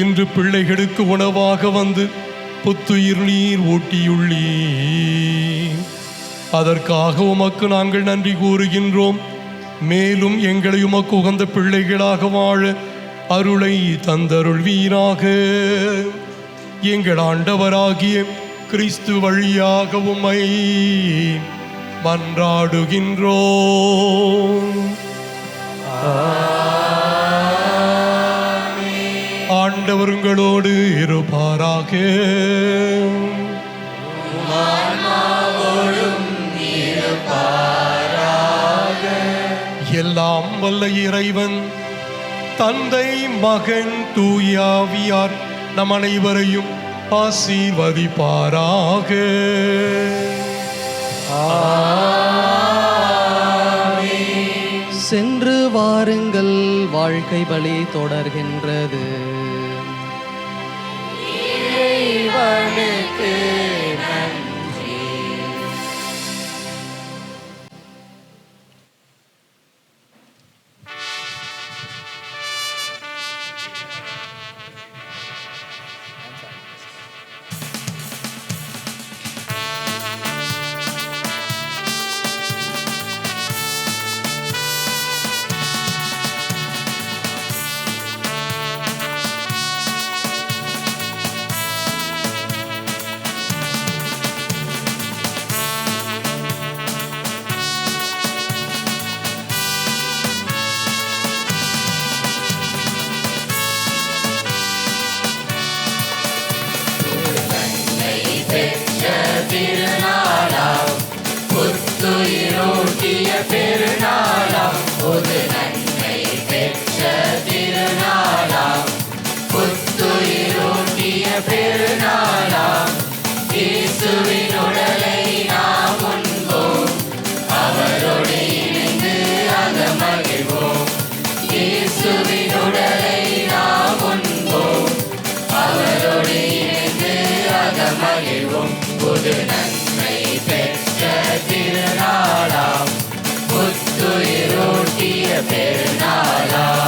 Speaker 3: இன்று பிள்ளைகளுக்கு உணவாக வந்து புத்துயிர் நீர் ஊட்டியுள்ளீர். அதற்காக உமக்கு நாங்கள் நன்றி கூறுகின்றோம். மேலும் எங்களை உமக்கு உகந்த பிள்ளைகளாக வாழ அருளை தந்தருள்வீராக. எங்கள் ஆண்டவராகிய கிறிஸ்து வழியாக உம்மை மன்றாடுகின்றோம். ஆண்டவர் உங்களோடு இருப்பாராக. எல்லாம் வல்ல இறைவன் தந்தை, மகன், தூயாவியார் நம் அனைவரையும் ஆசீர்வதிப்பாராக.
Speaker 13: சென்று வாருங்கள், வாழ்க்கை பலி தொடர்கின்றது.
Speaker 19: இறைவனுக்கு நன்றி. திருநாளாம் புத்துயிரூட்டிய பெருநாளாம், ஒரு நன்மை பெற்ற திருநாளாம் புத்துயிரூட்டிய பெருநாளாம். இயேசுவின் உடலை நாம்
Speaker 1: புது நன்மை பெற்ற திருநாளாம் புத்துயிரூட்டிய பெருநாளாம்.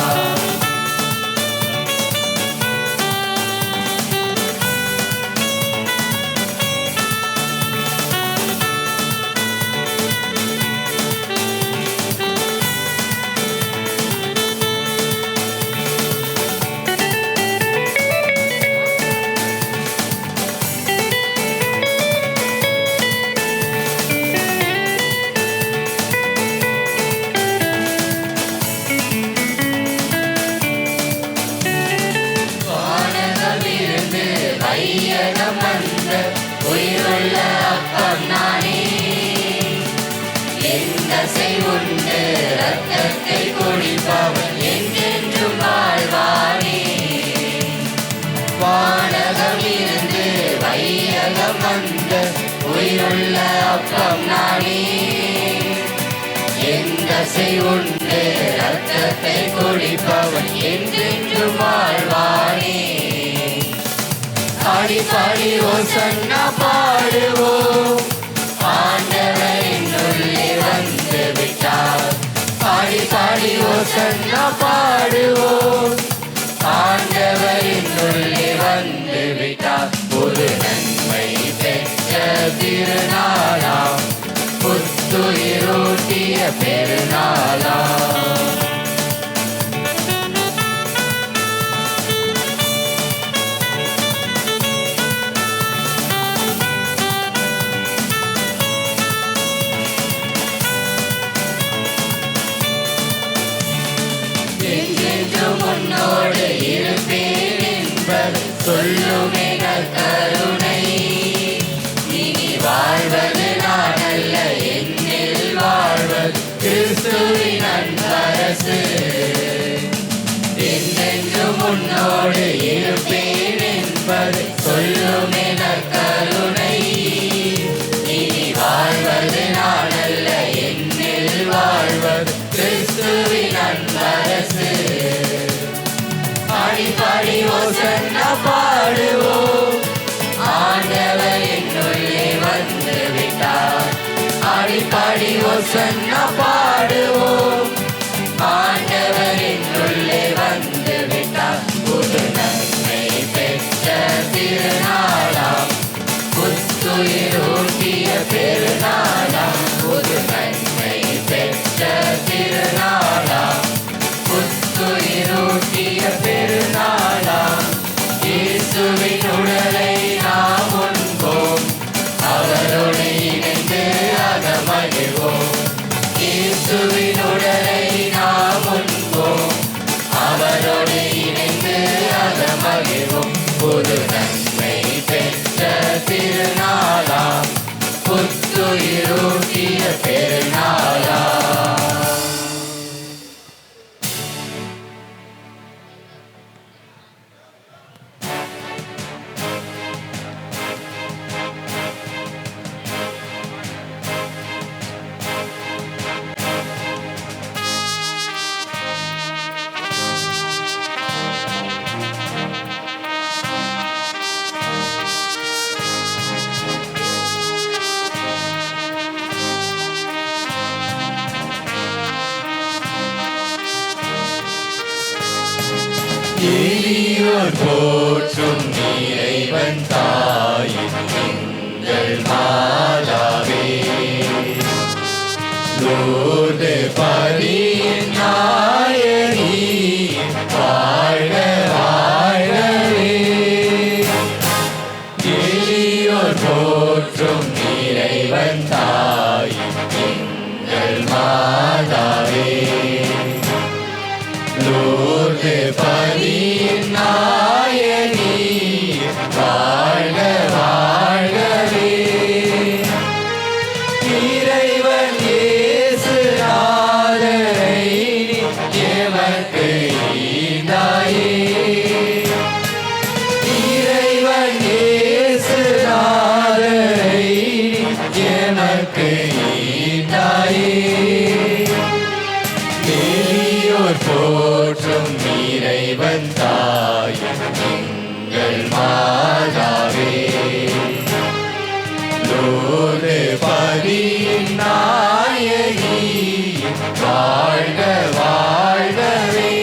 Speaker 1: வானகமிருந்து வையகம் வந்த உயிருள்ள அப்பம் நானே. எந்த செய்வுண்டு ரத்தத்தை குடிப்பவன் என்றென்றும் வாழ்வானே. வானகமிருந்து வையகம் வந்த உயிருள்ள அப்பம் நானே. எந்த செய்வுண்டு ரத்தத்தை குடிப்பவன் என்றென்றும் வாழ்வானே. பாடி பாடி ஓசன்னா பாடுவோம், ஆண்டவரின் உள்ளே வந்து விட்டார். பாடி பாடி ஓசன்னா பாடுவோம், ஆண்டவரின் உள்ளே வந்து விட்டார். புது நன்மை பெற்ற திருநாளாம் புத்துயிரூட்டிய பெருநாளாம். என்றென்றும் உன்னோடு இருப்பேன் என்பது சொல்லுமே நற்கருணை. இனி வாழ்வது நான் அல்ல, என்னில் வாழ்வது கிறிஸ்துவின் அன்பரசு. என்றென்றும் உன்னோடு இருப்பேன் என்பது சொல்லுமே நற்கருணை. இனி வாழ்வது நான் அல்ல, என்னில் வாழ்வது கிறிஸ்துவின் அன்பரசு. பாடி பாடி ஓசன்னா பாடுவோம், ஆண்டவர் என்னுள்ளே வந்து விட்டார். பாடி பாடி ஓசன்னா பாடுவோம், ஆண்டவர் என்னுள்ளே வந்து விட்டார். புது நன்மை பெற்ற திருநாளாம் புத்துயிரூட்டிய பெருநாளாம். புது நன்மை பெற்ற திருநாளாம் புத்துயிரூட்டிய பெருநாளாம். இயேசுவின் உடலை நாம் உண்போம், அவரோடு இணைந்து அகமகிழ்வோம். இயேசுவின் உடலை நாம் உண்போம், அவரோடு இணைந்து அகமகிழ்வோம். புது நன்மை பெற்ற திருநாளாம் புத்துயிரூட்டிய பெருநாளாம். எளியோர் போற்றும் இறைவன் தாயின் எங்கள் மாதாவே. லூர்து பரியின் நாயகி வாழ்க வாழ்கவே. எளியோர் போற்றும் இறைவன் தாயின் எங்கள் மாதாவே. லூர்து பரியின் நாயகி வாழ்க வாழ்கவே. இறைவன் இயேசு நாதரை எமக்கு ஈந்தாயே. இறைவன் இயேசு நாதரை எமக்கு ஈந்தாயே. எளியோர் போற்றும் இறைவன் தாய் வாழ்க வாழ்கவே.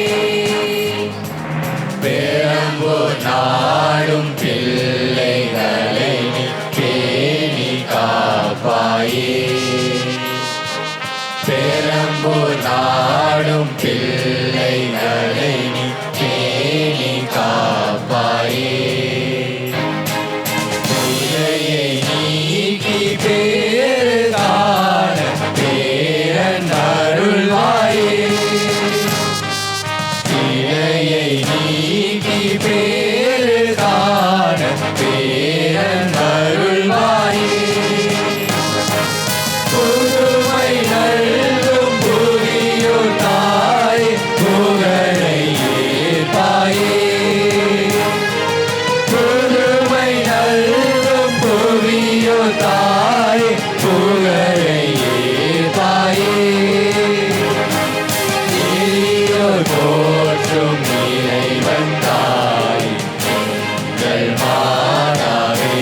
Speaker 1: பெரம்பூர் நாடும் பிள்ளைகளை நீ பேணி காப்பாயே. பெரம்பூர் நாடும் பிள்ளைகளை நீ பேணி காப்பாயே. குறையை நீக்கி பேறு காண பேரன் அருள்வாயே. இலையை நீக்கி பேறு காண பேரன் அருள்வாயே. புதுமை நல்கும் புதியோர் தாய் புகழை ஏற்பாயே. புதுமை நல்கும் புதியோர் தாய் புகழை ஏற்பாயே. நீயோர் போற்றும் இறைவன் தாய் எங்கள் மாதாவே.